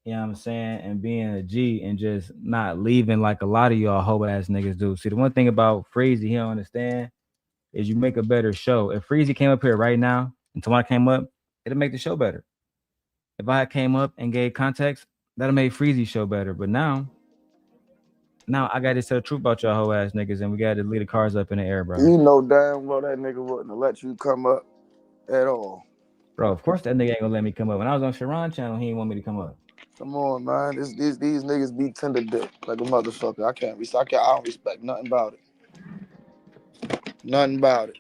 [SPEAKER 1] You know what I'm saying? And being a G and just not leaving like a lot of y'all hoe ass niggas do. See, the one thing about Freezy he don't understand is you make a better show. If Freezy came up here right now and Tawana came up, it'll make the show better. If I came up and gave context, that'll make Freezy show better. But now I got to tell the truth about y'all hoe ass niggas, and we got to leave the cars up in the air, bro.
[SPEAKER 14] You know damn well that nigga wouldn't have let you come up at all.
[SPEAKER 1] Bro, of course that nigga ain't gonna let me come up. When I was on Sharon channel, he didn't want me to come up.
[SPEAKER 14] Come on, man. These niggas be tender dick like a motherfucker. I don't respect nothing about it. Nothing about it.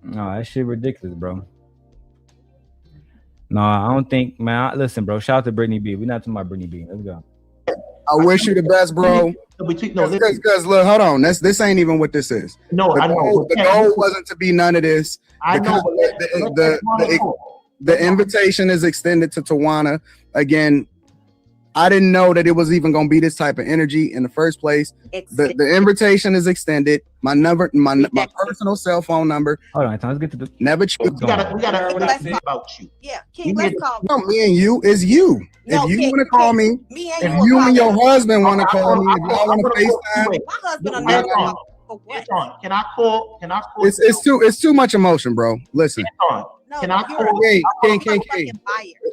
[SPEAKER 1] No, that shit ridiculous, bro. No, I don't think, man. Listen, bro. Shout out to Brittany B. We're not talking about Brittany B. Let's go.
[SPEAKER 6] I wish you the best, bro. Because look, hold on. This ain't even what this is.
[SPEAKER 9] No, I know.
[SPEAKER 6] The goal wasn't to be none of this.
[SPEAKER 9] I know.
[SPEAKER 6] The invitation is extended to Tawana. Again, I didn't know that it was even going to be this type of energy in the first place. The invitation is extended. My number, my personal cell phone number.
[SPEAKER 1] Hold on, let's get to the
[SPEAKER 6] never choose.
[SPEAKER 9] We gotta about you.
[SPEAKER 15] Yeah, King, let's call.
[SPEAKER 6] No, me and you is you.
[SPEAKER 15] No,
[SPEAKER 6] if you
[SPEAKER 15] King,
[SPEAKER 6] want to call me, if you and your husband want to call me, if y'all want to FaceTime,
[SPEAKER 15] my husband will never call.
[SPEAKER 9] Anton, can I call?
[SPEAKER 6] It's too much emotion, bro. Listen.
[SPEAKER 9] Anton, can I call?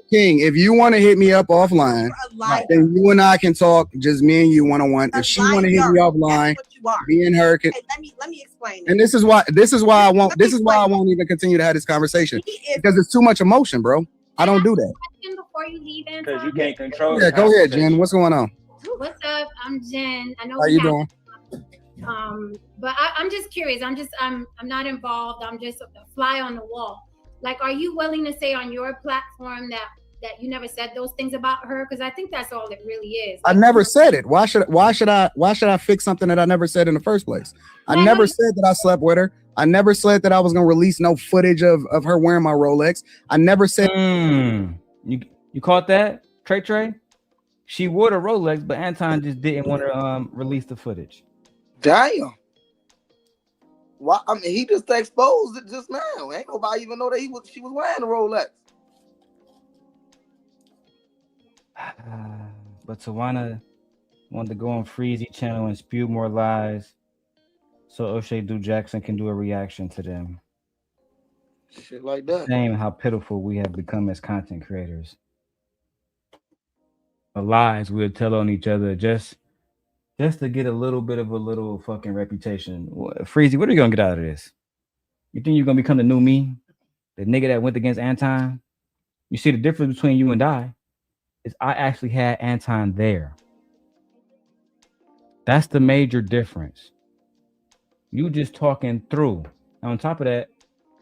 [SPEAKER 6] King, if you want to hit me up offline, then you and I can talk, just me and you one-on-one. If she want to hit me offline, me and her can.
[SPEAKER 15] Hey, let me explain.
[SPEAKER 6] And this is why I won't even continue to have this conversation because it's too much emotion, bro. I don't do that.
[SPEAKER 2] Before you leave,
[SPEAKER 1] because you can't control.
[SPEAKER 6] Yeah, go ahead, Jen. What's going on?
[SPEAKER 2] What's up? I'm Jen. I know.
[SPEAKER 6] How you doing?
[SPEAKER 2] But I'm just curious. I'm not involved. I'm just a fly on the wall. Like, are you willing to say on your platform that you never said those things about her? Because I think that's all it really is.
[SPEAKER 6] I never said it. Why should I fix something that I never said in the first place? I never said that I slept with her. I never said that I was gonna release no footage of her wearing my Rolex. I never said.
[SPEAKER 1] You caught that, Trey? She wore the Rolex, but Anton just didn't want to release the footage.
[SPEAKER 14] Damn. Why? I mean, he just exposed it just now. Ain't nobody even know that she was wearing a Rolex.
[SPEAKER 1] But Tawana wanted to go on Freezy channel and spew more lies, so O'Shea Do Jackson can do a reaction to them.
[SPEAKER 14] Shit like that.
[SPEAKER 1] Shame how pitiful we have become as content creators. The lies we would tell on each other just to get a little bit of a fucking reputation. Freezy, what are you gonna get out of this? You think you're gonna become the new me? The nigga that went against Anton? You see the difference between you and I is I actually had Anton there. That's the major difference. You just talking through. And on top of that,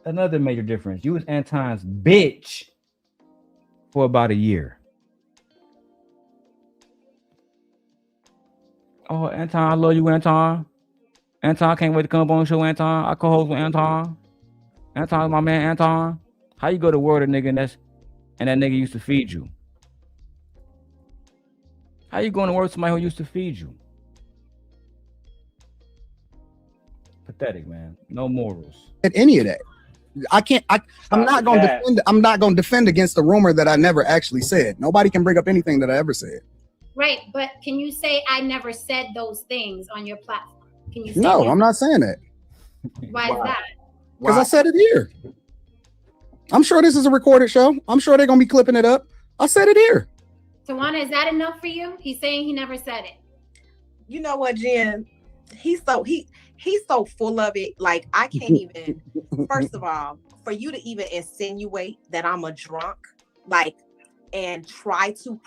[SPEAKER 1] another major difference. You was Anton's bitch for about a year. Oh, Anton, I love you, Anton. Anton, I can't wait to come up on the show, Anton. I co-host with Anton. Anton, my man, Anton. How you go to war with a nigga and that nigga used to feed you? How you going to work with somebody who used to feed you? Pathetic, man. No morals.
[SPEAKER 6] At any of that. I'm not going to defend. I'm not going to defend against the rumor that I never actually said. Nobody can bring up anything that I ever said.
[SPEAKER 2] Right, but can you say I never said those things on your platform? Can you say
[SPEAKER 6] No,
[SPEAKER 2] that?
[SPEAKER 6] I'm not saying that.
[SPEAKER 2] Why is that?
[SPEAKER 6] Because I said it here. I'm sure this is a recorded show. I'm sure they're going to be clipping it up. I said it here.
[SPEAKER 2] Tawana, is that enough for you? He's saying he never said it.
[SPEAKER 15] You know what, Jen? He's so full of it. Like, I can't even, first of all, for you to even insinuate that I'm a drunk, like, and try to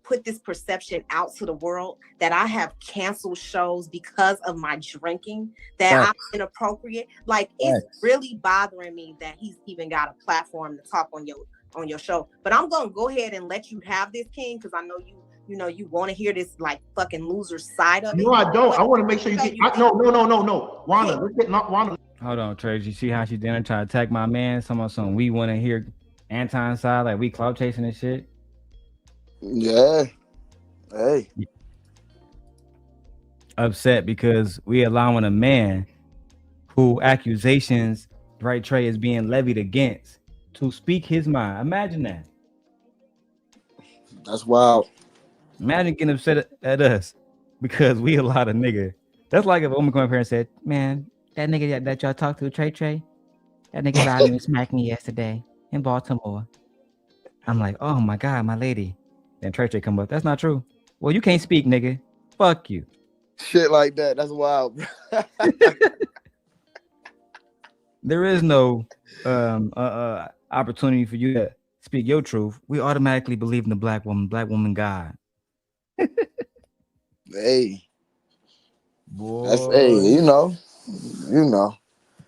[SPEAKER 15] put this perception out to the world that I have canceled shows because of my drinking, that I'm inappropriate. Like, it's really bothering me that he's even got a platform to talk on your show. But I'm gonna go ahead and let you have this, King, because I know you want to hear this like fucking loser side of it.
[SPEAKER 9] No, I don't. I want to make sure you get. No. Wanda, let's get not Wanda.
[SPEAKER 1] Hold on, Trace. You see how she didn't try to attack my man? Something we want to hear Anton's side, like we clout chasing and shit.
[SPEAKER 14] Yeah. Hey.
[SPEAKER 1] Upset because we allowing a man who accusations, right, Trey, is being levied against to speak his mind. Imagine that.
[SPEAKER 14] That's wild.
[SPEAKER 1] Imagine getting upset at us because we allowed a nigga. That's like if a woman come up here and said, man, that nigga that y'all talked to, Trey, that nigga lied to me and smacked me yesterday in Baltimore. I'm like, oh my God, my lady. Then Trey come up. That's not true. Well, you can't speak, nigga. Fuck you.
[SPEAKER 14] Shit like that. That's wild.
[SPEAKER 1] There is no opportunity for you to speak your truth. We automatically believe in the black woman God.
[SPEAKER 14] Hey.
[SPEAKER 1] Boy.
[SPEAKER 14] That's you know.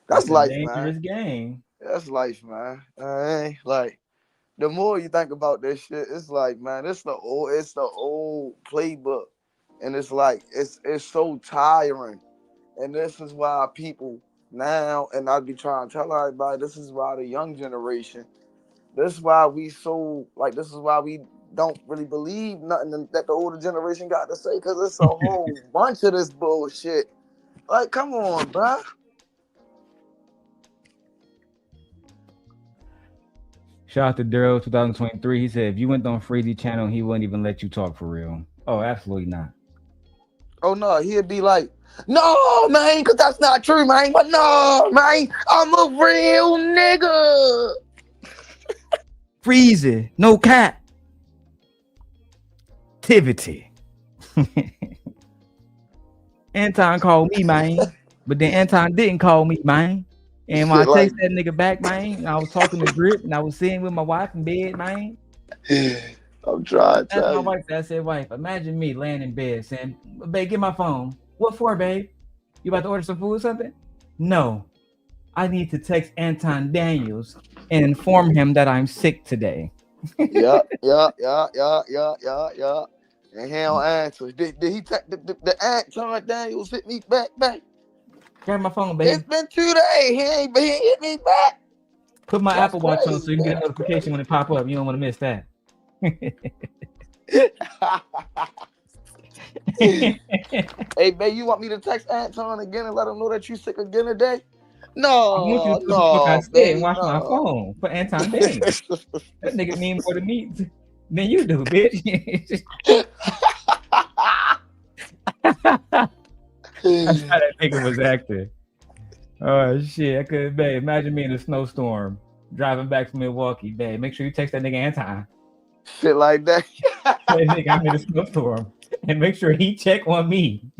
[SPEAKER 14] That's life,
[SPEAKER 1] dangerous
[SPEAKER 14] man.
[SPEAKER 1] Game.
[SPEAKER 14] That's life, man. Like the more you think about this shit, it's like, man, it's the old playbook. And it's like it's so tiring. And this is why people now, and I'll be trying to tell everybody, this is why the young generation, this is why we don't really believe nothing that the older generation got to say, because it's a whole bunch of this bullshit. Like, come on, bruh.
[SPEAKER 1] Shout out to Darrel 2023. He said if you went on Freezy channel, he wouldn't even let you talk for real. Oh, absolutely not.
[SPEAKER 14] Oh no, he'd be like, no, man, because that's not true, man. But no, man, I'm a real nigga.
[SPEAKER 1] Freezy, no cap. Tivity. Anton called me, man. But then Anton didn't call me, man. And when I text that nigga back, man, I was talking to Drip and I was sitting with my wife in bed, man.
[SPEAKER 14] I'm trying to
[SPEAKER 1] That's
[SPEAKER 14] tell
[SPEAKER 1] my
[SPEAKER 14] you.
[SPEAKER 1] wife. I said, wife, imagine me laying in bed saying, babe, get my phone. What for, babe? You about to order some food or something? No. I need to text Anton Daniels and inform him that I'm sick today.
[SPEAKER 14] Yeah. And he don't answer. Did he the Anton Daniels hit me back?
[SPEAKER 1] Grab my phone, babe.
[SPEAKER 14] It's been 2 days. He ain't hit me back.
[SPEAKER 1] Put my
[SPEAKER 14] That's
[SPEAKER 1] Apple Watch
[SPEAKER 14] crazy,
[SPEAKER 1] on so you can get a notification when it pop up. You don't want to miss that.
[SPEAKER 14] Hey, babe, you want me to text Anton again and let him know that you sick again today? No,
[SPEAKER 1] I want you to do what I said and watch my phone for Anton Daniels. That nigga mean more to me than you do, bitch. That's how that nigga was acting. Oh shit, I could, babe. Imagine me in a snowstorm driving back from Milwaukee, babe. Make sure you text that nigga Anton.
[SPEAKER 14] Shit like that.
[SPEAKER 1] That nigga, I'm in a snowstorm, and make sure he check on me.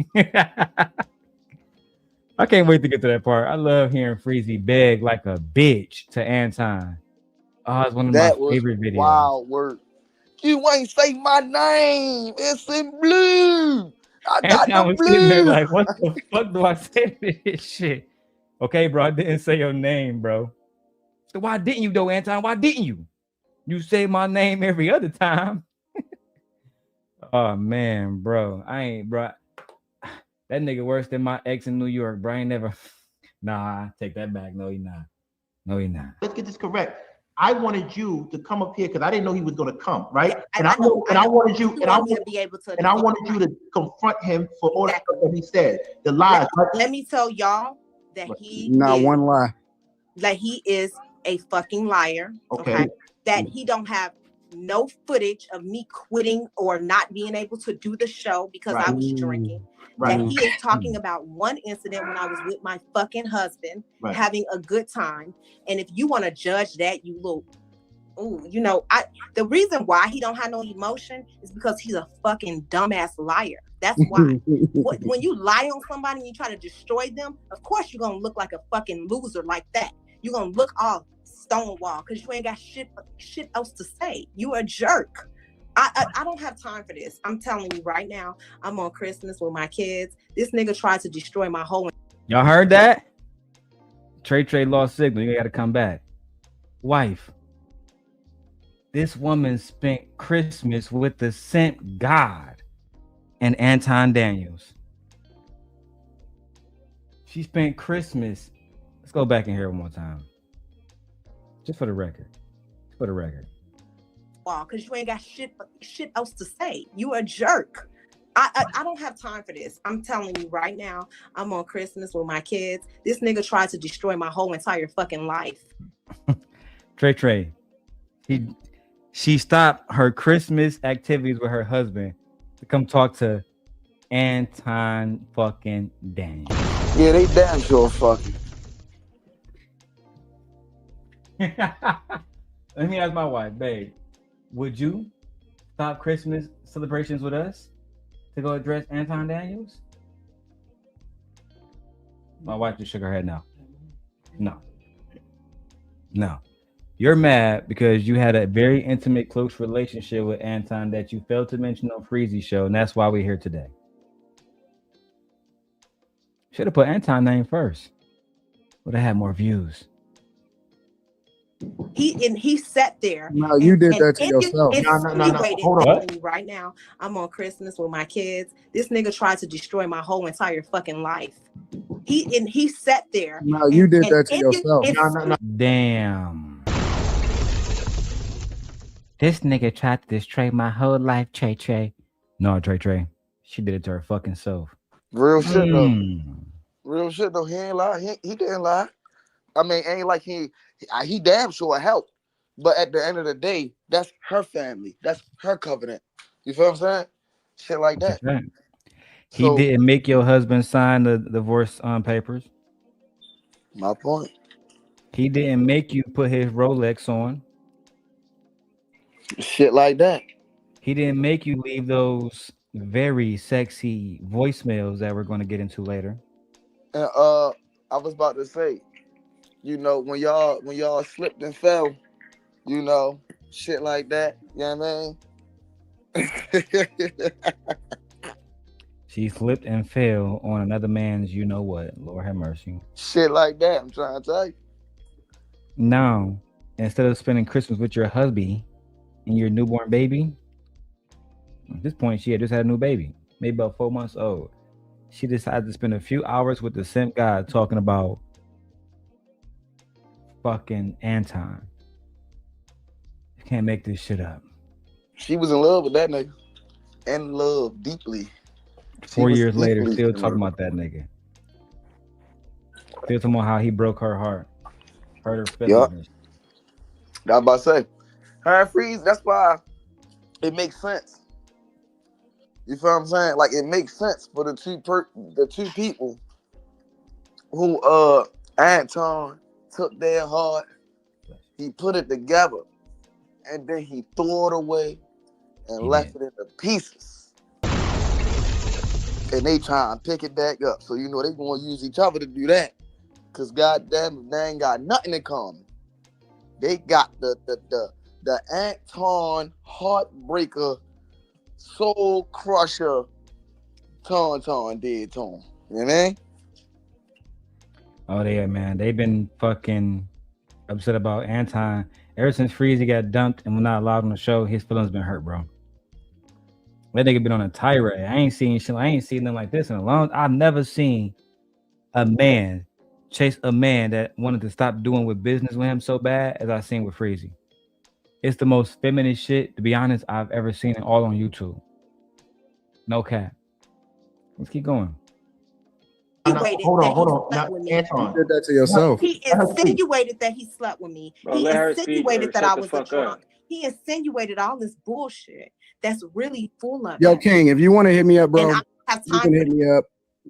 [SPEAKER 1] I can't wait to get to that part. I love hearing Freezy beg like a bitch to Anton. Oh, it's one of my favorite videos.
[SPEAKER 14] Wild work. You ain't say my name. It's in blue. I got
[SPEAKER 1] Anton
[SPEAKER 14] the
[SPEAKER 1] was sitting there
[SPEAKER 14] blue.
[SPEAKER 1] like, what the fuck do I say to this shit? Okay, bro, I didn't say your name, bro. So why didn't you though, Anton? Why didn't you? You say my name every other time. Oh man, bro. I ain't, bro. That nigga worse than my ex in New York, bro. I ain't never. Nah, take that back. No, he not. No, he not.
[SPEAKER 9] Let's get this correct. I wanted you to come up here because I didn't know he was going to come, right?
[SPEAKER 15] I
[SPEAKER 9] wanted you
[SPEAKER 15] to be able to.
[SPEAKER 9] And I wanted you to confront him for all the stuff that he said, the lies.
[SPEAKER 15] Let me tell y'all that
[SPEAKER 6] Not one lie.
[SPEAKER 15] That he is a fucking liar. Okay. That he don't have no footage of me quitting or not being able to do the show because I was drinking. That he is talking about one incident when I was with my fucking husband, having a good time. And if you want to judge that, you little, you know, the reason why he don't have no emotion is because he's a fucking dumbass liar. That's why. When you lie on somebody and you try to destroy them, of course you're gonna look like a fucking loser like that. You're gonna look all stonewall because you ain't got shit else to say. You a jerk. I don't have time for this. I'm telling you right now, I'm on Christmas with my kids. This nigga tried to destroy my whole.
[SPEAKER 1] Y'all heard that? Trey lost signal. You gotta come back. Wife. This woman spent Christmas with the sent God and Anton Daniels. She spent Christmas. Let's go back in here one more time. Just for the record.
[SPEAKER 15] Because you ain't got shit else to say. You a jerk. I don't have time for this. I'm telling you right now, I'm on Christmas with my kids. This nigga tried to destroy my whole entire fucking life.
[SPEAKER 1] Trey. She stopped her Christmas activities with her husband to come talk to Anton fucking Daniels.
[SPEAKER 14] Yeah, they damn sure fucking.
[SPEAKER 1] Let me ask my wife, babe, would you stop Christmas celebrations with us to go address Anton Daniels? My wife just shook her head no. No. You're mad because you had a very intimate, close relationship with Anton that you failed to mention on Freezy show, and that's why we're here today. Should have put Anton's name first. Would have had more views.
[SPEAKER 15] He sat there.
[SPEAKER 6] No, you did that to yourself.
[SPEAKER 15] No.
[SPEAKER 6] Hold on.
[SPEAKER 15] Right now, I'm on Christmas with my kids. This nigga tried to destroy my whole entire fucking life. He sat there.
[SPEAKER 6] No, you did that to yourself.
[SPEAKER 15] No.
[SPEAKER 1] Damn. This nigga tried to destroy my whole life, Trey. No, Trey. She did it to her fucking self.
[SPEAKER 14] Real shit though. He ain't lie. He didn't lie. I mean, ain't like he damn sure helped. But at the end of the day, that's her family. That's her covenant. You feel what I'm saying? Shit like that.
[SPEAKER 1] He didn't make your husband sign the divorce papers.
[SPEAKER 14] My point.
[SPEAKER 1] He didn't make you put his Rolex on.
[SPEAKER 14] Shit like that.
[SPEAKER 1] He didn't make you leave those very sexy voicemails that we're going to get into later.
[SPEAKER 14] And I was about to say, you know, when y'all slipped and fell, you know, shit like that. You know what I mean?
[SPEAKER 1] She slipped and fell on another man's you know what. Lord have mercy.
[SPEAKER 14] Shit like that, I'm trying to tell you.
[SPEAKER 1] Now, instead of spending Christmas with your hubby and your newborn baby, at this point, she had just had a new baby, maybe about 4 months old. She decided to spend a few hours with the simp guy talking about fucking Anton. You can't make this shit up.
[SPEAKER 14] She was in love with that nigga. In love deeply.
[SPEAKER 1] 4 years later, still talking about that nigga. Still talking about how he broke her heart. Hurt her feelings.
[SPEAKER 14] Yep. I was about to say, her and Freeze, that's why it makes sense. You feel what I'm saying? Like, it makes sense for the two people who Anton took their heart, he put it together, and then he threw it away and left it into pieces. And they try and pick it back up. So you know they gonna use each other to do that. Cause goddamn, they ain't got nothing in common. They got the Anton heartbreaker, soul crusher, Tawan did to him. You know what I mean?
[SPEAKER 1] Oh, yeah, man. They've been fucking upset about Anton. Ever since Freezy got dumped and was not allowed on the show, his feelings been hurt, bro. That nigga been on a tirade. I ain't seen nothing like this in a long time. I've never seen a man chase a man that wanted to stop doing with business with him so bad as I seen with Freezy. It's the most feminine shit, to be honest, I've ever seen it all on YouTube. No cap. Let's keep going.
[SPEAKER 9] Hold on. Now, Anton.
[SPEAKER 6] You did that to yourself.
[SPEAKER 15] He insinuated that he slept with me.
[SPEAKER 18] Bro,
[SPEAKER 15] He
[SPEAKER 18] let her speak,
[SPEAKER 15] insinuated
[SPEAKER 18] or
[SPEAKER 15] that
[SPEAKER 18] shut
[SPEAKER 15] I
[SPEAKER 18] the
[SPEAKER 15] was a
[SPEAKER 18] fuck
[SPEAKER 15] drunk.
[SPEAKER 18] up.
[SPEAKER 15] He insinuated all this bullshit that's really full of
[SPEAKER 6] Yo,
[SPEAKER 15] it.
[SPEAKER 6] King, if you want to hit me up, bro,
[SPEAKER 15] And I don't have
[SPEAKER 6] you
[SPEAKER 15] time
[SPEAKER 6] can
[SPEAKER 15] for
[SPEAKER 6] hit me up.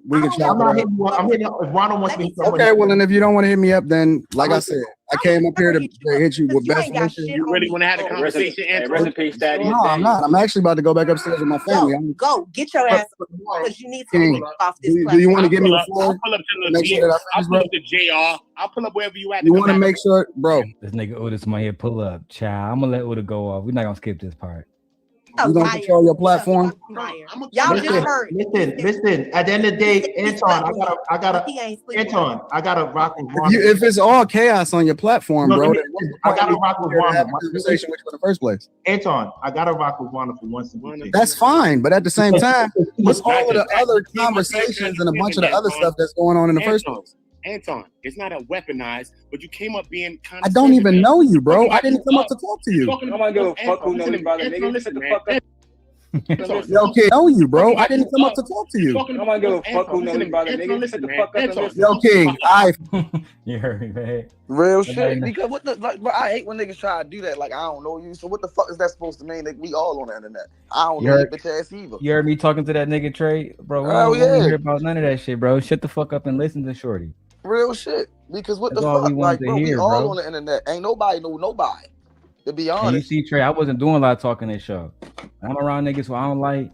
[SPEAKER 6] We can chop
[SPEAKER 9] I'm not
[SPEAKER 6] it up.
[SPEAKER 9] hitting you up. I'm hitting up. If Ronald wants me to
[SPEAKER 6] Okay, well, and if you don't want to hit me up, then like I said, I came up here to hit you with best wishes.
[SPEAKER 19] You really want to have a conversation, Anton?
[SPEAKER 18] Recipe status.
[SPEAKER 6] No, I'm not. I'm actually about to go back upstairs with my family.
[SPEAKER 15] Go get your ass because you need to
[SPEAKER 6] King,
[SPEAKER 15] get off this
[SPEAKER 6] do you want to give me the
[SPEAKER 19] I'll
[SPEAKER 6] floor?
[SPEAKER 19] pull up to
[SPEAKER 6] Make sure that I
[SPEAKER 19] I'll
[SPEAKER 6] finish,
[SPEAKER 19] pull
[SPEAKER 6] bro.
[SPEAKER 19] up to JR. I'll pull up wherever you at.
[SPEAKER 6] You want to make sure, bro?
[SPEAKER 1] This nigga Uda's my here pull up. Child, I'm gonna let Uda go off. We're not gonna skip this part.
[SPEAKER 6] You gonna control your platform?
[SPEAKER 15] Y'all just heard.
[SPEAKER 9] Listen. At the end of the day, Anton, I gotta rock with Ronald.
[SPEAKER 6] If it's all chaos on your platform,
[SPEAKER 9] No,
[SPEAKER 6] bro,
[SPEAKER 9] let me-
[SPEAKER 6] then what's the
[SPEAKER 9] I
[SPEAKER 6] point
[SPEAKER 9] gotta
[SPEAKER 6] of
[SPEAKER 9] rock with
[SPEAKER 6] having
[SPEAKER 9] Ronald.
[SPEAKER 6] a conversation with you in the first place?
[SPEAKER 9] Anton, I gotta rock with Ronald for once and for all.
[SPEAKER 6] That's fine, but at the same time, what's all of the other conversations and a bunch of the other stuff that's going on in the first place?
[SPEAKER 19] Anton, it's not a weaponized, but you came up being kind
[SPEAKER 6] I
[SPEAKER 19] of.
[SPEAKER 6] don't even know you, bro. I didn't come up to talk to you.
[SPEAKER 18] I don't give a fuck who knows you, brother. Nigga, shut the fuck up.
[SPEAKER 6] Yo, King, know you, bro. I didn't come up to talk to you.
[SPEAKER 18] I don't give a fuck who knows you, brother. Nigga, shut the fuck up and listen.
[SPEAKER 6] Yo, King,
[SPEAKER 1] You heard me, man.
[SPEAKER 14] Real
[SPEAKER 1] Okay.
[SPEAKER 14] shit. Because what the like, bro, I hate when niggas try to do that. Like I don't know you. So what the fuck is that supposed to mean? That we all on the internet. I don't
[SPEAKER 1] You
[SPEAKER 14] know your
[SPEAKER 1] heard-
[SPEAKER 14] bitch ass either.
[SPEAKER 1] You heard me talking to that nigga Trey, bro. We
[SPEAKER 14] Oh,
[SPEAKER 1] don't wanna
[SPEAKER 14] yeah.
[SPEAKER 1] hear about none of that shit, bro. Shut the fuck up and listen to Shorty.
[SPEAKER 14] Real shit. Because what
[SPEAKER 1] That's
[SPEAKER 14] the
[SPEAKER 1] all we
[SPEAKER 14] fuck?
[SPEAKER 1] wanted
[SPEAKER 14] Like,
[SPEAKER 1] to
[SPEAKER 14] bro, we
[SPEAKER 1] hear,
[SPEAKER 14] all
[SPEAKER 1] bro.
[SPEAKER 14] on the internet. Ain't nobody know nobody. To be
[SPEAKER 1] And you
[SPEAKER 14] honest.
[SPEAKER 1] see, Trey, I wasn't doing a lot of talking this show. I'm around niggas who I don't like.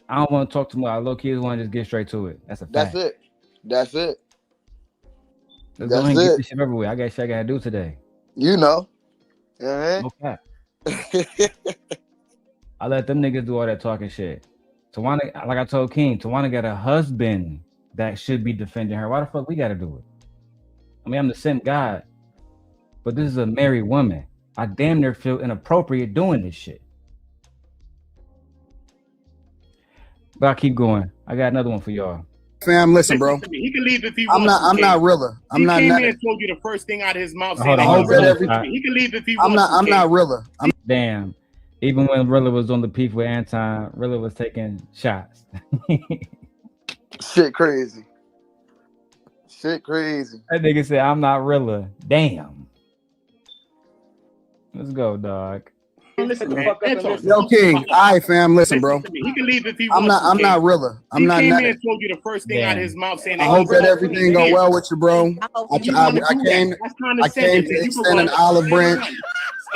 [SPEAKER 1] I don't want to talk to my low kids. Want to just get straight to it. That's a fact.
[SPEAKER 14] That's it. That's it.
[SPEAKER 1] Let's go ahead and get this shit everywhere. I got shit I gotta do today.
[SPEAKER 14] You know. Yeah.
[SPEAKER 1] Okay. I let them niggas do all that talking shit. Tawana, like I told King, Tawana got a husband that should be defending her. Why the fuck we gotta do it? I mean, I'm the simp God, but this is a married woman. I damn near feel inappropriate doing this shit. But I keep going. I got another one for y'all.
[SPEAKER 6] Fam, listen, bro.
[SPEAKER 19] He can leave if he
[SPEAKER 6] I'm
[SPEAKER 19] wants.
[SPEAKER 6] not Rilla. I'm
[SPEAKER 19] he
[SPEAKER 6] not.
[SPEAKER 19] came
[SPEAKER 6] not
[SPEAKER 19] in and told you the first thing out of his mouth.
[SPEAKER 1] Hold
[SPEAKER 19] saying
[SPEAKER 1] on,
[SPEAKER 19] that
[SPEAKER 1] hold
[SPEAKER 19] he
[SPEAKER 1] on.
[SPEAKER 19] really- He can leave if he
[SPEAKER 6] I'm
[SPEAKER 19] wants.
[SPEAKER 6] not. I'm not Rilla.
[SPEAKER 1] Damn. Even when Rilla was on the beef with Anton, Rilla was taking shots.
[SPEAKER 14] Shit crazy. Shit crazy.
[SPEAKER 1] That nigga said, I'm not Rilla. Damn. Let's go, dog.
[SPEAKER 19] Listen, man.
[SPEAKER 6] Yo, King. All right, fam. Listen, bro.
[SPEAKER 19] He can leave if he
[SPEAKER 6] I'm
[SPEAKER 19] wants.
[SPEAKER 6] not. I'm not Rilla. I'm
[SPEAKER 19] He
[SPEAKER 6] not.
[SPEAKER 19] came
[SPEAKER 6] not
[SPEAKER 19] in and told you the first thing out of his mouth, saying
[SPEAKER 6] I
[SPEAKER 19] that
[SPEAKER 6] hope
[SPEAKER 19] he
[SPEAKER 6] that
[SPEAKER 19] really
[SPEAKER 6] everything go
[SPEAKER 19] cares.
[SPEAKER 6] well with you, bro. I came to extend an olive branch.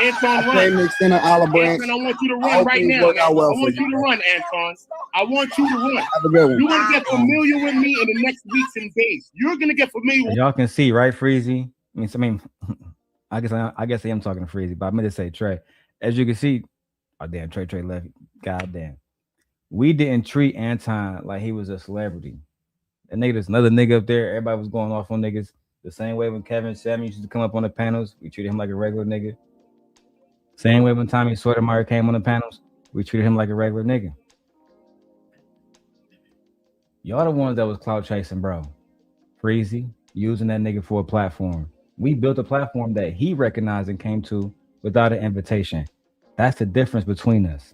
[SPEAKER 19] Anton,
[SPEAKER 6] I
[SPEAKER 19] run.
[SPEAKER 6] came to extend an olive branch.
[SPEAKER 19] Anton, I want you to
[SPEAKER 6] I
[SPEAKER 19] run
[SPEAKER 6] hope
[SPEAKER 19] right
[SPEAKER 6] things
[SPEAKER 19] now.
[SPEAKER 6] work out well
[SPEAKER 19] I
[SPEAKER 6] for
[SPEAKER 19] want
[SPEAKER 6] you,
[SPEAKER 19] you to run, Anton. I want you to run.
[SPEAKER 6] Have a good one.
[SPEAKER 19] You're gonna get familiar with me in the next weeks and days. You're gonna get familiar with
[SPEAKER 1] As y'all can see, right, Freezy? I mean, I guess I am talking to Freezy, but I meant to say Trey. As you can see, oh damn, Trey left. God damn. We didn't treat Anton like he was a celebrity. And nigga, there's another nigga up there. Everybody was going off on niggas the same way when Kevin Samuels used to come up on the panels. We treated him like a regular nigga. Same way when Tommy Sotomayor came on the panels, we treated him like a regular nigga. Y'all the ones that was clout chasing, bro. Freezy, using that nigga for a platform. We built a platform that he recognized and came to without an invitation. That's the difference between us.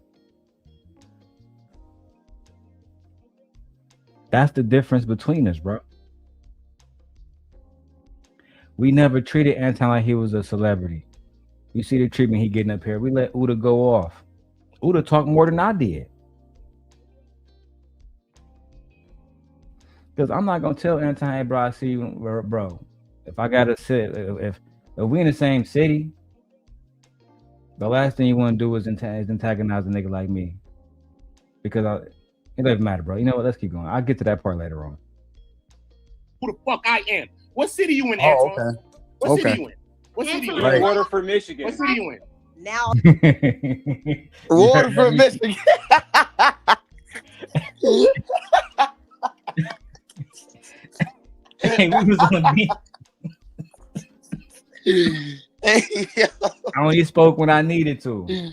[SPEAKER 1] That's the difference between us, bro. We never treated Anton like he was a celebrity. You see the treatment he getting up here. We let Uda go off. Uda talked more than I did. Because I'm not gonna tell Anton, hey, bro, I see you, bro. If I gotta sit, if we in the same city, the last thing you want to do is antagonize a nigga like me. Because it doesn't matter, bro. You know what? Let's keep going. I'll get to that part later on.
[SPEAKER 19] who the fuck I am. What city you in, Anton?
[SPEAKER 6] Okay.
[SPEAKER 19] What city you in? What city you in?
[SPEAKER 18] Right. Waterford, Michigan.
[SPEAKER 19] What city you in?
[SPEAKER 15] Now,
[SPEAKER 14] Waterford, Michigan.
[SPEAKER 1] Hey, we was on beat. I only spoke when I needed to.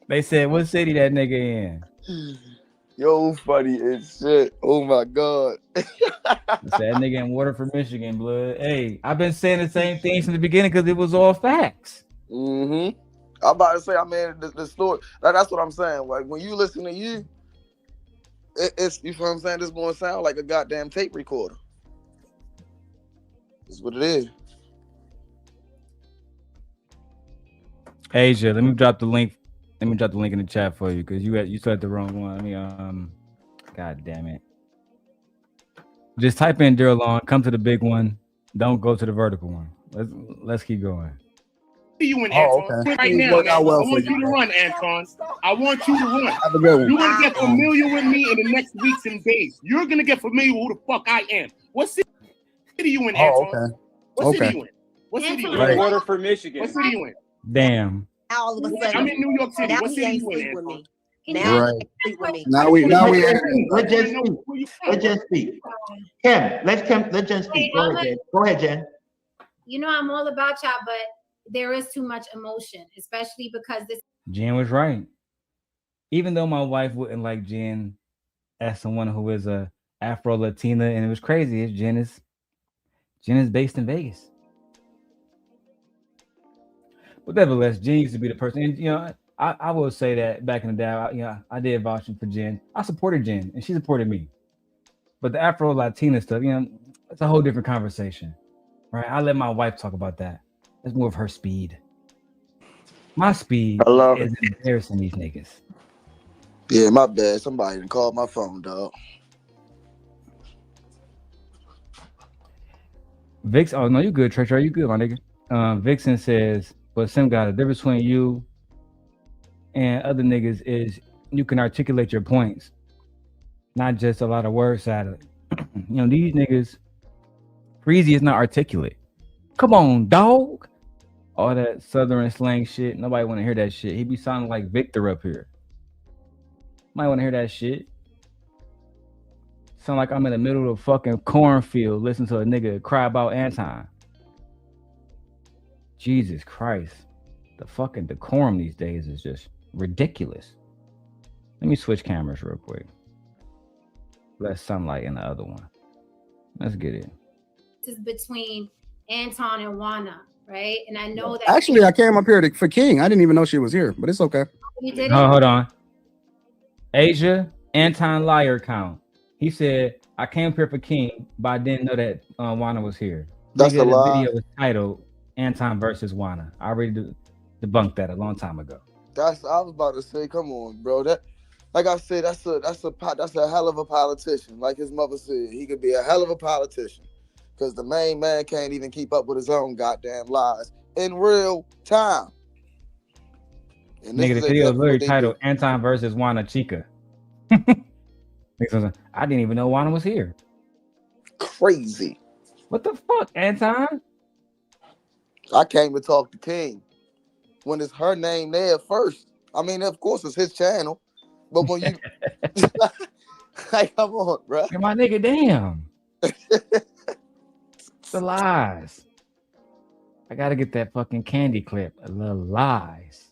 [SPEAKER 1] They said, what city that nigga in?
[SPEAKER 14] Yo, funny as shit. Oh my god.
[SPEAKER 1] That nigga in Waterford, Michigan, blood. Hey, I've been saying the same thing from the beginning because it was all facts.
[SPEAKER 14] Mm-hmm. I'm about to say, I mean, the story. That's what I'm saying. Like when you listen to you, it's you know what I'm saying. This going to sound like a goddamn tape recorder. That's what it is.
[SPEAKER 1] Asia, let me drop the link. Let me drop the link in the chat for you because you said the wrong one. Let me God damn it. Just type in Darrel Long, come to the big one. Don't go to the vertical one. Let's keep going.
[SPEAKER 19] You and Anton right now, man. I want you to run, Anton. I want you to run.
[SPEAKER 6] Have a good one.
[SPEAKER 19] You're gonna get familiar with me in the next weeks and days. You're gonna get familiar with who the fuck I am. What city you in, Anton? What city you in? What city you in?
[SPEAKER 18] Waterford, Michigan.
[SPEAKER 19] What city you in?
[SPEAKER 1] Damn.
[SPEAKER 15] All of a sudden,
[SPEAKER 19] I'm in New York City.
[SPEAKER 15] now
[SPEAKER 19] What
[SPEAKER 15] he
[SPEAKER 19] city
[SPEAKER 15] ain't
[SPEAKER 19] you in,
[SPEAKER 15] sleep with
[SPEAKER 19] Anton?
[SPEAKER 15] me. Now
[SPEAKER 6] Right.
[SPEAKER 15] he ain't sleep with me.
[SPEAKER 6] Now we
[SPEAKER 9] Let Jen speak. Let Jen speak. Let Jen speak. Go ahead, Jen. Go ahead, Jen.
[SPEAKER 2] You know, I'm all about y'all, but there is too much emotion, especially because this.
[SPEAKER 1] Jen was right. Even though my wife wouldn't like Jen as someone who is a Afro Latina, and it was crazy. Jen is based in Vegas. But nevertheless, Jen used to be the person, and you know, I will say that back in the day, I did vouching for Jen. I supported Jen, and she supported me. But the Afro Latina stuff, it's a whole different conversation, right? I let my wife talk about that. That's more of her speed. My speed is embarrassing these niggas.
[SPEAKER 14] Yeah, my bad. Somebody done called my phone, dog.
[SPEAKER 1] Vix, oh no, you good, Trey? You good, my nigga? Vixen says, but Sim got the difference between you and other niggas is you can articulate your points, not just a lot of words out of it. These niggas, Freezy is not articulate. Come on, dog. All that southern slang shit. Nobody want to hear that shit. He be sounding like Victor up here. Might want to hear that shit. Sound like I'm in the middle of a fucking cornfield listening to a nigga cry about Anton. Jesus Christ. The fucking decorum these days is just ridiculous. Let me switch cameras real quick. Less sunlight in the other one. Let's get it.
[SPEAKER 2] This is between Anton and Tawana, right? And I know that.
[SPEAKER 6] Actually, I came up here for King. I didn't even know she was here, but it's okay.
[SPEAKER 2] You did it?
[SPEAKER 1] Hold on. Asia, Anton liar count. He said, I came up here for King, but I didn't know that Tawana was here.
[SPEAKER 14] That's a lie.
[SPEAKER 1] The video was titled Anton versus Tawana. I already debunked that a long time ago.
[SPEAKER 14] I was about to say, come on, bro. That, like I said, that's a hell of a politician. Like his mother said, he could be a hell of a politician because the main man can't even keep up with his own goddamn lies in real time. And
[SPEAKER 1] nigga, the video is literally titled Anton versus Tawana Chica. I didn't even know Tawana was here.
[SPEAKER 14] Crazy.
[SPEAKER 1] What the fuck, Anton?
[SPEAKER 14] I came to talk to King when it's her name there first. I mean, of course, it's his channel, but when you like, come on, bro.
[SPEAKER 1] My nigga, damn. The lies. I gotta get that fucking candy clip. The lies.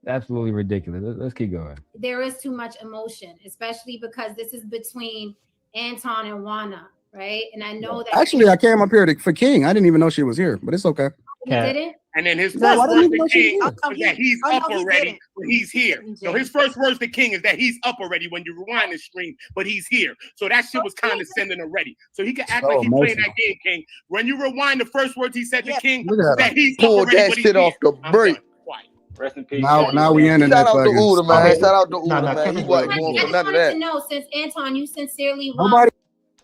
[SPEAKER 1] Absolutely ridiculous. Let's keep going.
[SPEAKER 2] There is too much emotion, especially because this is between Anton and Tawana, right? And I know that.
[SPEAKER 6] Actually, I came up here for King. I didn't even know she was here, but it's okay.
[SPEAKER 2] You didn't?
[SPEAKER 19] And then his first words to King is that he's up already, but he's here. So his first words to King is that he's up already when you rewind the stream, but he's here. So that shit was condescending already. So he can act like he's playing that game, King. When you rewind the first words he said to King, that he's up already,
[SPEAKER 14] that
[SPEAKER 19] but he's
[SPEAKER 14] shit
[SPEAKER 19] here.
[SPEAKER 14] off the break.
[SPEAKER 18] Rest in peace.
[SPEAKER 6] Now we ending
[SPEAKER 14] Shout
[SPEAKER 6] that
[SPEAKER 14] out to
[SPEAKER 6] fucking.
[SPEAKER 14] Uda, man. Shout out to Uda, man. He wasn't
[SPEAKER 2] I
[SPEAKER 14] going
[SPEAKER 2] just
[SPEAKER 14] for none of
[SPEAKER 2] wanted
[SPEAKER 14] that.
[SPEAKER 2] to know, since Anton, you sincerely want.
[SPEAKER 6] Nobody.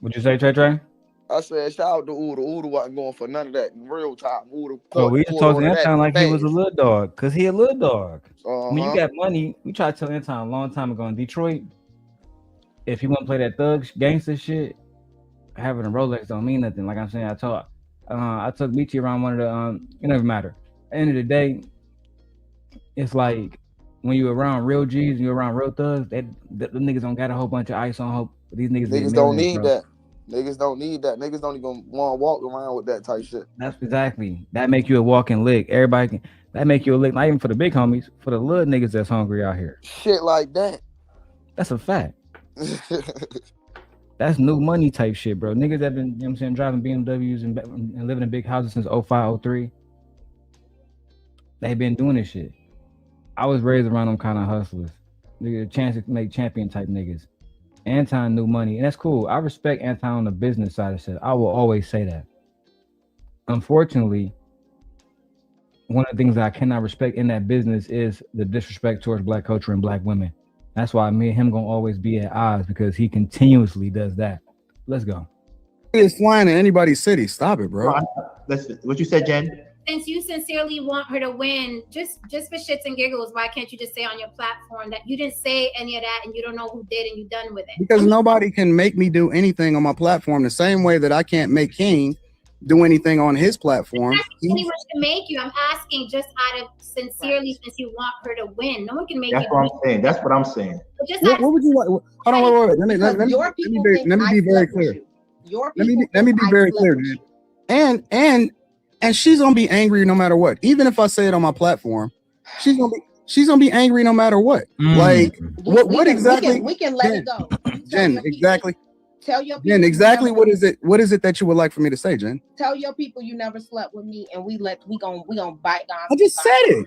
[SPEAKER 1] What'd you say, Trey?
[SPEAKER 14] I said, shout out to Uda. Uda wasn't going for none of that in real time. Uda
[SPEAKER 1] Oh, we just told Anton like he was a little dog, because he a little dog. When you got money, we tried to tell Anton a long time ago in Detroit, if he want to play that thug gangster shit, having a Rolex don't mean nothing. Like I'm saying, I took Michi around one of the, it doesn't matter. At the end of the day, it's like when you're around real G's, you're around real thugs, the niggas don't got a whole bunch of ice on hope. These niggas
[SPEAKER 14] don't need that. Niggas don't need that. Niggas don't even want to walk around with that type shit.
[SPEAKER 1] That's exactly. That make you a walking lick. Everybody can. That make you a lick. Not even for the big homies, for the little niggas that's hungry out here.
[SPEAKER 14] Shit like that.
[SPEAKER 1] That's a fact. That's new money type shit, bro. Niggas that been, you know what I'm saying, driving BMWs and living in big houses since 05, 03. They been doing this shit. I was raised around them kind of hustlers. Nigga, a chance to make champion type niggas. Anton knew money, and that's cool. I respect Anton on the business side of shit. I will always say that. Unfortunately, one of the things that I cannot respect in that business is the disrespect towards black culture and black women. That's why me and him gonna always be at odds, because he continuously does that. Let's go.
[SPEAKER 6] It's flying in anybody's city. Stop it, bro.
[SPEAKER 9] Listen, what you said, Jen?
[SPEAKER 2] Since you sincerely want her to win, just for shits and giggles, why can't you just say on your platform that you didn't say any of that and you don't know who did and you're done with it?
[SPEAKER 6] Because nobody can make me do anything on my platform the same way that I can't make King do anything on his platform.
[SPEAKER 2] Anyone can make you. I'm asking just out of sincerely, since you want her to win. No one can make
[SPEAKER 9] That's
[SPEAKER 2] you.
[SPEAKER 9] what I'm saying. That's what I'm saying.
[SPEAKER 2] Just
[SPEAKER 6] What would you like? Hold on, wait. Let me be very clear. Let me be very clear, dude. And she's gonna be angry no matter what. Even if I say it on my platform, she's gonna be angry no matter what. Like what exactly?
[SPEAKER 15] We can let it go.
[SPEAKER 6] Jen, exactly.
[SPEAKER 15] Tell your people.
[SPEAKER 6] Jen, exactly what is it? What is it that you would like for me to say, Jen?
[SPEAKER 15] Tell your people you never slept with me, and we gonna bite down.
[SPEAKER 6] I just said it.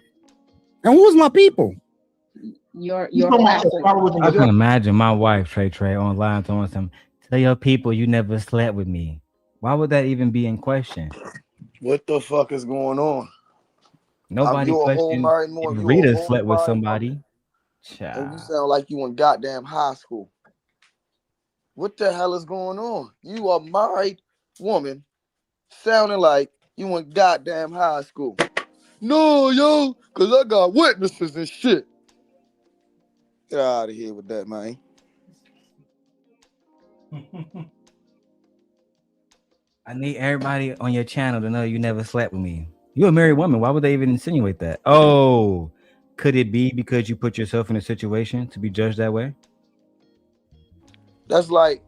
[SPEAKER 6] And who was my people?
[SPEAKER 15] Your
[SPEAKER 1] I can imagine my wife Trey online throwing some. Tell your people you never slept with me. Why would that even be in question?
[SPEAKER 14] What the fuck is going on?
[SPEAKER 1] Nobody questioned if Rita slept with somebody.
[SPEAKER 14] And you sound like you in goddamn high school. What the hell is going on? You a married woman sounding like you in goddamn high school. No, yo, because I got witnesses and shit. Get out of here with that, man.
[SPEAKER 1] I need everybody on your channel to know you never slept with me. You're a married woman. Why would they even insinuate that? Oh, could it be because you put yourself in a situation to be judged that way?
[SPEAKER 14] That's like,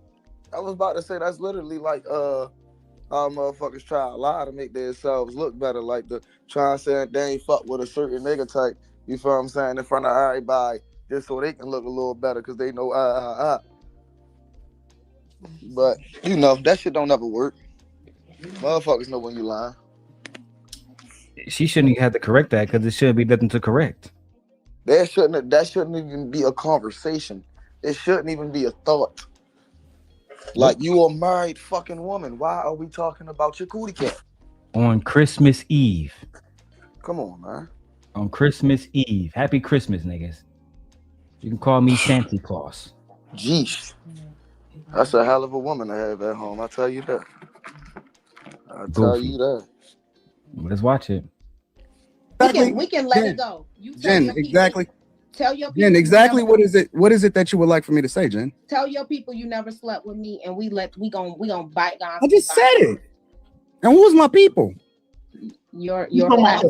[SPEAKER 14] I was about to say, that's literally like how motherfuckers try to lie to make themselves look better. Like the trying to say they ain't fuck with a certain nigga type, you feel what I'm saying, in front of everybody, just so they can look a little better because they know But you know, that shit don't ever work. Motherfuckers know when you lying.
[SPEAKER 1] She shouldn't have to correct that because it shouldn't be nothing to correct.
[SPEAKER 14] That shouldn't even be a conversation. It shouldn't even be a thought. Like, you a married fucking woman. Why are we talking about your cootie cat?
[SPEAKER 1] On Christmas Eve.
[SPEAKER 14] Come on, man.
[SPEAKER 1] On Christmas Eve. Happy Christmas, niggas. You can call me Santa Claus.
[SPEAKER 14] Jeez. That's a hell of a woman to have at home. I tell you that.
[SPEAKER 1] Let's watch it.
[SPEAKER 15] We can let it go. You tell
[SPEAKER 6] Jen,
[SPEAKER 15] your people,
[SPEAKER 6] exactly.
[SPEAKER 15] Tell your people.
[SPEAKER 6] Jen, exactly what is it? What is it that you would like for me to say, Jen?
[SPEAKER 15] Tell your people you never slept with me, and we gonna bite down.
[SPEAKER 6] I just said it. And who was my people?
[SPEAKER 15] Your audience.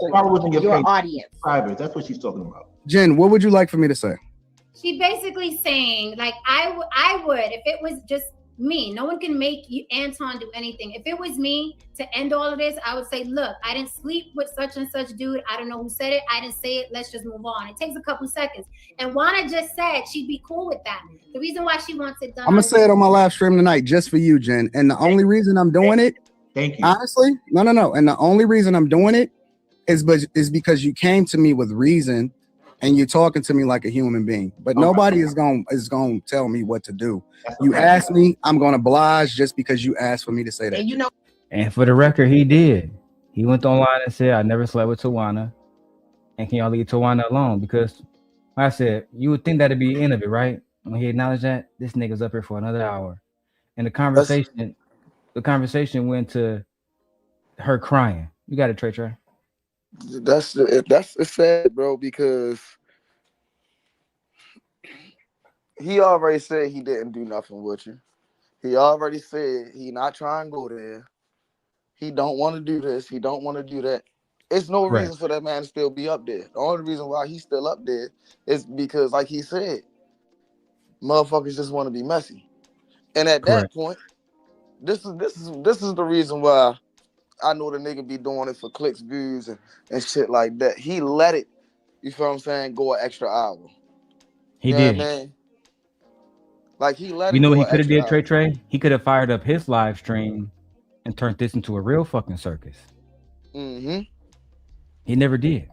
[SPEAKER 9] Private. That's what she's talking about.
[SPEAKER 6] Jen, what would you like for me to say?
[SPEAKER 2] She basically saying, like, I would, if it was just me, no one can make you, Anton, do anything. If it was me to end all of this, I would say, look, I didn't sleep with such and such dude. I don't know who said it. I didn't say it. Let's just move on. It takes a couple seconds. And Wana just said she'd be cool with that. The reason why she wants it done.
[SPEAKER 6] I'm gonna say it on my live stream tonight just for you, Jen. And the only reason I'm doing it,
[SPEAKER 9] thank you.
[SPEAKER 6] Honestly, no. And the only reason I'm doing it is because you came to me with reason and you're talking to me like a human being. But nobody is gonna tell me what to do. You asked me, I'm gonna oblige just because you asked for me to say that.
[SPEAKER 15] And you know,
[SPEAKER 1] and for the record, he did. He went online and said, I never slept with Tawana. And can y'all leave Tawana alone? Because like I said, you would think that'd be the end of it, right? When he acknowledged that, this nigga's up here for another hour. And the conversation went to her crying. You got it, Trey.
[SPEAKER 14] That's sad, bro, because he already said he didn't do nothing with you. He already said he not trying to go there. He don't want to do this. He don't want to do that. It's no reason for that man to still be up there. The only reason why he's still up there is because, like he said, motherfuckers just want to be messy. And at that point, this is the reason why I know the nigga be doing it for clicks, views, and shit like that. He let it, you feel what I'm saying, go an extra hour.
[SPEAKER 1] He did.
[SPEAKER 14] What I mean? Like he let
[SPEAKER 1] You
[SPEAKER 14] it
[SPEAKER 1] know what
[SPEAKER 14] go
[SPEAKER 1] he
[SPEAKER 14] an
[SPEAKER 1] could have
[SPEAKER 14] extra
[SPEAKER 1] did,
[SPEAKER 14] hour.
[SPEAKER 1] Trey? He could have fired up his live stream and turned this into a real fucking circus.
[SPEAKER 14] Mm-hmm.
[SPEAKER 1] He never did.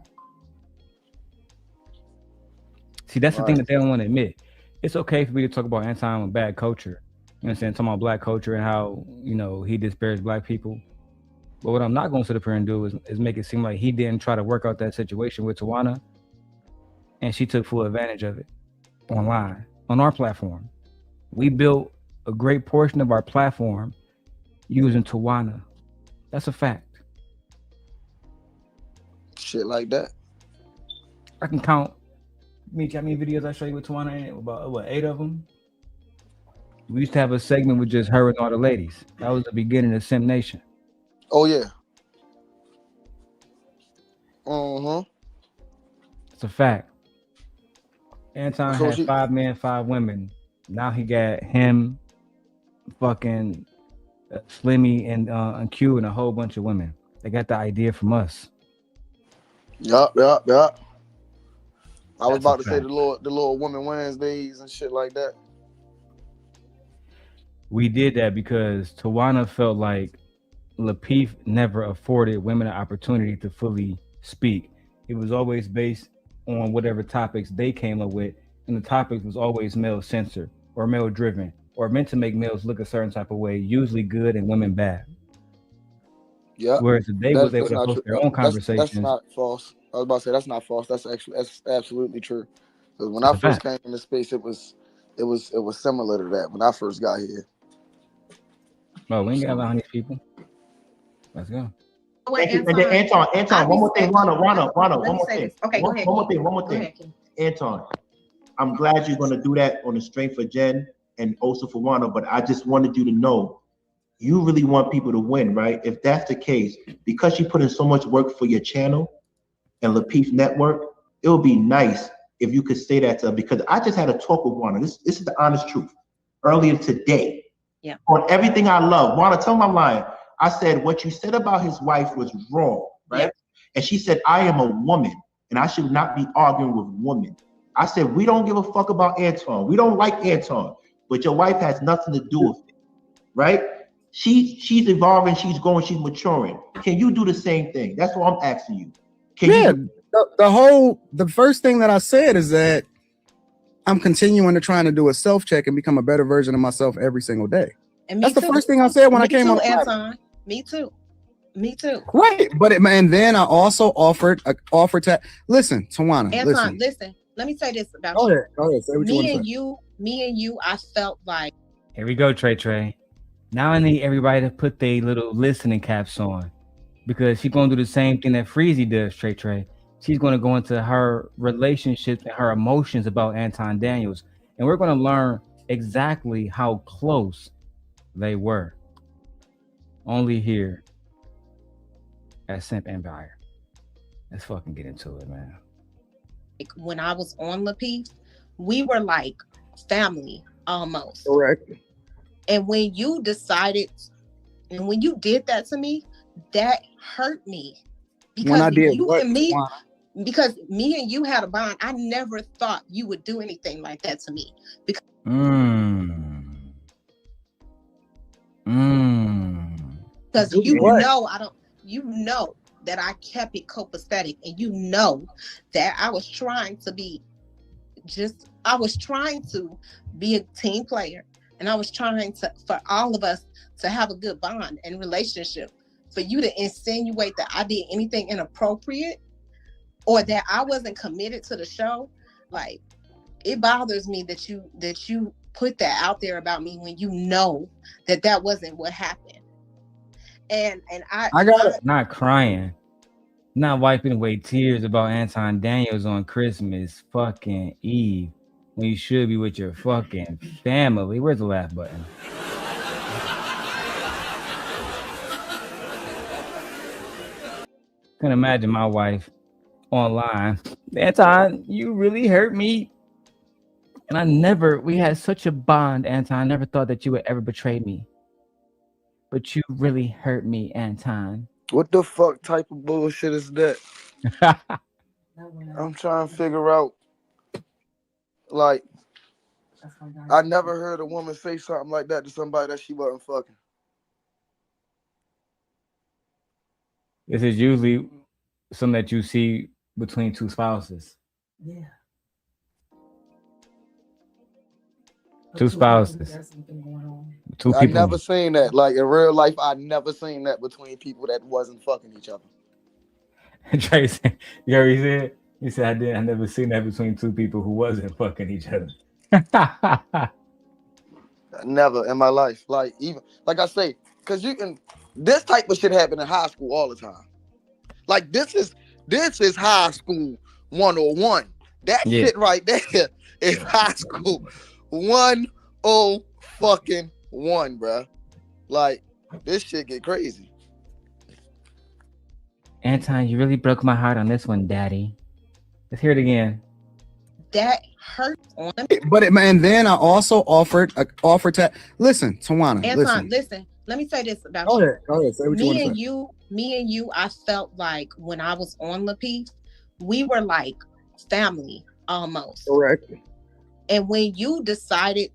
[SPEAKER 1] See, that's the thing
[SPEAKER 14] Right.
[SPEAKER 1] that they don't want to admit. It's okay for me to talk about Anton with bad culture. You know what I'm saying? Talking about black culture and how, he disparaged black people. But what I'm not going to sit up here and do is make it seem like he didn't try to work out that situation with Tawana, and she took full advantage of it online on our platform. We built a great portion of our platform using Tawana. That's a fact.
[SPEAKER 14] Shit like that.
[SPEAKER 1] I can count. How many videos I show you with Tawana in it? About 8 of them. We used to have a segment with just her and all the ladies. That was the beginning of Sim Nation.
[SPEAKER 14] Oh yeah. Uh-huh.
[SPEAKER 1] It's a fact. Anton
[SPEAKER 14] So
[SPEAKER 1] had 5 men, 5 women. Now he got him, fucking Slimmy and Q and a whole bunch of women. They got the idea from us.
[SPEAKER 14] Yup. I was
[SPEAKER 1] That's
[SPEAKER 14] about
[SPEAKER 1] a
[SPEAKER 14] to say
[SPEAKER 1] fact.
[SPEAKER 14] the little Women Wednesdays and shit like that.
[SPEAKER 1] We did that because Tawana felt like Lapeef never afforded women an opportunity to fully speak. It was always based on whatever topics they came up with, and the topics was always male censored or male driven or meant to make males look a certain type of way, usually good and women bad.
[SPEAKER 14] Yeah.
[SPEAKER 1] Whereas if they was able to host their own conversations,
[SPEAKER 14] That's not false. I was about to say that's not false. That's absolutely true. Because when
[SPEAKER 1] That's
[SPEAKER 14] I
[SPEAKER 1] a
[SPEAKER 14] first
[SPEAKER 1] fact.
[SPEAKER 14] came into space, it was similar to that when I first got here.
[SPEAKER 1] Oh, we ain't got 100 people. Let's go.
[SPEAKER 9] And then Anton, one more thing, Rana, one more thing.
[SPEAKER 15] Okay, go ahead.
[SPEAKER 9] One more thing. Anton, I'm glad you're going to do that on the strength for Jen and also for Rana, but I just wanted you to know, you really want people to win, right? If that's the case, because you put in so much work for your channel and Lapeef Network, it would be nice if you could say that to her, because I just had a talk with Rana. This is the honest truth. Earlier today,
[SPEAKER 15] yeah,
[SPEAKER 9] on everything I love. Rana, tell me I'm lying. I said, what you said about his wife was wrong, right? Yep. And she said, I am a woman and I should not be arguing with women. I said, we don't give a fuck about Anton. We don't like Anton, but your wife has nothing to do with it, right? She's evolving, she's growing, she's maturing. Can you do the same thing? That's what I'm asking you. Can you
[SPEAKER 6] the first thing that I said is that I'm continuing to trying to do a self-check and become a better version of myself every single day.
[SPEAKER 15] And
[SPEAKER 6] that's the first thing I said when I came on.
[SPEAKER 15] Anton. Me too.
[SPEAKER 6] Right, but and then I also offered to listen, Tawana.
[SPEAKER 15] Anton, listen. Let me say this about
[SPEAKER 6] you.
[SPEAKER 15] Go ahead.
[SPEAKER 6] Say what
[SPEAKER 15] Me and you. I felt like.
[SPEAKER 1] Here we go, Trey. Now I need everybody to put their little listening caps on, because she's gonna do the same thing that Freezy does, Trey. She's gonna go into her relationships and her emotions about Anton Daniels, and we're gonna learn exactly how close they were. Only here at Simp Empire. Let's fucking get into it, man.
[SPEAKER 15] When I was on Lapeef, we were like family almost.
[SPEAKER 6] Correct.
[SPEAKER 15] And when you decided, and when you did that to me, that hurt me. Because
[SPEAKER 6] when I did
[SPEAKER 15] you
[SPEAKER 6] what?
[SPEAKER 15] And me, because me and you had a bond, I never thought you would do anything like that to me. Because you know that I kept it copacetic, and you know that I was trying to be a team player, and I was trying for all of us to have a good bond and relationship. For you to insinuate that I did anything inappropriate or that I wasn't committed to the show, like, it bothers me that you put that out there about me when you know that wasn't what happened. And I
[SPEAKER 1] got it. Not crying, not wiping away tears about Anton Daniels on Christmas fucking Eve when you should be with your fucking family. Where's the laugh button? Can imagine my wife online. Anton, you really hurt me. And we had such a bond, Anton. I never thought that you would ever betray me. But you really hurt me, Anton.
[SPEAKER 14] What the fuck type of bullshit is that? I'm trying to figure out, like, I never heard a woman say something like that to somebody that she wasn't fucking.
[SPEAKER 1] This is usually something that you see between two spouses.
[SPEAKER 20] Yeah.
[SPEAKER 1] Two spouses. Two
[SPEAKER 14] I
[SPEAKER 1] people.
[SPEAKER 14] never seen that. Like in real life, I never seen that between people that wasn't fucking each other.
[SPEAKER 1] Tracy, you heard what he said? He said, I never seen that between two people who wasn't fucking each other.
[SPEAKER 14] Never in my life. Like even like I say, because you can this type of shit happen in high school all the time. Like this is high school 101. That
[SPEAKER 1] Yeah.
[SPEAKER 14] shit right there is high school 101, bruh. Like this shit get crazy.
[SPEAKER 1] Anton, you really broke my heart on this one, Daddy. Let's hear it again.
[SPEAKER 15] That hurt on
[SPEAKER 6] But and then I also offered to listen, Tawana.
[SPEAKER 15] Anton, listen. Let me say this about
[SPEAKER 6] Go
[SPEAKER 15] you.
[SPEAKER 6] ahead. Go ahead. Say what you want to say.
[SPEAKER 15] Me and you, I felt like when I was on Lapeef, we were like family almost.
[SPEAKER 6] Correct.
[SPEAKER 15] And when you decided,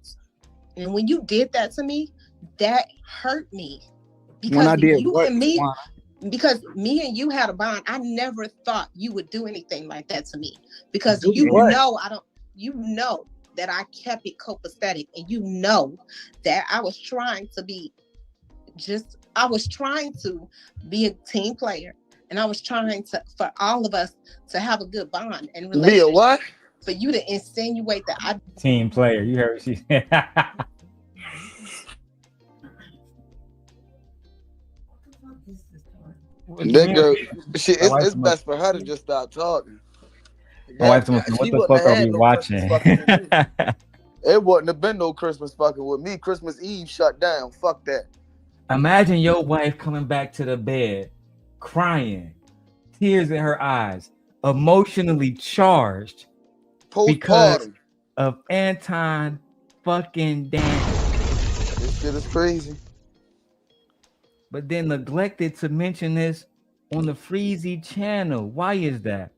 [SPEAKER 15] and when you did that to me, that hurt me. Because
[SPEAKER 6] When I did
[SPEAKER 15] you
[SPEAKER 6] what,
[SPEAKER 15] and me,
[SPEAKER 6] Tawana?
[SPEAKER 15] because me and you had a bond, I never thought you would do anything like that to me. Because
[SPEAKER 6] Do
[SPEAKER 15] you
[SPEAKER 6] what?
[SPEAKER 15] know that I kept it copacetic, and you know that I was trying to be a team player, and I was trying for all of us to have a good bond and relationship.
[SPEAKER 14] Be a what?
[SPEAKER 15] For you to insinuate that I
[SPEAKER 1] Team player. You heard what she said.
[SPEAKER 14] That girl, it's best for her to just stop talking.
[SPEAKER 1] My wife told me, what the fuck are we watching?
[SPEAKER 14] It wouldn't have been no Christmas fucking with me. Christmas Eve shut down. Fuck that.
[SPEAKER 1] Imagine your wife coming back to the bed, crying, tears in her eyes, emotionally charged because of Anton fucking Daniels.
[SPEAKER 14] This shit is crazy.
[SPEAKER 1] But then neglected to mention this on the Freezy channel. Why is that?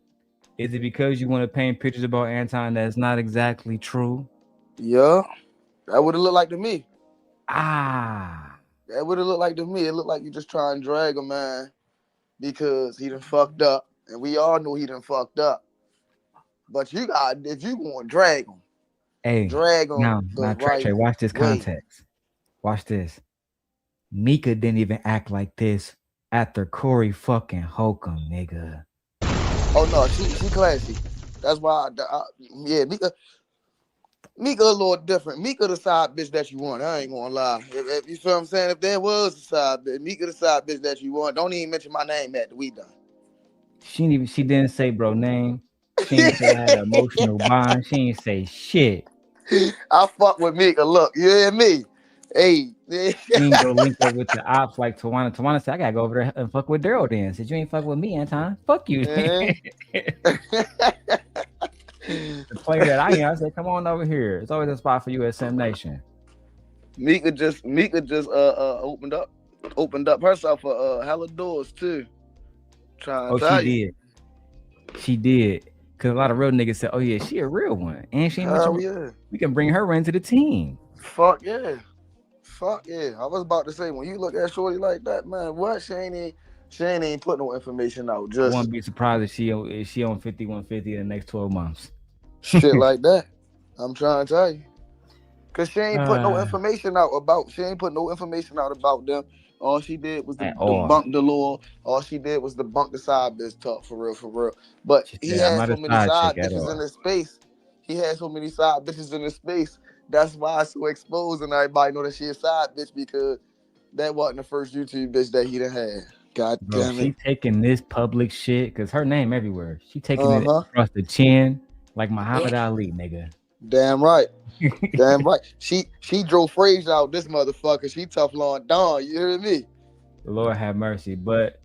[SPEAKER 1] Is it because you want to paint pictures about Anton that's not exactly true?
[SPEAKER 14] Yeah, that would have looked like to me.
[SPEAKER 1] Ah.
[SPEAKER 14] That would have looked like to me. It looked like you just try and drag a man because he done fucked up. And we all know he done fucked up. But if you want to drag him, drag him.
[SPEAKER 1] Now, Trey, watch this context. Watch this. Mika didn't even act like this after Corey fucking Holcomb, nigga.
[SPEAKER 14] Oh no, she classy. That's why Mika a little different. Mika the side bitch that you want. I ain't gonna lie. If you feel what I'm saying, if there was a side bitch, Mika the side bitch that you want. Don't even mention my name after we done.
[SPEAKER 1] She didn't say bro name. She didn't say I had an emotional bond. She didn't say shit.
[SPEAKER 14] I fuck with Mika. Look, you hear me? Hey.
[SPEAKER 1] You ain't go link up with the ops like Tawana. Tawana said, I gotta go over there and fuck with Darrel then. Said you ain't fuck with me, Anton. Fuck you. The player that I am, I said, come on over here. It's always a spot for you at Sim Nation.
[SPEAKER 14] Mika just opened up herself for hella doors too.
[SPEAKER 1] She did. Cause a lot of real niggas said, oh yeah, she a real one. And she ain't we can bring her into the team.
[SPEAKER 14] Fuck yeah. I was about to say, when you look at Shorty like that, man, what? She ain't even put no information out.
[SPEAKER 1] I wouldn't be surprised if she on 5150 in the next 12 months.
[SPEAKER 14] Shit like that. I'm trying to tell you. Cause she ain't put no information out about them. All she did was debunk the law. All she did was debunk the side bitch talk for real. But he had so many side bitches in his space. That's why it's so exposed and everybody know that she a side bitch, because that wasn't the first YouTube bitch that he done had. God damn it.
[SPEAKER 1] She taking this public shit because her name everywhere. She taking it across the chin like Muhammad Ali, nigga.
[SPEAKER 14] Damn right. Damn right. She drove Frazier out this motherfucker. She tough long Dawn. You hear me?
[SPEAKER 1] The Lord have mercy. But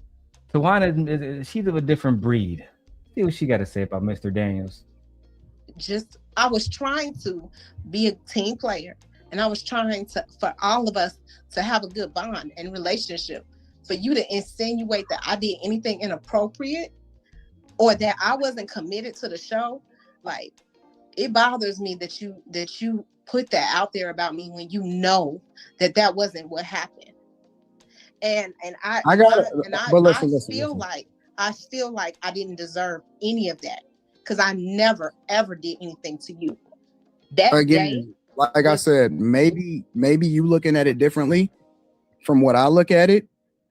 [SPEAKER 1] Tawana, she's of a different breed. See what she got to say about Mr. Daniels.
[SPEAKER 15] I was trying to be a team player, and I was trying for all of us to have a good bond and relationship. For you to insinuate that I did anything inappropriate or that I wasn't committed to the show, like, it bothers me that you put that out there about me when you know that wasn't what happened. And I feel like I didn't deserve any of that because I never ever did anything to you. That day,
[SPEAKER 6] like I said, maybe you looking at it differently from what I look at it,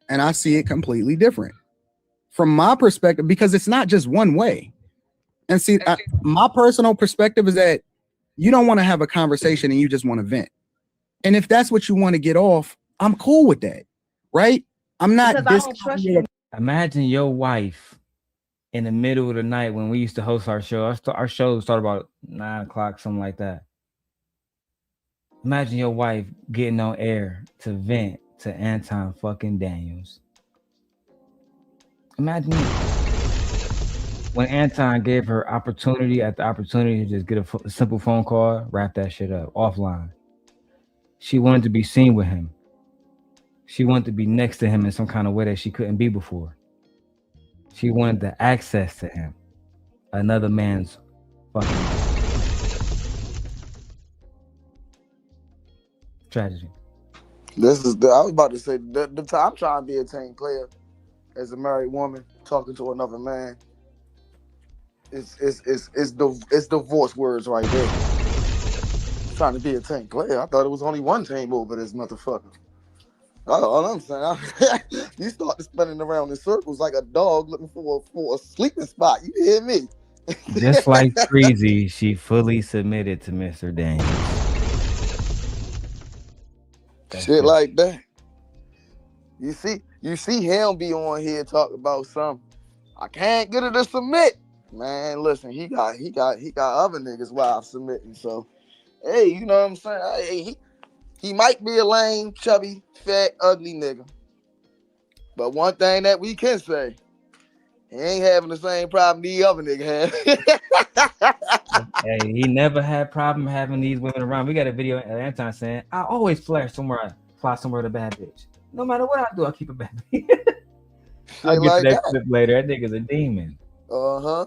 [SPEAKER 6] and I see it completely different from my perspective because it's not just one way. And see, my personal perspective is that you don't want to have a conversation and you just want to vent. And if that's what you want to get off, I'm cool with that, right? I'm not.
[SPEAKER 1] Imagine your wife in the middle of the night when we used to host our show. Our show started about 9 o'clock, something like that. Imagine your wife getting on air to vent to Anton fucking Daniels. Imagine when Anton gave her opportunity after opportunity to just get a simple phone call, wrap that shit up offline. She wanted to be seen with him. She wanted to be next to him in some kind of way that she couldn't be before. She wanted the access to him. Another man's fucking tragedy.
[SPEAKER 14] I was about to say the time I'm trying to be a team player as a married woman talking to another man. It's divorce words right there. Trying to be a team player. I thought it was only one team over this motherfucker. All I'm saying, you start spinning around in circles like a dog looking for a sleeping spot. You hear me?
[SPEAKER 1] Just like Freezy, she fully submitted to Mr. Daniels.
[SPEAKER 14] Shit like that. You see him be on here talking about something. I can't get her to submit. Man, listen, he got other niggas wives submitting. So, hey, you know what I'm saying? Hey, he might be a lame, chubby, fat, ugly nigga. But one thing that we can say, he ain't having the same problem the other nigga had.
[SPEAKER 1] Hey, he never had problem having these women around. We got a video of Anton saying, I always fly somewhere with a bad bitch. No matter what I do, I keep a bad bitch. I'll get to that clip later. That nigga's a demon.
[SPEAKER 14] Uh-huh.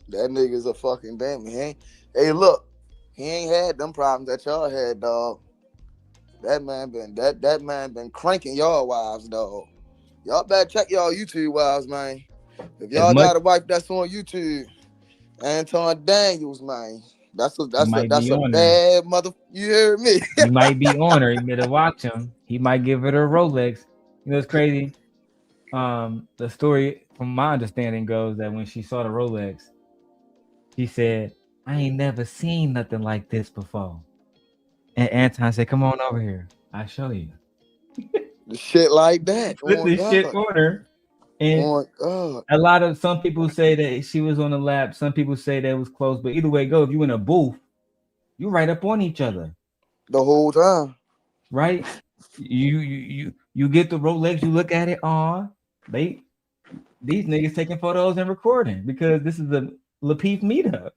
[SPEAKER 14] That nigga's a fucking demon. Hey, look, he ain't had them problems that y'all had, dog. That man been cranking y'all wives, dog. Y'all better check y'all YouTube wives, man. If y'all got a wife that's on YouTube, Anton Daniels, man. That's a bad mother. You hear me?
[SPEAKER 1] You might be on her. You better watch him. He might give her a Rolex. You know, it's crazy. The story, from my understanding, goes that when she saw the Rolex, she said, I ain't never seen nothing like this before. And Anton said, come on over here. I'll show you.
[SPEAKER 14] The shit like that.
[SPEAKER 1] Put this shit on her. And some people say that she was on the lap. Some people say that it was close. But either way it goes, if you in a booth, you right up on each other.
[SPEAKER 14] The whole time.
[SPEAKER 1] Right? You get the Rolex, you look at it on. These niggas taking photos and recording because this is a Lapeef meetup.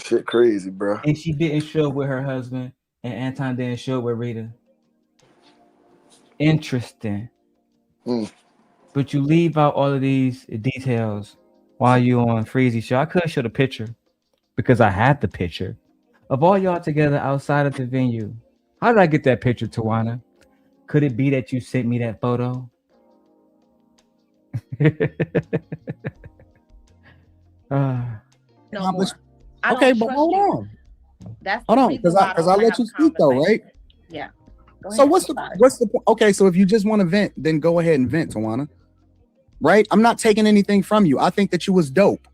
[SPEAKER 14] Shit crazy, bro.
[SPEAKER 1] And she didn't show up with her husband, and Anton didn't show up with Rita. Interesting. But you leave out all of these details while you on Freezy show. I couldn't show the picture because I had the picture of all y'all together outside of the venue. How did I get that picture, Tawana? Could it be that you sent me that photo?
[SPEAKER 6] Okay, but hold on. Hold on, because I let you speak though, right?
[SPEAKER 15] Yeah.
[SPEAKER 6] So what's the point? Okay, so if you just want to vent, then go ahead and vent, Tawana. Right? I'm not taking anything from you. I think that you was dope.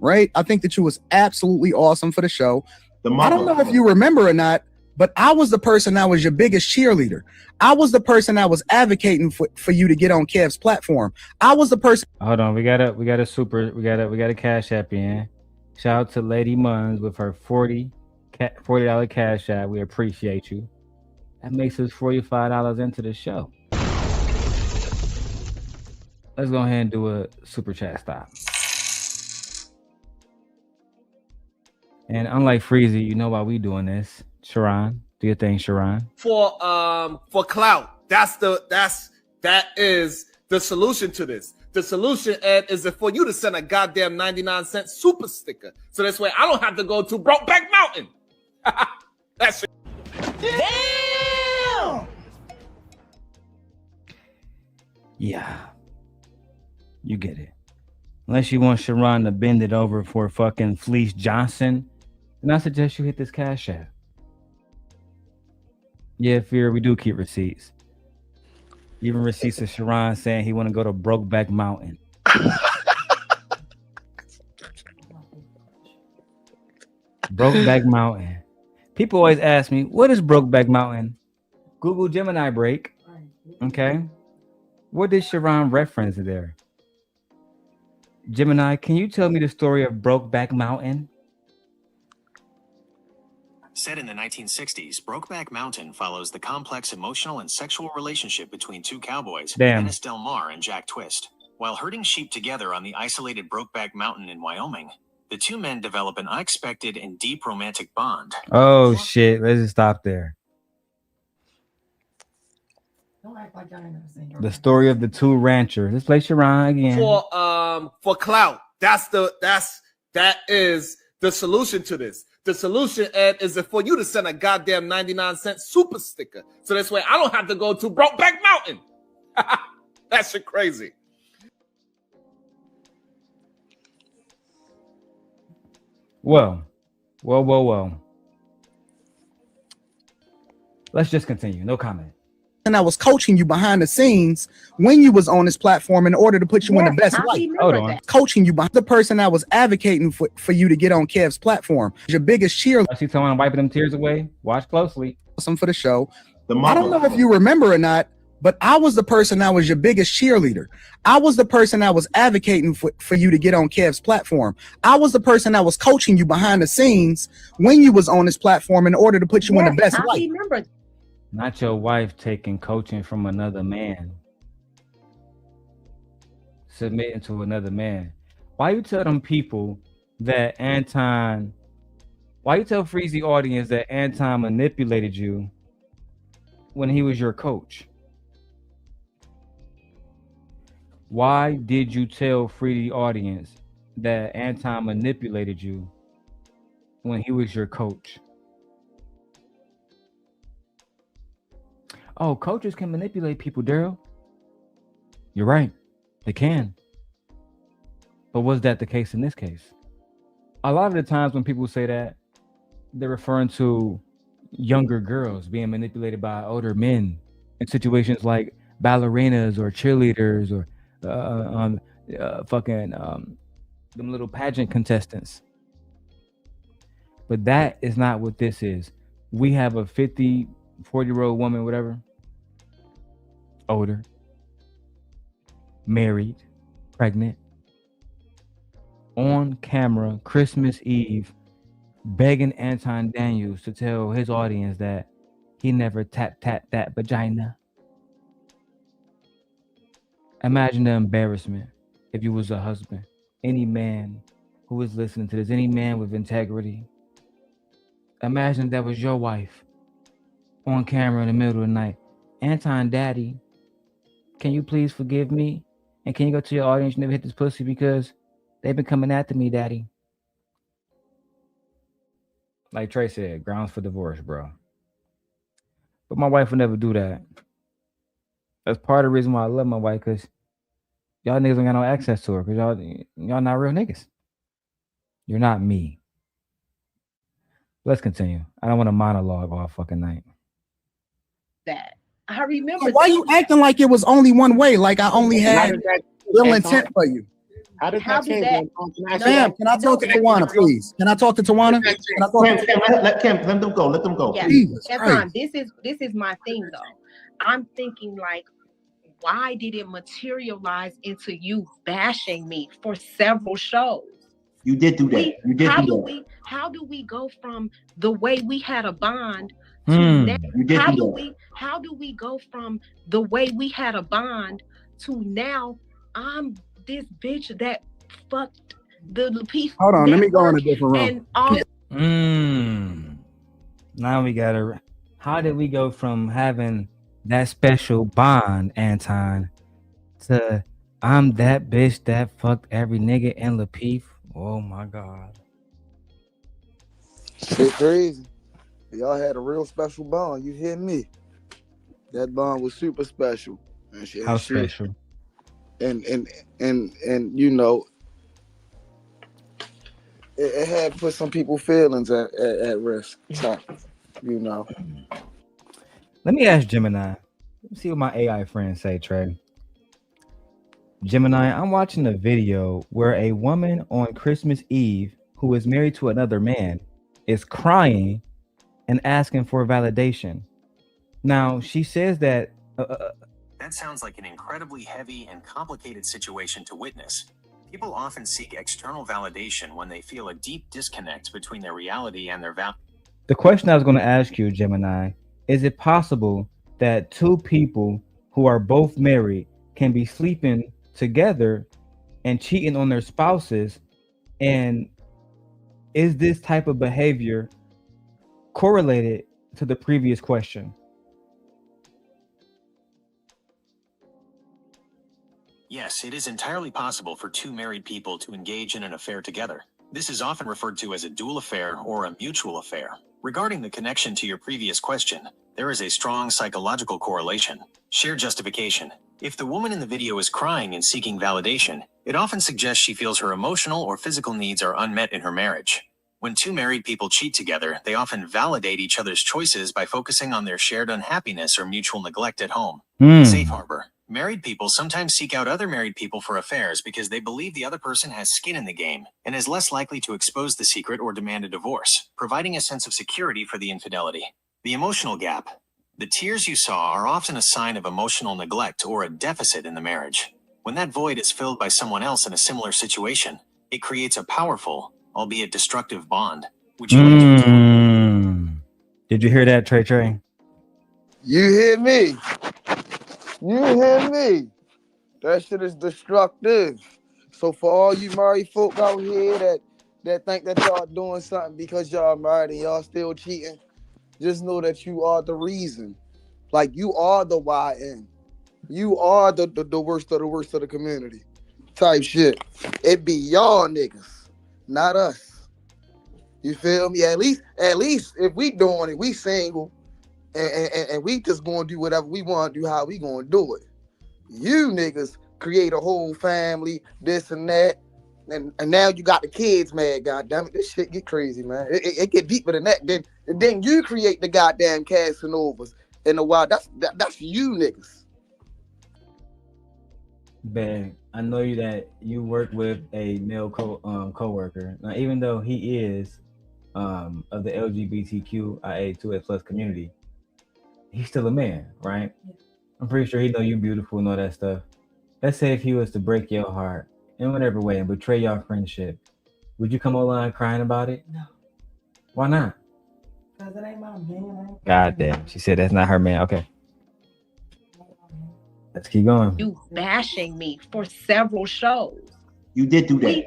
[SPEAKER 6] Right? I think that you was absolutely awesome for the show. I don't know if you remember or not, but I was the person that was your biggest cheerleader. I was the person that was advocating for you to get on Kev's platform. I was the person.
[SPEAKER 1] Hold on, we got a cash app in. Shout out to Lady Muns with her $40 cash app. We appreciate you. That makes us $45 into the show. Let's go ahead and do a super chat stop. And unlike Freezy, you know why we doing this. Sharon, do your thing, Sharon.
[SPEAKER 20] For clout. That is the solution to this. The solution, Ed, is for you to send a goddamn 99-cent super sticker. So this way I don't have to go to Brokeback Mountain. That's it.
[SPEAKER 1] Damn! Yeah. You get it. Unless you want Sharon to bend it over for fucking Fleece Johnson, then I suggest you hit this Cash App. Yeah, Fear, we do keep receipts. Even receipts of Sharon saying he want to go to Brokeback Mountain. Brokeback Mountain. People always ask me, what is Brokeback Mountain? Google Gemini break. Okay. What did Sharon reference there? Gemini, can you tell me the story of Brokeback Mountain?
[SPEAKER 21] Set in the 1960s, Brokeback Mountain follows the complex emotional and sexual relationship between two cowboys, Dennis Del Mar and Jack Twist. While herding sheep together on the isolated Brokeback Mountain in Wyoming, the two men develop an unexpected and deep romantic bond.
[SPEAKER 1] Oh shit, let's just stop there. The story of the two ranchers. Let's play Sharon again.
[SPEAKER 20] For clout. That is the solution to this. The solution, Ed, is for you to send a goddamn 99-cent super sticker. So this way I don't have to go to Brokeback Mountain. That shit crazy.
[SPEAKER 1] Well. Let's just continue. No comment.
[SPEAKER 6] And I was coaching you behind the scenes when you was on this platform in order to put you in the best light.
[SPEAKER 1] Hold on.
[SPEAKER 6] Coaching you behind the person that was advocating for you to get on Kev's platform. Your biggest cheerleader.
[SPEAKER 1] I see someone wiping them tears away. Watch closely.
[SPEAKER 6] Some for the show. I don't know if you remember or not, but I was the person that was your biggest cheerleader. I was the person that was advocating for you to get on Kev's platform. I was the person that was coaching you behind the scenes when you was on this platform in order to put you in the best light.
[SPEAKER 1] Not your wife taking coaching from another man. Submitting to another man. Why you tell them people that Anton, why you tell Freezy audience that Anton manipulated you when he was your coach? Why did you tell Freezy audience that Anton manipulated you when he was your coach? Oh, coaches can manipulate people, Darrel. You're right. They can. But was that the case in this case? A lot of the times when people say that, they're referring to younger girls being manipulated by older men in situations like ballerinas or cheerleaders or them little pageant contestants. But that is not what this is. We have a 40-year-old woman, whatever, older, married, pregnant, on camera, Christmas Eve, begging Anton Daniels to tell his audience that he never tapped that vagina. Imagine the embarrassment if you was a husband. Any man who is listening to this, any man with integrity, imagine that was your wife on camera in the middle of the night. Anton, daddy, can you please forgive me? And can you go to your audience, you never hit this pussy because they've been coming after me, daddy. Like Trey said, grounds for divorce, bro. But my wife would never do that. That's part of the reason why I love my wife, because y'all niggas don't got no access to her, because y'all not real niggas. You're not me. Let's continue. I don't want to monologue all fucking night.
[SPEAKER 15] That I remember.
[SPEAKER 6] Why you acting like it was only one way? Like I only had real intent for you.
[SPEAKER 19] How did
[SPEAKER 15] How
[SPEAKER 19] that
[SPEAKER 15] did
[SPEAKER 19] change?
[SPEAKER 15] that-
[SPEAKER 6] Sam, can I talk to Tawana, please? Can I talk to Tawana? Can I talk to
[SPEAKER 9] Let them go. Let them go.
[SPEAKER 15] Yeah,
[SPEAKER 6] Jesus
[SPEAKER 15] Efron,
[SPEAKER 6] Christ.
[SPEAKER 15] this is my thing though. I'm thinking like, why did it materialize into you bashing me for several shows?
[SPEAKER 9] You did do that. You did do that.
[SPEAKER 15] How do we go from the way we had a bond to now?
[SPEAKER 9] You did
[SPEAKER 15] How
[SPEAKER 9] do
[SPEAKER 15] do
[SPEAKER 9] that.
[SPEAKER 15] how do we go from the way we had a bond to now I'm this bitch that fucked the piece?
[SPEAKER 6] Hold on, let me go in a different room.
[SPEAKER 15] And all
[SPEAKER 1] Now we gotta. How did we go from having that special bond, Anton, to I'm that bitch that fucked every nigga in Lapeef. Oh my god.
[SPEAKER 14] Shit crazy. Y'all had a real special bond. You hear me? That bond was super special. And shit,
[SPEAKER 1] How special?
[SPEAKER 14] and you know, it had put some people's feelings at risk. So, you know.
[SPEAKER 1] Let me ask Gemini. Let's see what my AI friends say, Trey. Gemini, I'm watching a video where a woman on Christmas Eve who is married to another man is crying and asking for validation. Now, she says that
[SPEAKER 21] That sounds like an incredibly heavy and complicated situation to witness. People often seek external validation when they feel a deep disconnect between their reality and their value.
[SPEAKER 1] the question I was going to ask you, Gemini, is it possible that two people who are both married can be sleeping together and cheating on their spouses? And is this type of behavior correlated to the previous question?
[SPEAKER 21] Yes, it is entirely possible for two married people to engage in an affair together. This is often referred to as a dual affair or a mutual affair. Regarding the connection to your previous question, there is a strong psychological correlation. Shared justification. If the woman in the video is crying and seeking validation, it often suggests she feels her emotional or physical needs are unmet in her marriage. When two married people cheat together, they often validate each other's choices by focusing on their shared unhappiness or mutual neglect at home. Safe harbor. Married people sometimes seek out other married people for affairs because they believe the other person has skin in the game and is less likely to expose the secret or demand a divorce, providing a sense of security for the infidelity. The emotional gap. The tears you saw are often a sign of emotional neglect or a deficit in the marriage. When that void is filled by someone else in a similar situation, it creates a powerful, albeit destructive bond. Would you like to...
[SPEAKER 1] Did you hear that, Trey?
[SPEAKER 14] You hear me? You hear me? That shit is destructive. So for all you married folk out here that think that y'all doing something because y'all married and y'all still cheating, just know that you are the reason. Like you are the YN. You are the worst of the worst of the community. Type shit. It be y'all niggas, not us. You feel me? At least if we doing it, we single and we just gonna do whatever we want to do, how we gonna do it. You niggas create a whole family, this and that, and now you got the kids mad. Goddamn it, this shit get crazy, man. It get deeper than that. Then you create the goddamn Casanovas in the wild. That's you niggas.
[SPEAKER 1] Ben, I know you that you work with a male coworker. Now, even though he is of the LGBTQIA2A plus community, he's still a man, right? I'm pretty sure he know you beautiful and all that stuff. Let's say if he was to break your heart in whatever way and betray your friendship, would you come online crying about it? No. Why not?
[SPEAKER 12] Because it ain't my man.
[SPEAKER 1] God damn. She said that's not her man. Okay. Let's keep going.
[SPEAKER 15] You bashing me for several shows.
[SPEAKER 9] You did do that.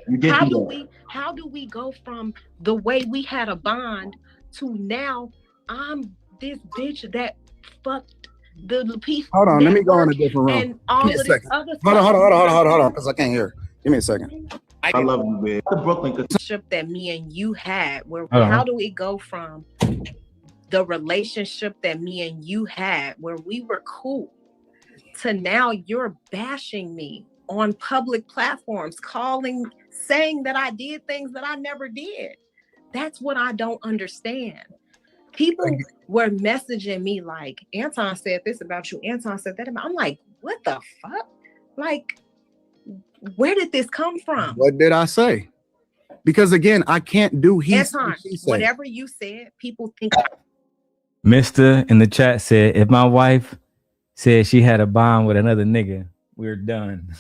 [SPEAKER 15] How do we go from the way we had a bond to now I'm this bitch that fucked the Lapeef?
[SPEAKER 6] Hold on, let me go in a different room.
[SPEAKER 15] And all
[SPEAKER 6] Give me
[SPEAKER 15] of
[SPEAKER 6] a
[SPEAKER 15] this
[SPEAKER 6] second.
[SPEAKER 15] other
[SPEAKER 6] Hold on, because I can't hear. Give me a second.
[SPEAKER 9] I love you, man. The Brooklyn
[SPEAKER 15] relationship that me and you had, where
[SPEAKER 6] Uh-huh.
[SPEAKER 15] how do we go from the relationship that me and you had where we were cool to now you're bashing me on public platforms, saying that I did things that I never did? That's what I don't understand. People were messaging me like, Anton said this about you, Anton said that about. I'm like, what the fuck? Like, where did this come from?
[SPEAKER 6] What did I say? Because again, I can't do
[SPEAKER 15] Anton, whatever you said, people think.
[SPEAKER 1] Mister in the chat said, if my wife said she had a bond with another nigga, we're done.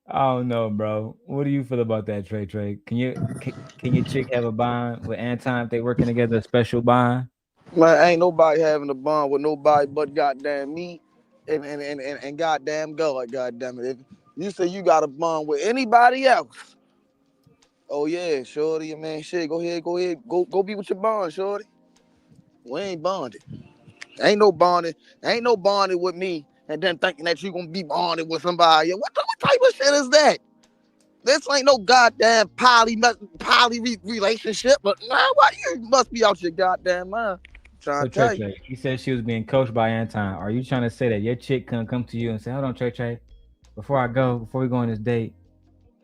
[SPEAKER 1] I don't know, bro. What do you feel about that, Trey? Can your chick have a bond with Anton if they working together, a special bond?
[SPEAKER 14] Man, ain't nobody having a bond with nobody but goddamn me and goddamn God, goddamn it. If you say you got a bond with anybody else, oh yeah, shorty, man, shit, go ahead, go be with your bond, shorty. We ain't bonded. Ain't no bonding with me, and then thinking that you gonna be bonded with somebody. What type of shit is that? This ain't no goddamn poly relationship. But man, why you must be out your goddamn mind? Trying
[SPEAKER 1] So
[SPEAKER 14] to tell
[SPEAKER 1] Trey
[SPEAKER 14] you.
[SPEAKER 1] Trey, he said she was being coached by Anton. Are you trying to say that your chick couldn't come to you and say, "Hold on, Trey Trey, before we go on this date,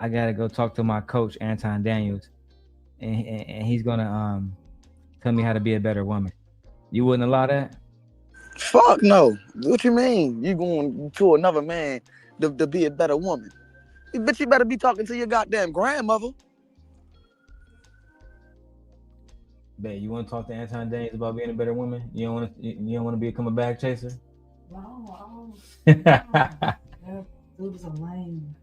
[SPEAKER 1] I gotta go talk to my coach Anton Daniels, and he's gonna tell me how to be a better woman." You wouldn't allow that?
[SPEAKER 14] Fuck no. What you mean? You going to another man to be a better woman? Bitch, you better be talking to your goddamn grandmother.
[SPEAKER 1] Bet you want to talk to Anton Daniels about being a better woman? You don't want to. You don't want to become a bag chaser?
[SPEAKER 11] No, dudes are lame.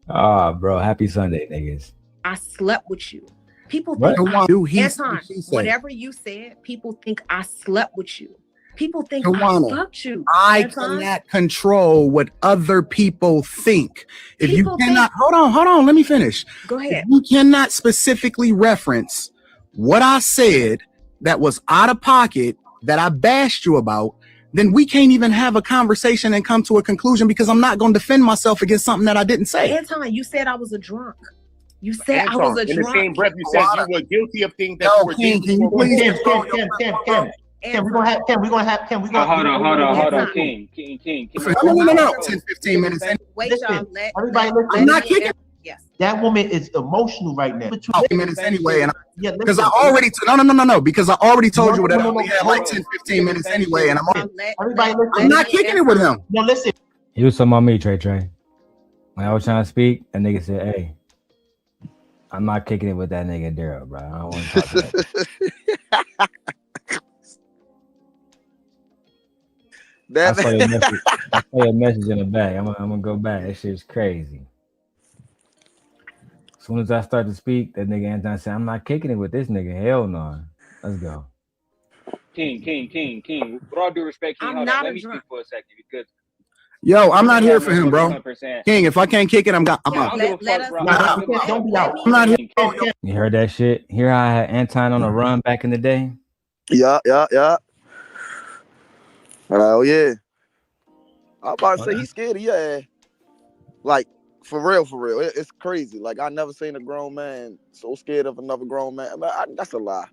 [SPEAKER 1] Oh, bro, happy Sunday, niggas.
[SPEAKER 15] I slept with you. People
[SPEAKER 1] What?
[SPEAKER 15] think
[SPEAKER 6] Anton,
[SPEAKER 15] whatever you said, people think I slept with you. People think
[SPEAKER 6] Tawana,
[SPEAKER 15] I fucked you.
[SPEAKER 6] I
[SPEAKER 15] Anton.
[SPEAKER 6] cannot control what other people think. If
[SPEAKER 15] People
[SPEAKER 6] you cannot, hold on, let me finish.
[SPEAKER 15] Go ahead.
[SPEAKER 6] If you cannot specifically reference what I said that was out of pocket, that I bashed you about, then we can't even have a conversation and come to a conclusion, because I'm not going to defend myself against something that I didn't say.
[SPEAKER 15] Anton, you said I was a drunk. You said
[SPEAKER 19] Anton,
[SPEAKER 15] I was a
[SPEAKER 19] in
[SPEAKER 15] drunk.
[SPEAKER 19] the same breath, you said you were guilty of things that you were
[SPEAKER 6] King,
[SPEAKER 19] guilty
[SPEAKER 6] can you
[SPEAKER 19] of.
[SPEAKER 6] please
[SPEAKER 9] Ken, we're gonna have
[SPEAKER 18] Hold on, King.
[SPEAKER 6] No, 10, 15 minutes.
[SPEAKER 15] Wait, y'all.
[SPEAKER 9] Everybody listen.
[SPEAKER 6] I'm not kicking.
[SPEAKER 15] Yes.
[SPEAKER 9] That woman is emotional right now.
[SPEAKER 6] 15 minutes anyway, and
[SPEAKER 9] Yeah,
[SPEAKER 6] because I
[SPEAKER 9] listen.
[SPEAKER 6] already no, because I already told you that I
[SPEAKER 9] No,
[SPEAKER 6] only had like 10, 15 minutes anyway, and
[SPEAKER 9] Everybody listen.
[SPEAKER 6] I'm not kicking it with him.
[SPEAKER 9] No, listen.
[SPEAKER 1] He was talking about me, Trey Trey. When I was trying to speak, that nigga said, "Hey, I'm not kicking it with that nigga Darrel, bro. I don't want to talk to that." I saw your message in the back. I'm gonna go back. That shit's crazy. As soon as I start to speak, that nigga Anton said, "I'm not kicking it with this nigga. Hell no. Let's go."
[SPEAKER 18] King. With all due respect, King, hold on. Let me speak for a second because
[SPEAKER 6] Yo, I'm not here for him, bro. King, if I can't kick it, I'm out.
[SPEAKER 18] I don't give a fuck, bro.
[SPEAKER 9] Don't be out.
[SPEAKER 6] I'm not here.
[SPEAKER 1] You heard that shit? Hear how I had Anton on a run back in the day?
[SPEAKER 14] Yeah. Oh yeah. I'm about to say he's scared of your ass. Like, for real. It's crazy. Like, I never seen a grown man so scared of another grown man. That's a lie.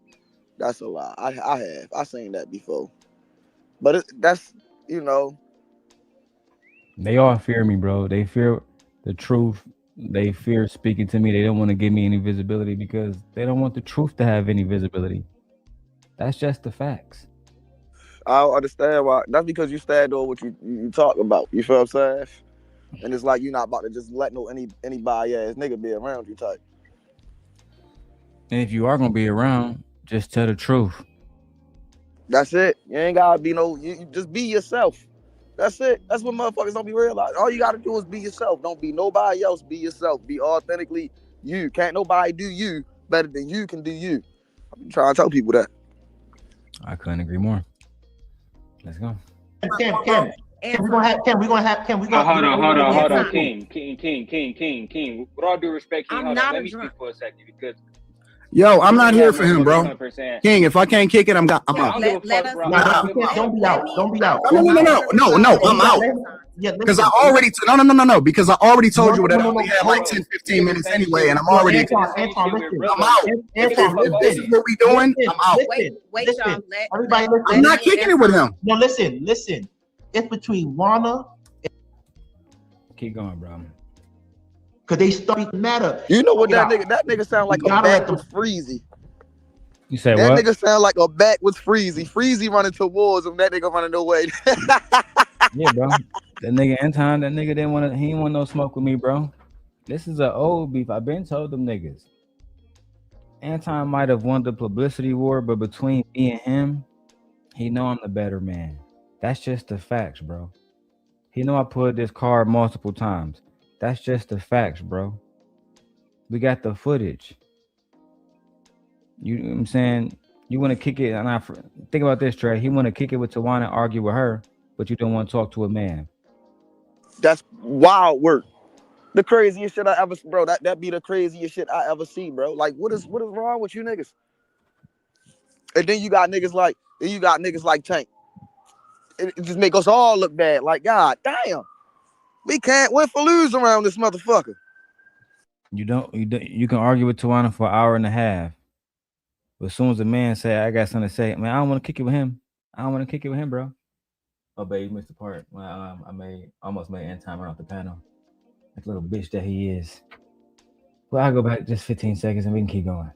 [SPEAKER 14] I have. I seen that before. But that's, you know.
[SPEAKER 1] They all fear me, bro. They fear the truth. They fear speaking to me. They don't want to give me any visibility because they don't want the truth to have any visibility. That's just the facts.
[SPEAKER 14] I don't understand why. That's because you stand on what you talk about. You feel what I'm saying? And it's like you're not about to just let anybody ass nigga be around you type.
[SPEAKER 1] And if you are gonna be around, just tell the truth.
[SPEAKER 14] That's it. You ain't gotta be you just be yourself. That's it. That's what motherfuckers don't be realizing. All you gotta do is be yourself. Don't be nobody else. Be yourself. Be authentically you. Can't nobody do you better than you can do you. I'm trying to tell people that.
[SPEAKER 1] I couldn't agree more. Let's go.
[SPEAKER 9] Ken, we're gonna have.
[SPEAKER 18] Hold on, King. With all due respect, King, hold on. Let me speak for a second because
[SPEAKER 6] Yo, I'm not here for him, bro. King, if I can't kick it, I'm out.
[SPEAKER 18] Don't be
[SPEAKER 9] out. Don't be out.
[SPEAKER 6] No, I'm out. Because I already because I already told you that I only had like 10, 15 minutes anyway, and I'm already I'm out. If this is what we doing, I'm out.
[SPEAKER 15] Wait, y'all.
[SPEAKER 9] Everybody listen.
[SPEAKER 6] I'm not kicking it with him.
[SPEAKER 9] No, listen. It's between Wana.
[SPEAKER 1] Keep going, bro.
[SPEAKER 9] Cause they start matter.
[SPEAKER 14] You know what that nigga sound like a back with Freezy.
[SPEAKER 1] You say
[SPEAKER 14] that
[SPEAKER 1] what?
[SPEAKER 14] That nigga sound like a back with Freezy. Freezy running towards him. That nigga running away.
[SPEAKER 1] Yeah, bro. That nigga Anton, he didn't want no smoke with me, bro. This is an old beef. I've been told them niggas. Anton might have won the publicity war, but between me and him, he know I'm the better man. That's just the facts, bro. He know I pulled this card multiple times. That's just the facts, bro. We got the footage. You know what I'm saying? You want to kick it, and I think about this, Trey. He want to kick it with Tawana, argue with her, but you don't want to talk to a man.
[SPEAKER 14] That's wild work. The craziest shit I ever, bro. That be the craziest shit I ever see, bro. Like, what is wrong with you niggas? And then you got niggas like Tank. it just make us all look bad. Like, God damn, we can't win for lose around this motherfucker.
[SPEAKER 1] You can argue with Tawana for an hour and a half. But as soon as a man say, I got something to say, man, I don't want to kick it with him. I don't want to kick it with him, bro. Oh, babe, you missed the part when I almost made Anton run off the panel. Like little bitch that he is. Well, I'll go back just 15 seconds and we can keep going.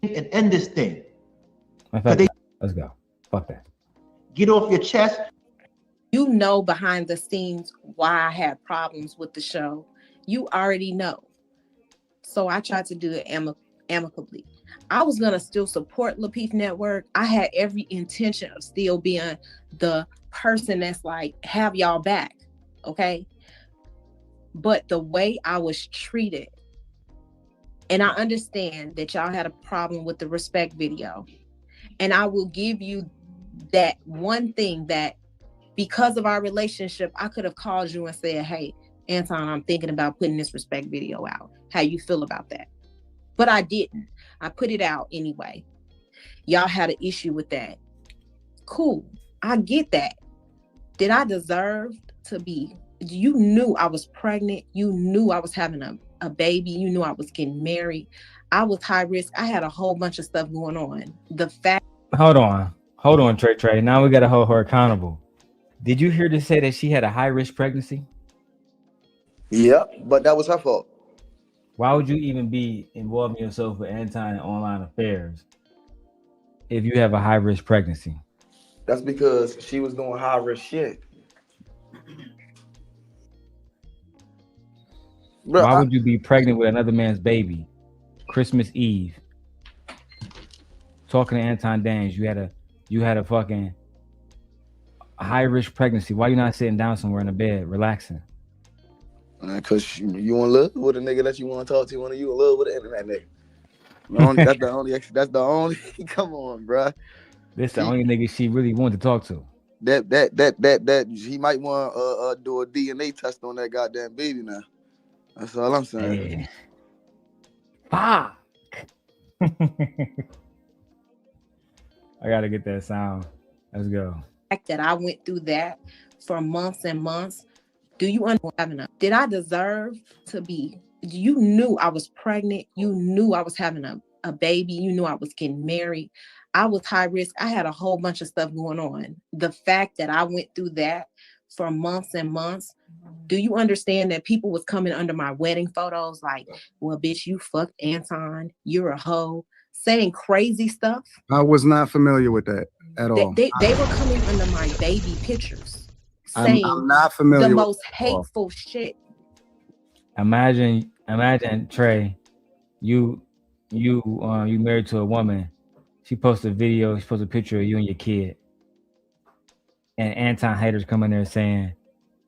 [SPEAKER 9] And end this thing.
[SPEAKER 1] Let's go. Fuck that.
[SPEAKER 9] Get off your chest.
[SPEAKER 15] You know behind the scenes why I had problems with the show. You already know. So I tried to do it amicably. I was going to still support Lapeef Network. I had every intention of still being the person that's like, have y'all back, okay? But the way I was treated, and I understand that y'all had a problem with the respect video, and I will give you that one thing that because of our relationship, I could have called you and said, hey, Anton, I'm thinking about putting this respect video out. How you feel about that? But I didn't. I put it out anyway. Y'all had an issue with that. Cool. I get that. Did I deserve to be? You knew I was pregnant. You knew I was having a baby. You knew I was getting married. I was high risk. I had a whole bunch of stuff going on. The fact.
[SPEAKER 1] Hold on, Trey. Now we got to hold her accountable. Did you hear her say that she had a high risk pregnancy?
[SPEAKER 14] Yep, but that was her fault.
[SPEAKER 1] Why would you even be involving yourself with Anton and online affairs if you have a high risk pregnancy?
[SPEAKER 14] That's because she was doing high risk shit. Bro,
[SPEAKER 1] why would you be pregnant with another man's baby? Christmas Eve. Talking to Anton Daniels, you had a fucking high risk pregnancy. Why you not sitting down somewhere in the bed relaxing?
[SPEAKER 14] Because you want to live with a nigga that you want to talk to, you in love with the internet nigga. That's the only. Come on, bro.
[SPEAKER 1] This the only nigga she really wanted to talk to.
[SPEAKER 14] That he might want to do a DNA test on that goddamn baby now. That's all I'm saying.
[SPEAKER 1] Hey. Fuck. I gotta get that sound. Let's go.
[SPEAKER 15] That I went through that for months and months. Do you understand? Did I deserve to be? You knew I was pregnant. You knew I was having a baby. You knew I was getting married. I was high risk. I had a whole bunch of stuff going on. The fact that I went through that for months and months. Do you understand that people was coming under my wedding photos like, well, bitch, you fucked Anton. You're a hoe. Saying crazy stuff.
[SPEAKER 6] I was not familiar with that at all.
[SPEAKER 15] They were coming under my baby pictures. Saying
[SPEAKER 6] I'm not familiar
[SPEAKER 15] the
[SPEAKER 6] with
[SPEAKER 15] most hateful shit.
[SPEAKER 1] Imagine Trey, you married to a woman. She posted a video, she posted a picture of you and your kid. And Anton haters come in there saying,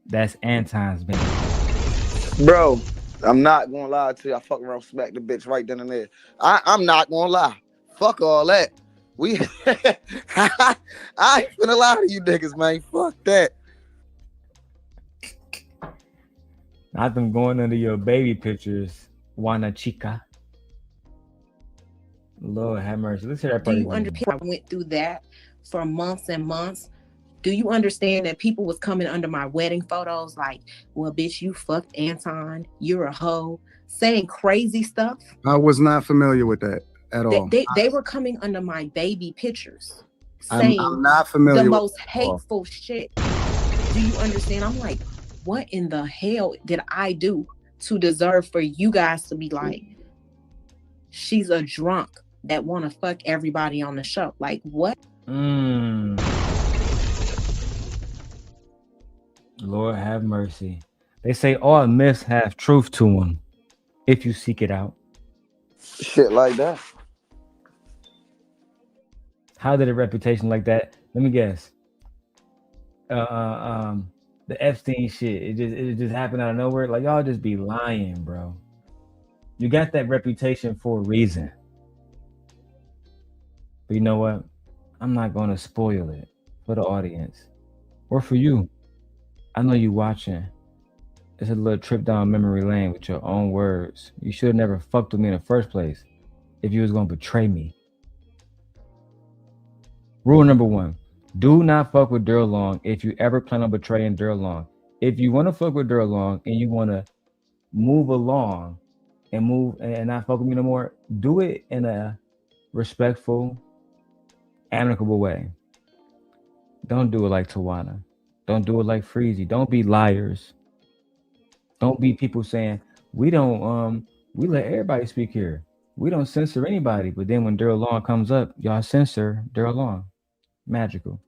[SPEAKER 1] that's Anton's baby.
[SPEAKER 14] Bro, I'm not gonna lie to you. I fucking around smack the bitch right then and there. I'm not gonna lie. Fuck all that. I ain't finna lie to you niggas, man. Fuck that.
[SPEAKER 1] Not them going under your baby pictures, Juana Chica. Lord have mercy. Let's hear that part.
[SPEAKER 15] I went through that for months and months. Do you understand that people was coming under my wedding photos like, well, bitch, you fucked Anton. You're a hoe. Saying crazy stuff.
[SPEAKER 6] I was not familiar with that at all.
[SPEAKER 15] They were coming under my baby pictures. Saying
[SPEAKER 6] I'm not familiar
[SPEAKER 15] the
[SPEAKER 6] with
[SPEAKER 15] most hateful shit. Do you understand? I'm like, what in the hell did I do to deserve for you guys to be like, she's a drunk that want to fuck everybody on the show? Like, what?
[SPEAKER 1] Lord have mercy. They say all myths have truth to them if you seek it out.
[SPEAKER 14] Shit like that.
[SPEAKER 1] How did a reputation like that? Let me guess. The Epstein shit, it just happened out of nowhere. Like, y'all just be lying, bro. You got that reputation for a reason. But you know what? I'm not going to spoil it for the audience or for you. I know you watching. It's a little trip down memory lane with your own words. You should have never fucked with me in the first place if you was going to betray me. Rule number 1, Do not fuck with Darrel Long if you ever plan on betraying Darrel Long. If you want to fuck with Darrel Long and you want to move along and move and not fuck with me no more, do it in a respectful, amicable way. Don't do it like Tawana. Don't do it like Freezy. Don't be liars. Don't be people saying we don't we let everybody speak here. We don't censor anybody. But then when Darrel Long comes up, y'all censor Darrel Long. Magical.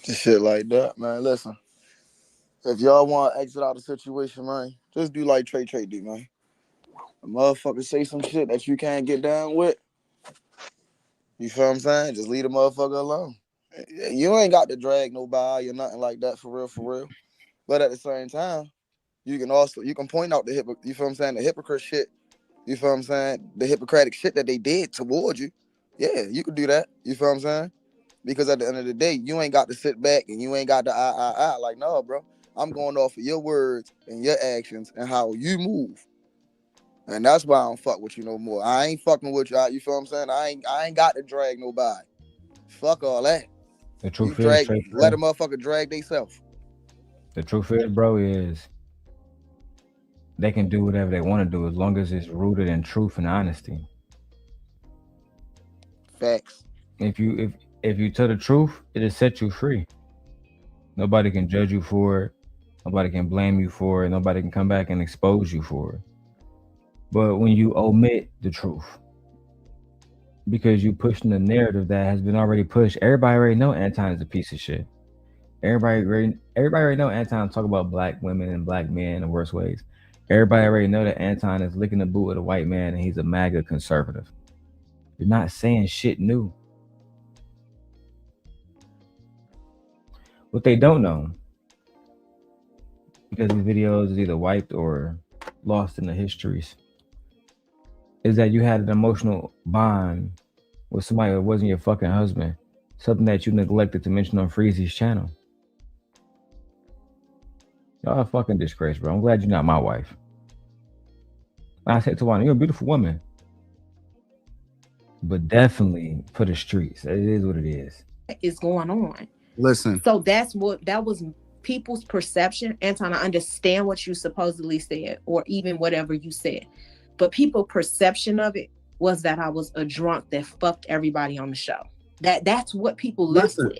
[SPEAKER 14] Shit like that, man. Listen, if y'all want to exit out the situation, man, just do like Trey do, man. A motherfucker say some shit that you can't get down with. You feel what I'm saying? Just leave the motherfucker alone. You ain't got to drag nobody or nothing like that for real. But at the same time, you can point out you feel what I'm saying, the hypocrite shit. You feel what I'm saying? The Hippocratic shit that they did towards you. Yeah, you could do that. You feel what I'm saying? Because at the end of the day, you ain't got to sit back and you ain't got to like, no, bro. I'm going off of your words and your actions and how you move. And that's why I don't fuck with you no more. I ain't fucking with you. You feel what I'm saying? I ain't got to drag nobody. Fuck all that.
[SPEAKER 1] The truth is,
[SPEAKER 14] let a motherfucker drag theyself.
[SPEAKER 1] The truth is, bro, is they can do whatever they want to do as long as it's rooted in truth and honesty.
[SPEAKER 14] Facts.
[SPEAKER 1] If you tell the truth, it'll set you free. Nobody can judge you for it. Nobody can blame you for it. Nobody can come back and expose you for it. But when you omit the truth, because you pushing the narrative that has been already pushed, everybody already know Anton is a piece of shit. Everybody already know Anton talk about black women and black men in the worst ways. Everybody already know that Anton is licking the boot of a white man and he's a MAGA conservative. You're not saying shit new. What they don't know, because the videos is either wiped or lost in the histories, is that you had an emotional bond with somebody that wasn't your fucking husband. Something that you neglected to mention on Freezy's channel. Y'all a fucking disgrace, bro. I'm glad you're not my wife. I said, Tawana, you're a beautiful woman. But definitely for the streets. It is what it is.
[SPEAKER 15] Is going on.
[SPEAKER 6] Listen.
[SPEAKER 15] So that was people's perception. Anton, I understand what you supposedly said, or even whatever you said. But people's perception of it was that I was a drunk that fucked everybody on the show. That's what people left with.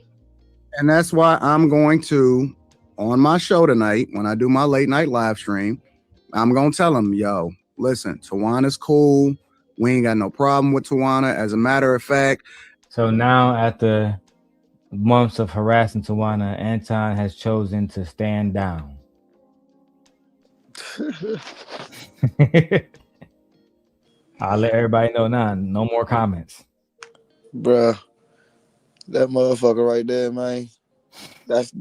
[SPEAKER 6] And that's why I'm going to, on my show tonight, when I do my late night live stream, I'm going to tell them, yo, listen, Tawana's cool. We ain't got no problem with Tawana. As a matter of fact.
[SPEAKER 1] So now after months of harassing Tawana, Anton has chosen to stand down. I'll let everybody know now. No more comments.
[SPEAKER 14] Bruh, that motherfucker right there, man. That's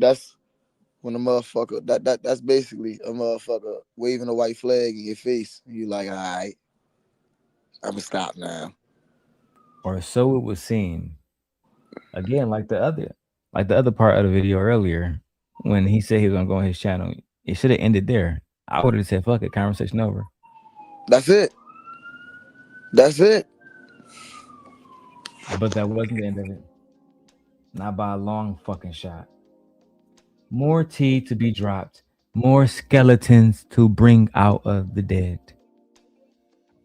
[SPEAKER 14] when a motherfucker, that's basically a motherfucker waving a white flag in your face. And you like, all right, I'm gonna stop now.
[SPEAKER 1] Or so it would seem. Again, like the other part of the video earlier, when he said he was gonna go on his channel, it should have ended there. I would have said, fuck it, conversation over.
[SPEAKER 14] That's it. That's it.
[SPEAKER 1] But that wasn't the end of it. Not by a long fucking shot. More tea to be dropped. More skeletons to bring out of the dead.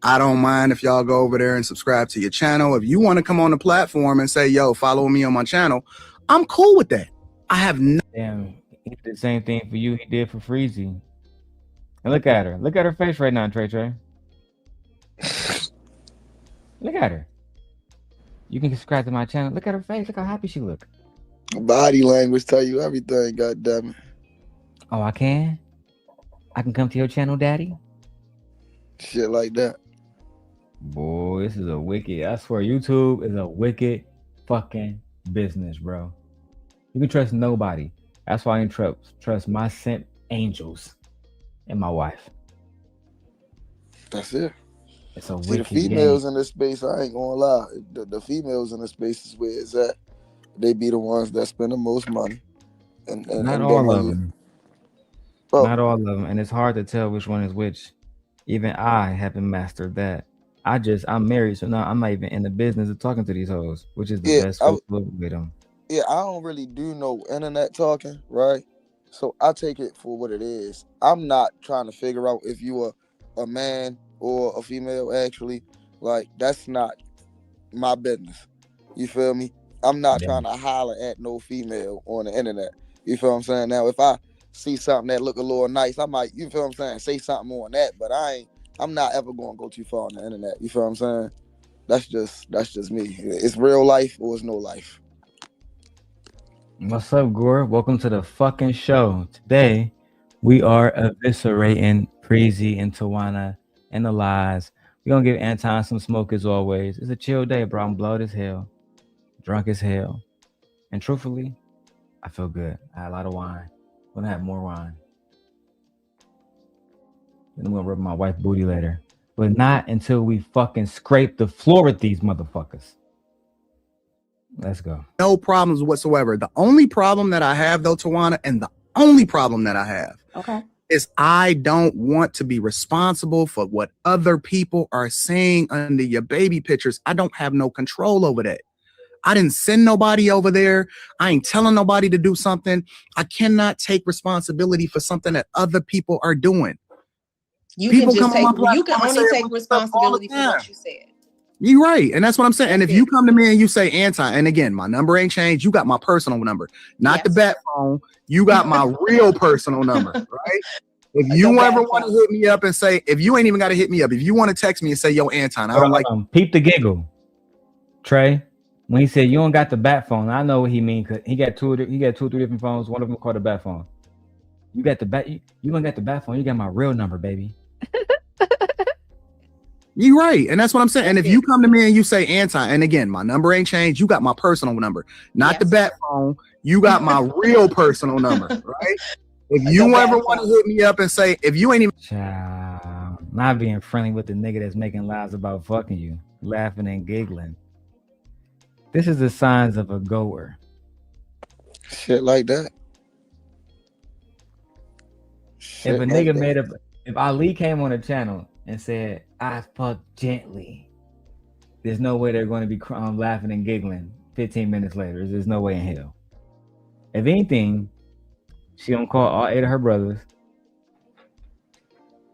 [SPEAKER 6] I don't mind if y'all go over there and subscribe to your channel. If you want to come on the platform and say, yo, follow me on my channel, I'm cool with that. I have no.
[SPEAKER 1] Damn, he did the same thing for you he did for Freezy. And look at her. Look at her face right now, Trey. Look at her. You can subscribe to my channel. Look at her face. Look how happy she look.
[SPEAKER 14] Body language tell you everything, goddammit.
[SPEAKER 1] Oh, I can? I can come to your channel, daddy?
[SPEAKER 14] Shit like that.
[SPEAKER 1] Boy, this is a wicked. I swear, YouTube is a wicked fucking business, bro. You can trust nobody. That's why I can trust my sent angels and my wife.
[SPEAKER 14] That's it.
[SPEAKER 1] It's a
[SPEAKER 14] See,
[SPEAKER 1] wicked
[SPEAKER 14] the females
[SPEAKER 1] game.
[SPEAKER 14] in this space, I ain't gonna lie. The females in this space is where it's at. They be the ones that spend the most money. And
[SPEAKER 1] Not all of them.
[SPEAKER 14] Oh.
[SPEAKER 1] Not all of them. And it's hard to tell which one is which. Even I haven't mastered that. I'm married, so now I'm not even in the business of talking to these hoes, which is the best way to look with them.
[SPEAKER 14] Yeah, I don't really do no internet talking, right? So I take it for what it is. I'm not trying to figure out if you are a man or a female, actually. Like, that's not my business. You feel me? I'm not trying to holler at no female on the internet. You feel what I'm saying? Now, if I see something that look a little nice, I might, you feel what I'm saying, say something more on that, but I'm not ever going to go too far on the internet. You feel what I'm saying? That's just me. It's real life or it's no life.
[SPEAKER 1] What's up, Gore? Welcome to the fucking show. Today, we are eviscerating Freezy and Tawana and the lies. We're going to give Anton some smoke as always. It's a chill day, bro. I'm blowed as hell, drunk as hell. And truthfully, I feel good. I had a lot of wine. I'm going to have more wine. And I'm going to rub my wife's booty later. But not until we fucking scrape the floor with these motherfuckers. Let's go.
[SPEAKER 6] No problems whatsoever. The only problem that I have, though, Tawana, and the only problem that I have is I don't want to be responsible for what other people are saying under your baby pictures. I don't have no control over that. I didn't send nobody over there. I ain't telling nobody to do something. I cannot take responsibility for something that other people are doing.
[SPEAKER 15] You can only take responsibility for what you said.
[SPEAKER 6] You're right. And that's what I'm saying. And if you come to me and you say Anton, and again, my number ain't changed. You got my personal number, not the bat phone. You got my real personal number, right? If you ever want to hit me up and say, if you ain't even got to hit me up, if you want to text me and say, yo, Anton, I don't like.
[SPEAKER 1] Peep the giggle. Trey, when he said you don't got the bat phone, I know what he mean, because he got two or three different phones. One of them called the bat phone. You got the bat. You don't got the bat phone. You got my real number, baby.
[SPEAKER 6] You're right. And that's what I'm saying. And if you come to me and you say Anton, and again, my number ain't changed. You got my personal number, not the bat phone. You got my real personal number, right? If you ever want to hit me up and say, if you ain't even.
[SPEAKER 1] Child, not being friendly with the nigga that's making lies about fucking you, laughing and giggling. This is the signs of a goer.
[SPEAKER 14] Shit like that.
[SPEAKER 1] If a nigga if Ali came on the channel and said, I fuck gently, there's no way they're going to be laughing and giggling 15 minutes later. There's no way in hell. If anything, she gonna call all 8 of her brothers,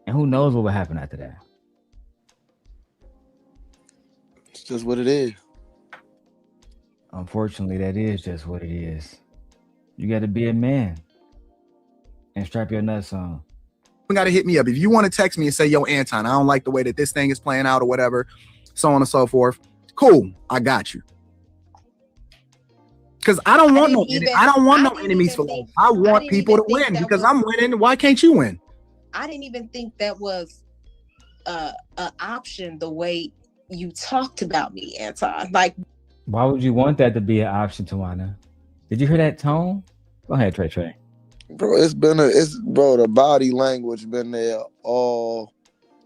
[SPEAKER 1] and who knows what will happen after that.
[SPEAKER 14] It's just what it is.
[SPEAKER 1] Unfortunately, that is just what it is. You got to be a man and strap your nuts on.
[SPEAKER 6] You got to hit me up. If you want to text me and say, yo, Anton, I don't like the way that this thing is playing out or whatever, so on and so forth. Cool. I got you. Because I don't want no enemies for life. I want people to win because I'm winning. Why can't you win?
[SPEAKER 15] I didn't even think that was an option the way you talked about me, Anton. Like,
[SPEAKER 1] why would you want that to be an option, Tawana? Did you hear that tone? Go ahead, Trey.
[SPEAKER 14] Bro, the body language been there all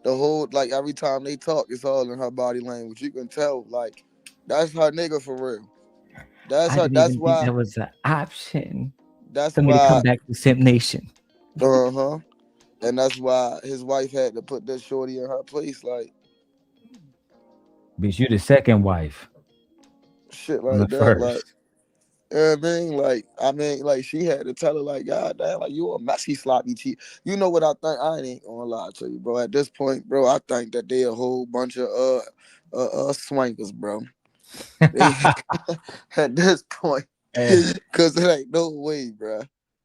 [SPEAKER 14] the whole, like every time they talk, it's all in her body language. You can tell, like, that's her nigga for real. That's her. That's why
[SPEAKER 1] that was an option.
[SPEAKER 14] That's
[SPEAKER 1] for me to come back to Simp Nation.
[SPEAKER 14] And that's why his wife had to put that shorty in her place, like.
[SPEAKER 1] Bitch, you the second wife.
[SPEAKER 14] Shit like that,
[SPEAKER 1] first.
[SPEAKER 14] like. You know what I mean? Like she had to tell her, like, God damn, like you a messy sloppy cheat. You know what I think? I ain't gonna lie to you, bro. At this point, bro, I think that they a whole bunch of swankers, bro. At this point, because it ain't no way, bro.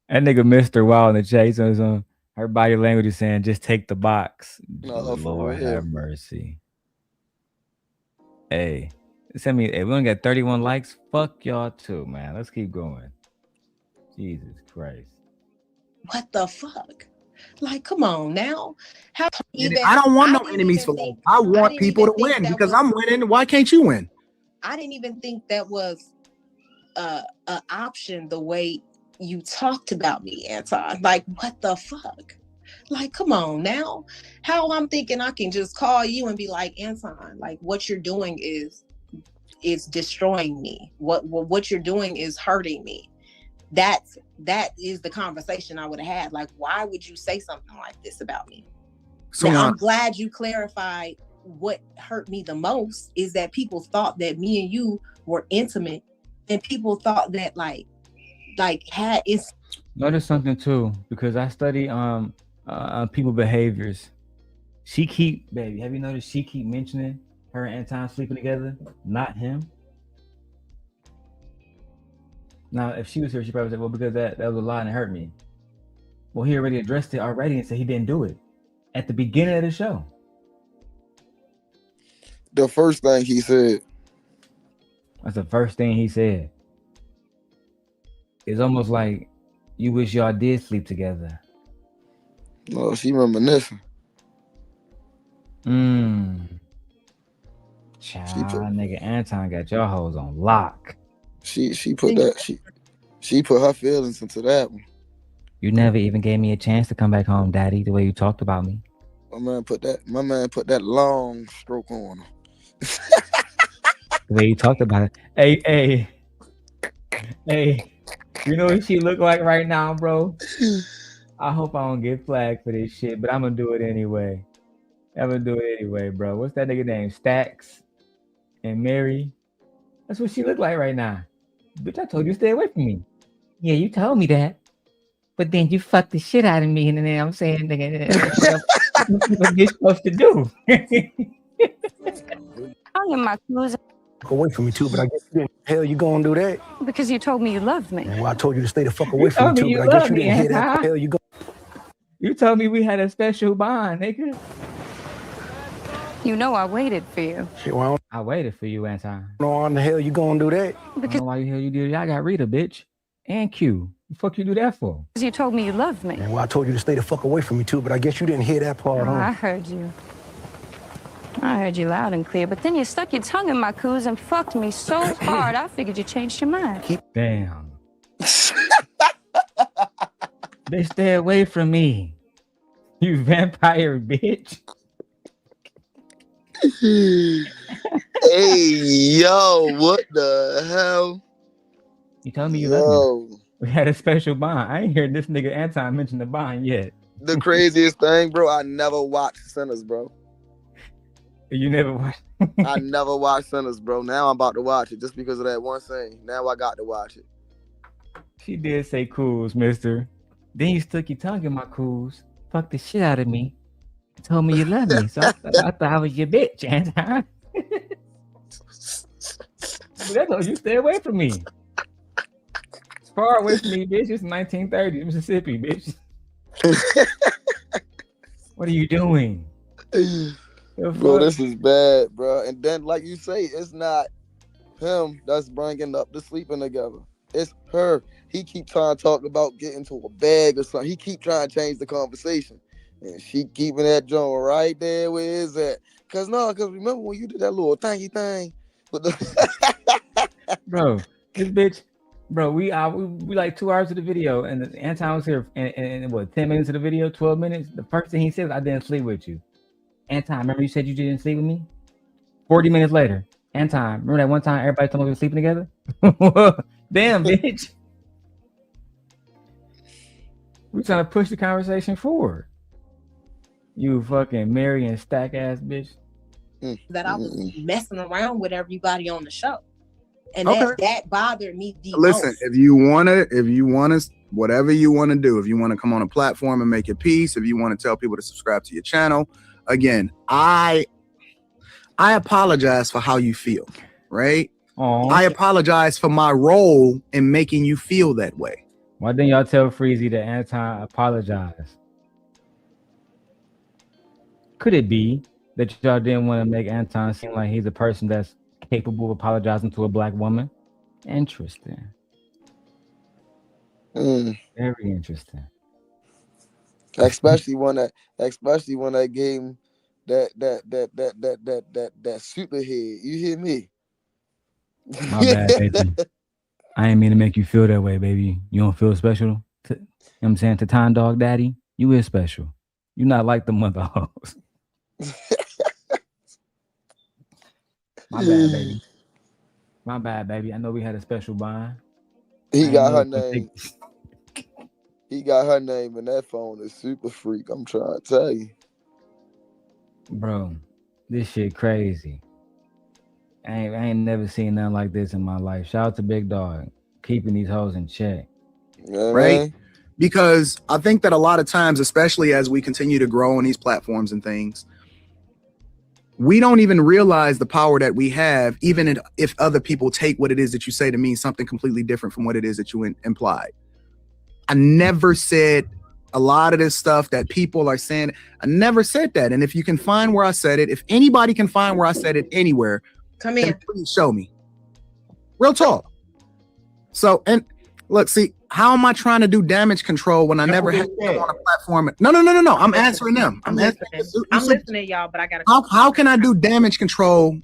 [SPEAKER 1] That nigga Mr. Wild in the chat, so her body language is saying, just take the box.
[SPEAKER 14] No,
[SPEAKER 1] Lord have mercy. Hey. Send me. Hey, we only got 31 likes. Fuck y'all too, man. Let's keep going. Jesus Christ.
[SPEAKER 15] What the fuck? Like, come on now.
[SPEAKER 6] I don't want no enemies for life. I want people to win because I'm winning. Why can't you win?
[SPEAKER 15] I didn't even think that was an option the way you talked about me, Anton. Like, what the fuck? Like, come on now. How I'm thinking I can just call you and be like, Anton, like what you're doing is destroying me. What you're doing is hurting me. That is the conversation I would have had. Like, why would you say something like this about me? So now, I'm glad you clarified what hurt me the most is that people thought that me and you were intimate and people thought that like had it's.
[SPEAKER 1] Notice something too, because I study people behaviors. Baby, have you noticed she keep mentioning her and Anton sleeping together, not him? Now, if she was here, she probably said, well, because that was a lie and it hurt me. Well, he already addressed it already and said he didn't do it at the beginning of the show.
[SPEAKER 14] The first thing he said.
[SPEAKER 1] That's the first thing he said. It's almost like you wish y'all did sleep together.
[SPEAKER 14] No, she reminiscing.
[SPEAKER 1] Child, nigga, Anton got your hoes on lock.
[SPEAKER 14] She put her feelings into that one.
[SPEAKER 1] You never even gave me a chance to come back home, Daddy, the way you talked about me.
[SPEAKER 14] My man put that long stroke on her.
[SPEAKER 1] The way you talked about it. Hey, you know what she look like right now, bro? I hope I don't get flagged for this shit, but I'm gonna do it anyway. Bro. What's that nigga name? Stacks and Mary? That's what she look like right now. Bitch, I told you to stay away from me. Yeah, you told me that. But then you fucked the shit out of me, and then I'm saying, nigga, what you supposed to do?
[SPEAKER 5] I'm in my clothes.
[SPEAKER 22] Away from me too, but I guess you didn't. Hell, you gonna do that?
[SPEAKER 5] Because you told me you loved me.
[SPEAKER 22] Well, I told you to stay the fuck away from me too, but I guess you didn't hear that. Hell, you go.
[SPEAKER 1] You told me we had a special bond, nigga.
[SPEAKER 5] You know I waited for you.
[SPEAKER 22] Shit, well,
[SPEAKER 1] I waited for you, Anton.
[SPEAKER 22] No, on the hell you gonna do that?
[SPEAKER 1] I don't know why the hell you did it. I got Rita, bitch, and Q. The fuck you do that for?
[SPEAKER 5] Because you told me you loved me.
[SPEAKER 22] Well, I told you to stay the fuck away from me too, but I guess you didn't hear that part, huh?
[SPEAKER 5] I heard you. I heard you loud and clear, but then you stuck your tongue in my coos and fucked me so hard, I figured you changed your mind.
[SPEAKER 1] Damn. They stay away from me. You vampire bitch.
[SPEAKER 14] Hey, yo, what the hell?
[SPEAKER 1] You told me you loved me. We had a special bond. I ain't heard this nigga Anton mention the bond yet.
[SPEAKER 14] The craziest thing, bro, I never watched Sinners, bro.
[SPEAKER 1] You never watched?
[SPEAKER 14] I never watched Sinners, bro. Now I'm about to watch it just because of that one thing. Now I got to watch it.
[SPEAKER 1] She did say cools, mister. Then you stuck your tongue in my cools, fucked the shit out of me, and told me you love me. So I thought I was your bitch, Anton. But that's all, you stay away from me. Far away from me, bitch. It's 1930, Mississippi, bitch. What are you doing?
[SPEAKER 14] Bro, this is bad, bro. And then, like you say, it's not him that's bringing up the sleeping together. It's her. He keep trying to talk about getting to a bag or something. He keep trying to change the conversation. And she keeping that joint right there where is that? Because remember when you did that little thangy thing? With the
[SPEAKER 1] Bro, this bitch, bro, we like 2 hours of the video, and Anton was here, and what, 10 minutes of the video, 12 minutes? The first thing he said, I didn't sleep with you. Anton, remember you said you didn't sleep with me? 40 minutes later, Anton, remember that one time everybody told me we were sleeping together? Damn, bitch. We're trying to push the conversation forward. You fucking Mary and stack ass bitch.
[SPEAKER 15] That I was messing around with everybody on the show. And that bothered me deep.
[SPEAKER 6] Listen, if you wanna, whatever you want to do, if you want to come on a platform and make your peace, if you want to tell people to subscribe to your channel, again, I apologize for how you feel, right? I apologize for my role in making you feel that way.
[SPEAKER 1] Why didn't y'all tell Freezy that Anton apologized? Could it be that y'all didn't want to make Anton seem like he's a person that's capable of apologizing to a black woman? Interesting. Very interesting.
[SPEAKER 14] Especially when I gave him that super head. You hear me?
[SPEAKER 1] My bad, baby. I ain't mean to make you feel that way, baby. You don't feel special? You know what I'm saying? To Time Dog Daddy, you is special. You're not like the mother hoes. My bad, baby. My bad, baby. I know we had a special bond.
[SPEAKER 14] He got her name. He got her name in that phone. Is super freak. I'm trying to tell you.
[SPEAKER 1] Bro, this shit crazy. I ain't never seen nothing like this in my life. Shout out to Big Dog, keeping these hoes in check.
[SPEAKER 6] Right? Because I think that a lot of times, especially as we continue to grow on these platforms and things, we don't even realize the power that we have, even if other people take what it is that you say to mean something completely different from what it is that you implied. I never said a lot of this stuff that people are saying. I never said that. And if you can find where I said it, if anybody can find where I said it anywhere,
[SPEAKER 15] come in,
[SPEAKER 6] please show me. Real talk. So, and look, see, how am I trying to do damage control when I never had them on a platform? No. I'm answering them.
[SPEAKER 15] I'm listening, y'all, but I gotta.
[SPEAKER 6] How can I do damage control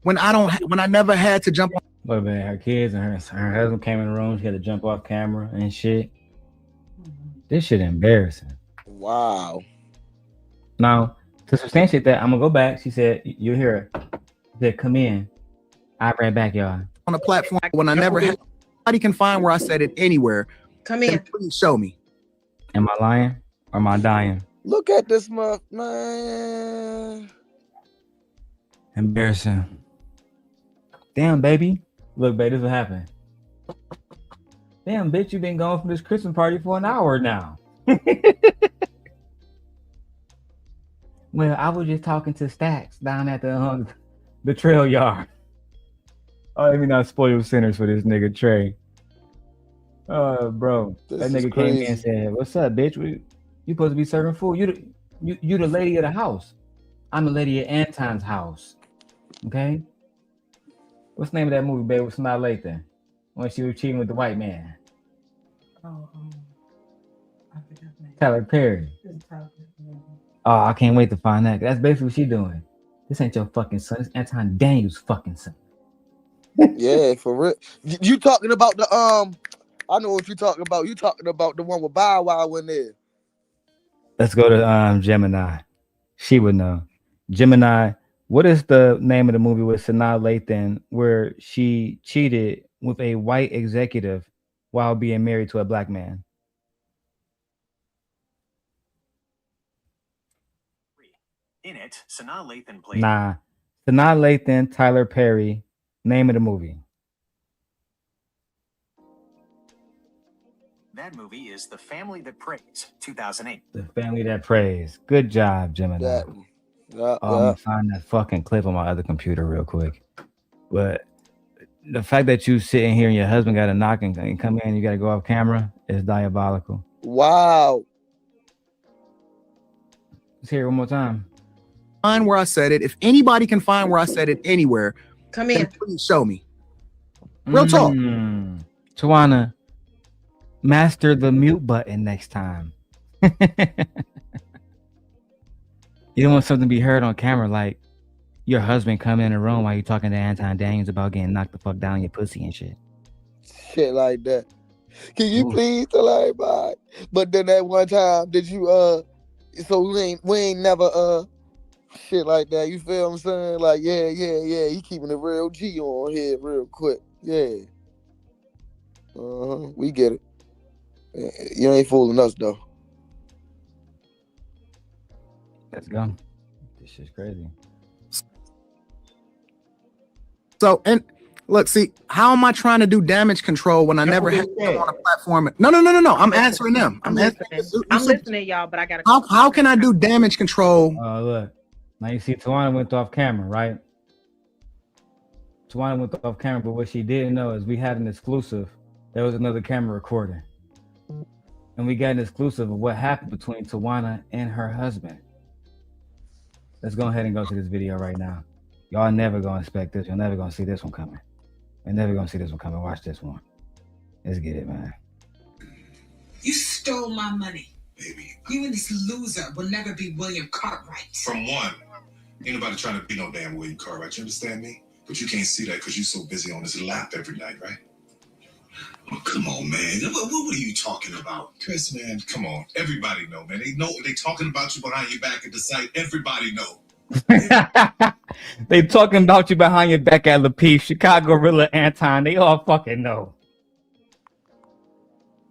[SPEAKER 6] when I never had to jump on?
[SPEAKER 1] Look, man, her kids and her husband came in the room. She had to jump off camera and shit. This shit embarrassing.
[SPEAKER 14] Wow.
[SPEAKER 1] Now, to substantiate that, I'm gonna go back. She said, "You hear her?" She said, "Come in." I ran back, y'all.
[SPEAKER 6] On a platform when I never had. Nobody can find where I said it anywhere.
[SPEAKER 15] Come in.
[SPEAKER 6] Please show me.
[SPEAKER 1] Am I lying or am I dying?
[SPEAKER 14] Look at this man.
[SPEAKER 1] Embarrassing. Damn, baby. Look, babe, this will happen. Damn, bitch, you been gone from this Christmas party for an hour now. Well, I was just talking to Stacks down at the trail yard. Oh, let me not spoil sinners for this nigga Trey. Bro, that nigga came in and said, "What's up, bitch? You supposed to be serving food? You the lady of the house. I'm the lady at Anton's house. Okay. What's the name of that movie, babe? With Sanaa Lathan when she was cheating with the white man?
[SPEAKER 11] Oh, I forgot the name.
[SPEAKER 1] Tyler Perry. Oh, I can't wait to find that. That's basically what she doing. This ain't your fucking son. It's Anton Daniels' fucking son.
[SPEAKER 14] Yeah, for real. You talking about the I know what you're talking about. You talking about the one with Bow Wow in there.
[SPEAKER 1] Let's go to Gemini. She would know. Gemini, what is the name of the movie with Sanaa Lathan where she cheated with a white executive while being married to a black man?
[SPEAKER 21] In it, Sanaa Lathan played.
[SPEAKER 1] Nah. Sanaa Lathan, Tyler Perry. Name of the movie.
[SPEAKER 21] That movie is The Family That Prays, 2008.
[SPEAKER 1] The Family That Prays. Good job, Gemini. I'm gonna find that fucking clip on my other computer real quick. But the fact that you sitting here and your husband got to knock and come in, you got to go off camera is diabolical.
[SPEAKER 14] Wow.
[SPEAKER 1] Let's hear it one more time.
[SPEAKER 6] Find where I said it. If anybody can find where I said it anywhere,
[SPEAKER 15] come in.
[SPEAKER 6] Please show me. Real talk.
[SPEAKER 1] Tawana, master the mute button next time. You don't want something to be heard on camera like your husband coming in the room while you talking to Anton Daniels about getting knocked the fuck down your pussy and shit.
[SPEAKER 14] Shit like that. Can you please tell everybody? But then that one time, did you so we ain't never shit like that. You feel what I'm saying? Like, yeah. He keeping a real G on here real quick. Yeah. We get it. You ain't fooling us though.
[SPEAKER 1] Let's go. This shit's crazy.
[SPEAKER 6] So, and look, see, how am I trying to do damage control when I never had them on a platform? No. I'm answering them. I'm
[SPEAKER 15] listening, y'all, but I gotta.
[SPEAKER 6] How can I do damage control?
[SPEAKER 1] Look, now you see Tawana went off camera, right? Tawana went off camera, but what she didn't know is we had an exclusive. There was another camera recording, and we got an exclusive of what happened between Tawana and her husband. Let's go ahead and go to this video right now. Y'all never gonna expect this. You're never gonna see this one coming. You're never gonna see this one coming. Watch this one. Let's get it, man.
[SPEAKER 7] You stole my money, baby. You and this loser will never be William Cartwright.
[SPEAKER 10] From one, ain't nobody trying to be no damn William Cartwright. You understand me? But you can't see that because you're so busy on this lap every night, right? Oh, come on, man. What are you talking about? Chris, man, come on. Everybody know, man. They talking about you behind your back at the site. Everybody know.
[SPEAKER 1] They talking about you behind your back at LaPeef, Chicago Gorilla, Anton. They all fucking know.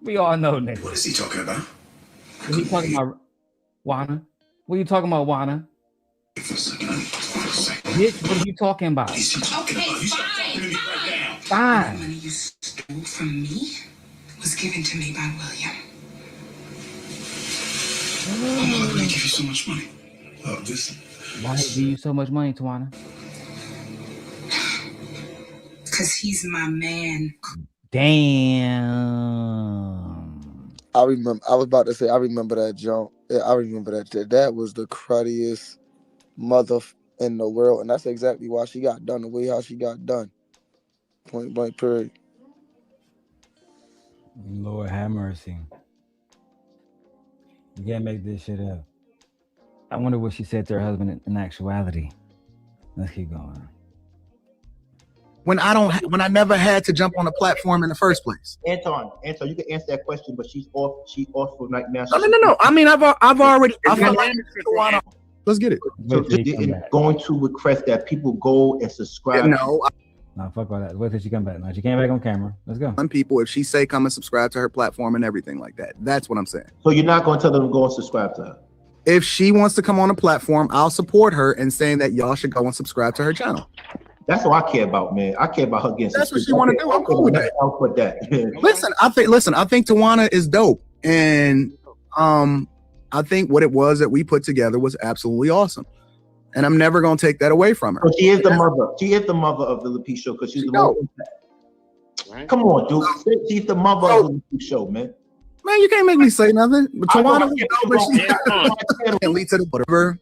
[SPEAKER 1] We all know, nigga.
[SPEAKER 10] What is he talking about?
[SPEAKER 1] What are you talking about, Wana? What are you talking about, Wana? Bitch, what are you talking about?
[SPEAKER 10] Okay, talking about? You stop talking to me right now.
[SPEAKER 7] The money you stole from me was given to me by William.
[SPEAKER 10] Why would I give you so much money? Listen.
[SPEAKER 1] Why did he give you so much money, Tawana?
[SPEAKER 7] Because he's my man.
[SPEAKER 1] Damn.
[SPEAKER 14] I remember. I was about to say. I remember that jump. Yeah, I remember that. That was the cruddiest mother in the world, and that's exactly why she got done the way how she got done. Point blank. Period.
[SPEAKER 1] Lord have mercy. You can't make this shit up. I wonder what she said to her husband in actuality. Let's keep going.
[SPEAKER 6] When I never had to jump on a platform in the first place.
[SPEAKER 9] Anton, you can answer that question, but she's off for right now.
[SPEAKER 6] No. I mean, I've already. Let's get it.
[SPEAKER 9] So going to request that people go and subscribe.
[SPEAKER 6] No,
[SPEAKER 1] fuck all that. Wait till she come back. No, she came back on camera. Let's go.
[SPEAKER 6] On people, if she say come and subscribe to her platform and everything like that, that's what I'm saying.
[SPEAKER 9] So you're not going to tell them to go and subscribe to her?
[SPEAKER 6] If she wants to come on a platform, I'll support her in saying that y'all should go and subscribe to her channel.
[SPEAKER 9] That's what I care about, man. I care about her getting.
[SPEAKER 6] That's what she want to do. I'm cool with that.
[SPEAKER 9] I'll put that.
[SPEAKER 6] Listen, I think Tawana is dope, and I think what it was that we put together was absolutely awesome, and I'm never gonna take that away from her.
[SPEAKER 9] So she is the mother. She is the mother of the Lepe Show because she's the mother. Right. Come on, dude. She's the mother of the Lepe Show, man.
[SPEAKER 6] Man, you can't make me say nothing. But Tawana can lead to the whatever.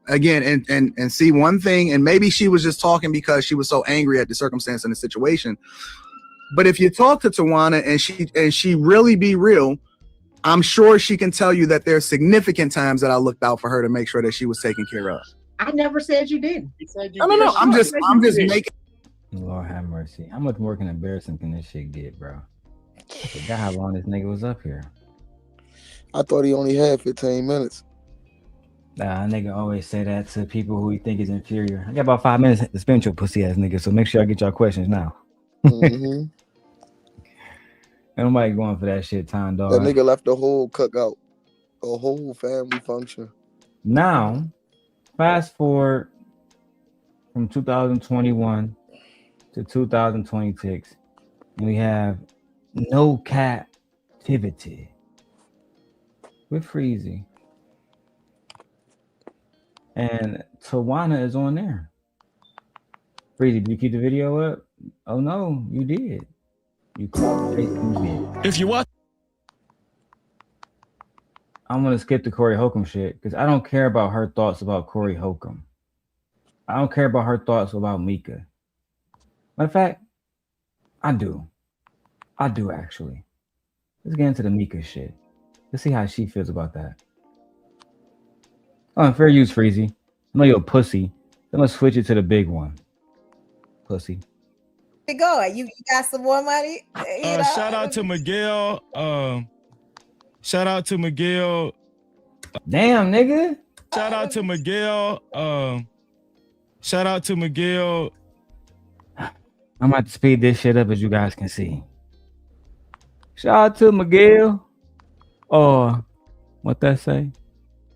[SPEAKER 6] Again, and see one thing, and maybe she was just talking because she was so angry at the circumstance and the situation. But if you talk to Tawana and she really be real, I'm sure she can tell you that there's significant times that I looked out for her to make sure that she was taken care of.
[SPEAKER 15] I never said you didn't.
[SPEAKER 6] No. I'm just making.
[SPEAKER 1] Lord have mercy. How much more embarrassing can this shit get, bro? I forgot how long this nigga was up here.
[SPEAKER 14] I thought he only had 15 minutes.
[SPEAKER 1] Nah, nigga always say that to people who he think is inferior. I got about 5 minutes to spend your pussy ass nigga, so make sure I get y'all questions now.
[SPEAKER 14] Mm-hmm.
[SPEAKER 1] Ain't nobody going for that shit, time dog.
[SPEAKER 14] That nigga left a whole cookout, a whole family function.
[SPEAKER 1] Now, fast forward from 2021 to 2026, and we have no captivity with Freezy. And Tawana is on there. Freezy, did you keep the video up? Oh no, you did. You caught it. If you watch, I'm gonna skip the Corey Holcomb shit because I don't care about her thoughts about Corey Holcomb. I don't care about her thoughts about Mika. Matter of fact, I do. I do actually. Let's get into the Mika shit. Let's see how she feels about that. Oh, fair use, Freezy. I know you're a pussy. I'm gonna switch it to the big one. Pussy.
[SPEAKER 8] Go. You got some more money?
[SPEAKER 13] Shout out to Miguel. Shout out to Miguel.
[SPEAKER 1] Damn, nigga.
[SPEAKER 13] Shout out to Miguel. Shout out to Miguel.
[SPEAKER 1] I'm about to speed this shit up as you guys can see. Shout out to Miguel. What that say?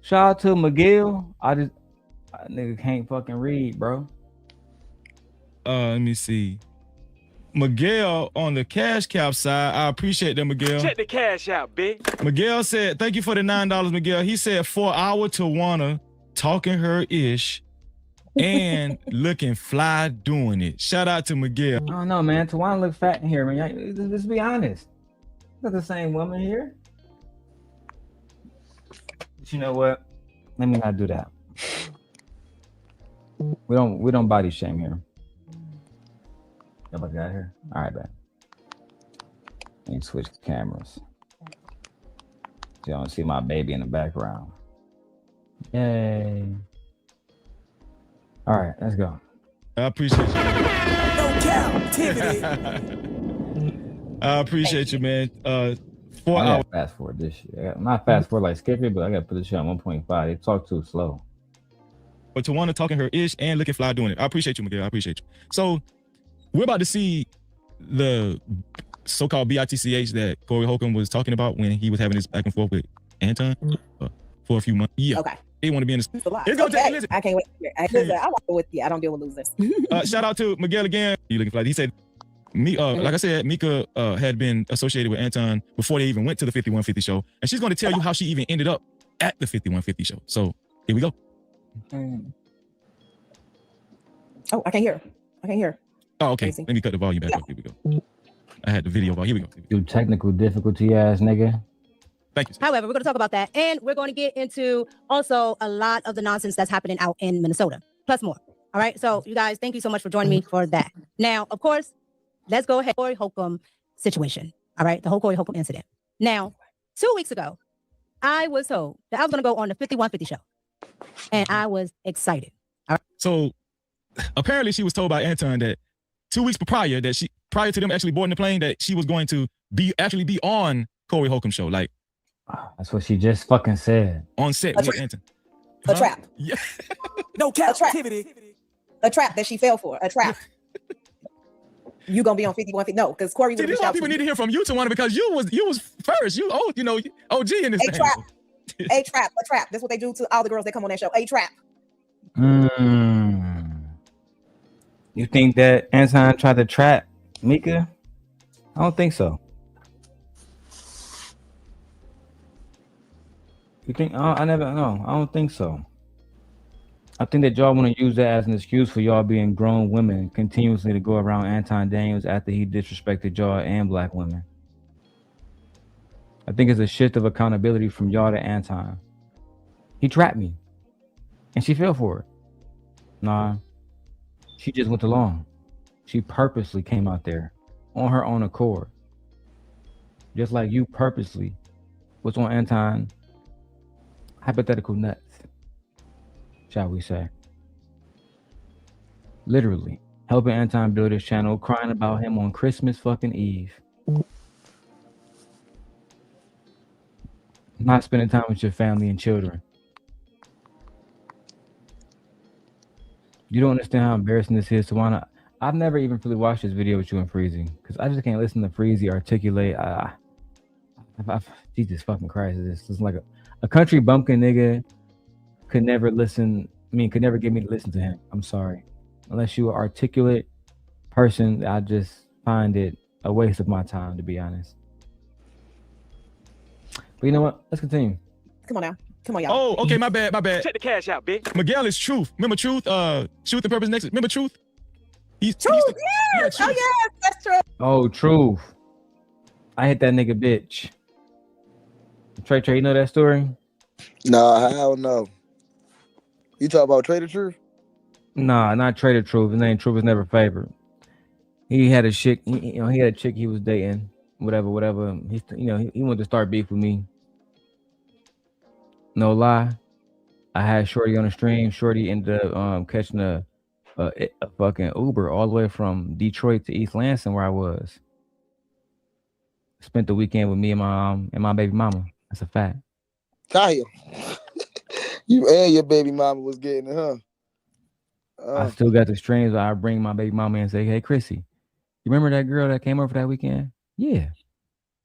[SPEAKER 1] Shout out to Miguel. Nigga can't fucking read, bro.
[SPEAKER 13] Let me see. Miguel on the cash cap side. I appreciate that, Miguel.
[SPEAKER 23] Check the cash out, bitch.
[SPEAKER 13] Miguel said, thank you for the $9, Miguel. He said 4 hour Tawana talking her ish and looking fly doing it. Shout out to Miguel.
[SPEAKER 1] I don't know, man. Tawana look fat in here, man. Let's be honest. Not the same woman here. But you know what? Let me not do that. We don't body shame here. Y'all got here? All right, man. Let me switch cameras. You don't see my baby in the background. Yay. All right, let's go.
[SPEAKER 13] I appreciate you. I appreciate you, man. 4 hours.
[SPEAKER 1] Fast forward this shit. Not fast forward like skip it, but I got to put this shit on 1.5. They talk too slow.
[SPEAKER 13] But Tawana talking her ish and looking fly doing it. I appreciate you, Miguel. I appreciate you. So we're about to see the so-called BITCH that Corey Holcomb was talking about when he was having his back and forth with Anton for a few months. Yeah.
[SPEAKER 15] Okay.
[SPEAKER 13] He want to be in this.
[SPEAKER 8] It's a lot.
[SPEAKER 13] It's gonna
[SPEAKER 8] Okay.
[SPEAKER 13] take. Listen.
[SPEAKER 8] I can't wait. Listen, I want to with you. I don't deal with losers.
[SPEAKER 13] Shout out to Miguel again. You looking for? He said, "Me, like I said, Mika had been associated with Anton before they even went to the 5150 show, and she's going to tell you how she even ended up at the 5150 show." So here we go.
[SPEAKER 8] Oh, I can't hear. I can't hear.
[SPEAKER 13] Oh, okay. Let me cut the volume back up. Here we go. I had the video volume. Here we go.
[SPEAKER 1] You technical difficulty ass nigga.
[SPEAKER 13] Thank you.
[SPEAKER 3] However, we're going to talk about that. And we're going to get into also a lot of the nonsense that's happening out in Minnesota, plus more. All right. So you guys, thank you so much for joining me for that. Now, of course, let's go ahead. Corey Holcomb situation. All right. The whole Corey Holcomb incident. Now, 2 weeks ago, I was told that I was going to go on the 5150 show. And I was excited. All right.
[SPEAKER 13] So apparently she was told by Anton that 2 weeks prior to them actually boarding the plane, that she was going to be on Corey Holcomb show. Like,
[SPEAKER 1] that's what she just fucking said.
[SPEAKER 13] On set with Anton.
[SPEAKER 8] A trap.
[SPEAKER 13] Yeah.
[SPEAKER 8] No captivity. A trap that she fell for. A trap. You gonna be on 5150? No, because Corey.
[SPEAKER 13] See, this is why people need to hear from you, Tawana, because you was first. You OG in this thing.
[SPEAKER 8] Trap. A trap. A trap. That's what they do to all the girls that come on that show. A trap.
[SPEAKER 1] You think that Anton tried to trap Mika? I don't think so. You think? I never know. I don't think so. I think that y'all want to use that as an excuse for y'all being grown women continuously to go around Anton Daniels after he disrespected y'all and black women. I think it's a shift of accountability from y'all to Anton. He trapped me, and she fell for it. Nah, she just went along. She purposely came out there on her own accord, just like you purposely was on Anton. Hypothetical nuts, shall we say. Literally helping Anton build his channel, crying about him on Christmas fucking Eve. Not spending time with your family and children. You don't understand how embarrassing this is, Tawana. I've never even really watched this video with you and Freezy, because I just can't listen to Freezy articulate. Jesus fucking Christ, this is like a country bumpkin nigga could never listen. Could never get me to listen to him. I'm sorry. Unless you are articulate person, I just find it a waste of my time, to be honest. But you know what? Let's continue.
[SPEAKER 8] Come on now. Come on, y'all.
[SPEAKER 13] Oh, okay, my bad.
[SPEAKER 4] Check the cash out, bitch.
[SPEAKER 13] Miguel is Truth. Remember Truth? Truth and Purpose Next. Remember Truth?
[SPEAKER 8] Truth, yes. Oh, yes, that's true.
[SPEAKER 1] Oh, Truth. I hit that nigga bitch. Trey, you know that story?
[SPEAKER 14] Nah, hell no. You talk about Trader Truth?
[SPEAKER 1] Nah, not Trader Truth. His name Truth was never favored. He had a chick. He had a chick he was dating. Whatever. He wanted to start beef with me. No lie, I had Shorty on the stream. Shorty ended up catching a fucking Uber all the way from Detroit to East Lansing, where I was. Spent the weekend with me and my baby mama. That's a fact.
[SPEAKER 14] Kyle, you and your baby mama was getting it, huh?
[SPEAKER 1] I still got the streams where I bring my baby mama and say, "Hey, Chrissy, you remember that girl that came over for that weekend? Yeah.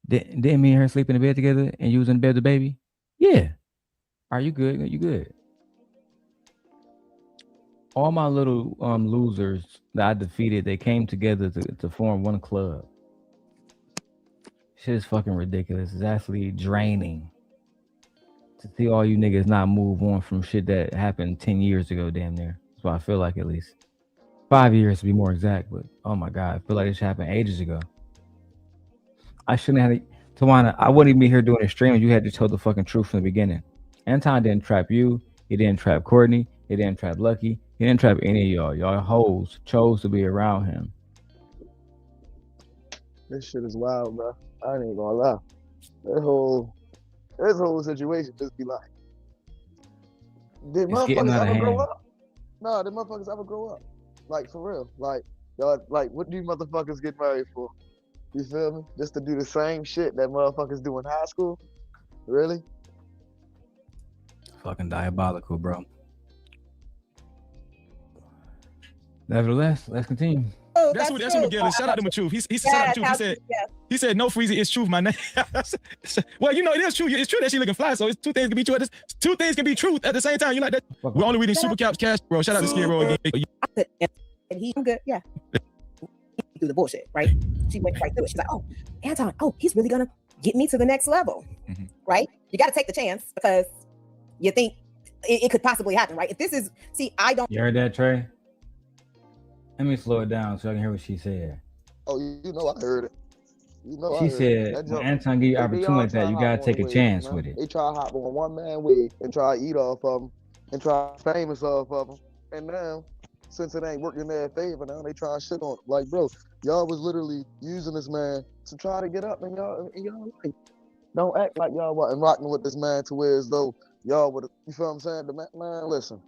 [SPEAKER 1] Didn't me and her sleep in the bed together and you was in bed with the baby? Yeah. Are you good? You good?" All my little losers that I defeated, they came together to form one club. Shit is fucking ridiculous. It's actually draining to see all you niggas not move on from shit that happened 10 years ago, damn near. That's what I feel like, at least. 5 years to be more exact, but oh my God, I feel like this happened ages ago. I shouldn't have Tawana, I wouldn't even be here doing a stream if you had to tell the fucking truth from the beginning. Anton didn't trap you. He didn't trap Courtney. He didn't trap Lucky. He didn't trap any of y'all. Y'all hoes chose to be around him.
[SPEAKER 14] This shit is wild, bro. I ain't gonna lie. This whole situation just be like, did motherfuckers ever grow up? No, did motherfuckers ever grow up? Like, for real. Like, y'all, like, what do you motherfuckers get married for? You feel me? Just to do the same shit that motherfuckers do in high school? Really?
[SPEAKER 1] Fucking diabolical, bro. Nevertheless, let's continue.
[SPEAKER 13] That's what Miguel is. Shout out to my truth. He said, shout out to truth. He said, no, Freezy, it's truth, my name. Well, you know, it is true. It's true that she looking fly. So it's two things can be true. Two things can be truth at the same time. You like that? We're only reading Super Cash, bro. Shout out to Skid Row again.
[SPEAKER 8] And he's good, yeah. Through the bullshit, right? She went right through it. She's like, oh, Anton, oh, he's really gonna get me to the next level, right? You got to take the chance because you think it could possibly happen, right? If this is, I don't.
[SPEAKER 1] You heard that, Trey? Let me slow it down so I can hear what she said.
[SPEAKER 14] Oh, you know I heard it. You know
[SPEAKER 1] She said, when Anton give you opportunity like that, you gotta take a chance with it.
[SPEAKER 14] They try to hop on one man wave and try to eat off of them and try to famous off of them. And now, since it ain't working in their favor, now they try to shit on it. Like, bro, y'all was literally using this man to try to get up in y'all life. Don't act like y'all wasn't rocking with this man to where as though y'all would, you feel what I'm saying? The man, listen.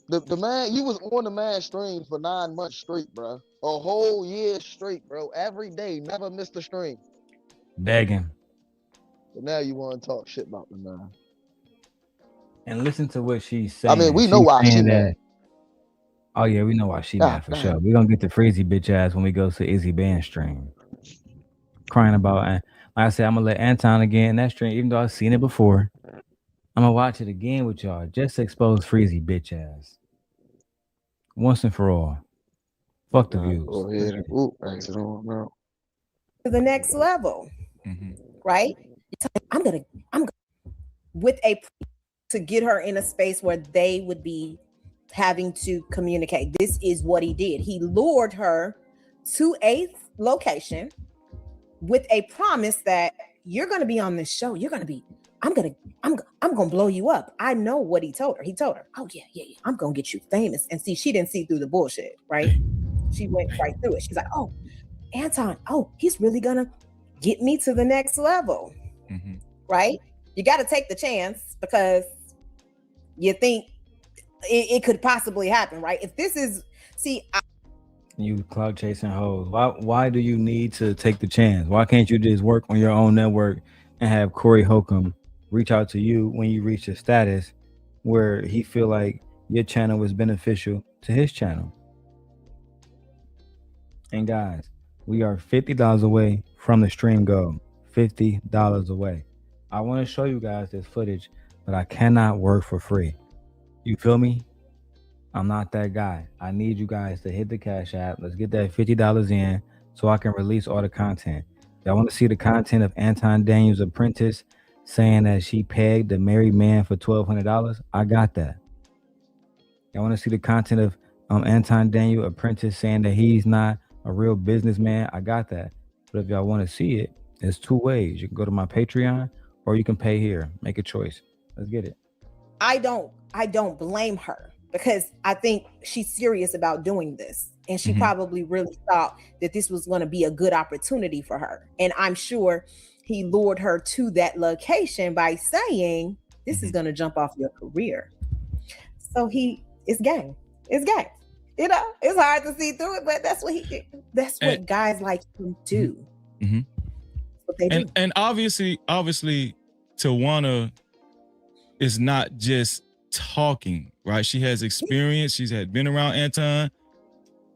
[SPEAKER 14] The man, you was on the man stream for 9 months straight, bro. A whole year straight, bro. Every day, never missed a stream.
[SPEAKER 1] Begging.
[SPEAKER 14] But now you want to talk shit about the man.
[SPEAKER 1] And listen to what she's saying.
[SPEAKER 14] I mean, we know why she mad.
[SPEAKER 1] Oh yeah, we know why she mad for sure. We're gonna get the Freezy bitch ass when we go to Izzy Band stream. Crying about, and like I said, I'm gonna let Anton again in that stream, even though I've seen it before. I'm gonna watch it again with y'all just to expose Freezy bitch ass. Once and for all. Fuck the views.
[SPEAKER 14] Go ahead and exit on now.
[SPEAKER 8] To the next level, right? I'm gonna with to get her in a space where they would be having to communicate. This is what he did. He lured her to a location with a promise that you're going to be on this show. You're going to be, I'm going to blow you up. I know what he told her. He told her, oh yeah. I'm going to get you famous. And see, she didn't see through the bullshit, right? She went right through it. She's like, oh, Anton, oh, he's really going to get me to the next level, right? You got to take the chance because you think it could possibly happen, right? If this is,
[SPEAKER 1] you cloud chasing hoes. Why do you need to take the chance? Why can't you just work on your own network and have Corey Holcomb reach out to you when you reach a status where he feel like your channel was beneficial to his channel? And guys, we are $50 away from the stream goal. $50 away. I want to show you guys this footage, but I cannot work for free. You feel me? I'm not that guy. I need you guys to hit the Cash App. Let's get that $50 in so I can release all the content. Y'all want to see the content of Anton Daniels' apprentice saying that she pegged a married man for $1,200? I got that. Y'all want to see the content of Anton Daniels' apprentice saying that he's not a real businessman? I got that. But if y'all want to see it, there's two ways. You can go to my Patreon or you can pay here. Make a choice. Let's get it.
[SPEAKER 8] I don't blame her because I think she's serious about doing this. And she probably really thought that this was going to be a good opportunity for her. And I'm sure he lured her to that location by saying, this is going to jump off your career. So it's gang. It's gang. You know, it's hard to see through it, but that's what he did. That's what guys like him do. What they do.
[SPEAKER 13] And obviously, Tawana is not just talking, right? She has experience. She's had been around Anton,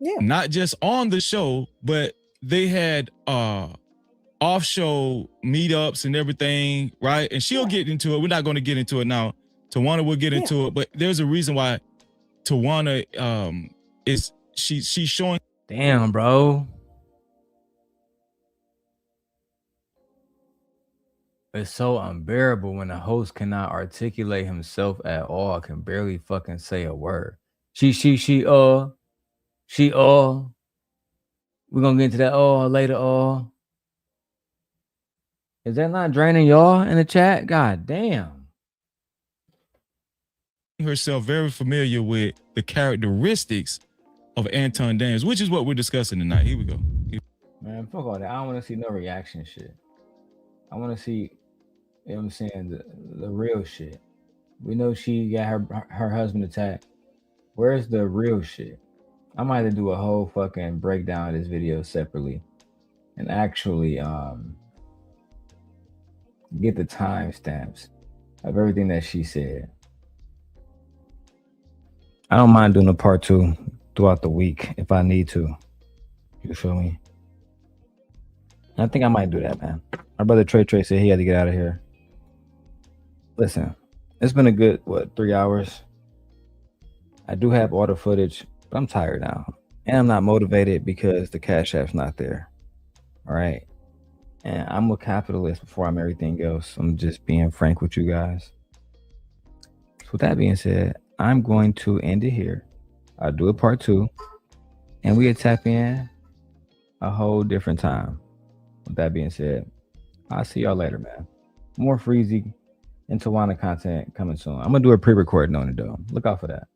[SPEAKER 13] not just on the show, but they had off-show meetups and everything, right? And she'll get into it. We're not going to get into it now. Tawana will get into it, but there's a reason why Tawana she's showing.
[SPEAKER 1] Damn, bro. It's so unbearable when a host cannot articulate himself at all, can barely fucking say a word. We're gonna get into that later. Is that not draining y'all in the chat? God damn.
[SPEAKER 13] Herself very familiar with the characteristics of Anton Daniels, which is what we're discussing tonight. Here we go.
[SPEAKER 1] Man, fuck all that. I don't want to see no reaction shit. I want to see, you know what I'm saying, the real shit. We know she got her husband attacked. Where's the real shit? I might have to do a whole fucking breakdown of this video separately and actually get the timestamps of everything that she said. I don't mind doing a part 2 throughout the week if I need to. You feel me? I think I might do that, man. My brother Trey said he had to get out of here. Listen, it's been a good, 3 hours? I do have all the footage, but I'm tired now. And I'm not motivated because the Cash App's not there. All right? And I'm a capitalist before I'm everything else. I'm just being frank with you guys. So with that being said, I'm going to end it here. I'll do a part 2. And we'll tap in a whole different time. With that being said, I'll see y'all later, man. More Freezy and Tawana content coming soon. I'm going to do a pre-recording on it, though. Look out for that.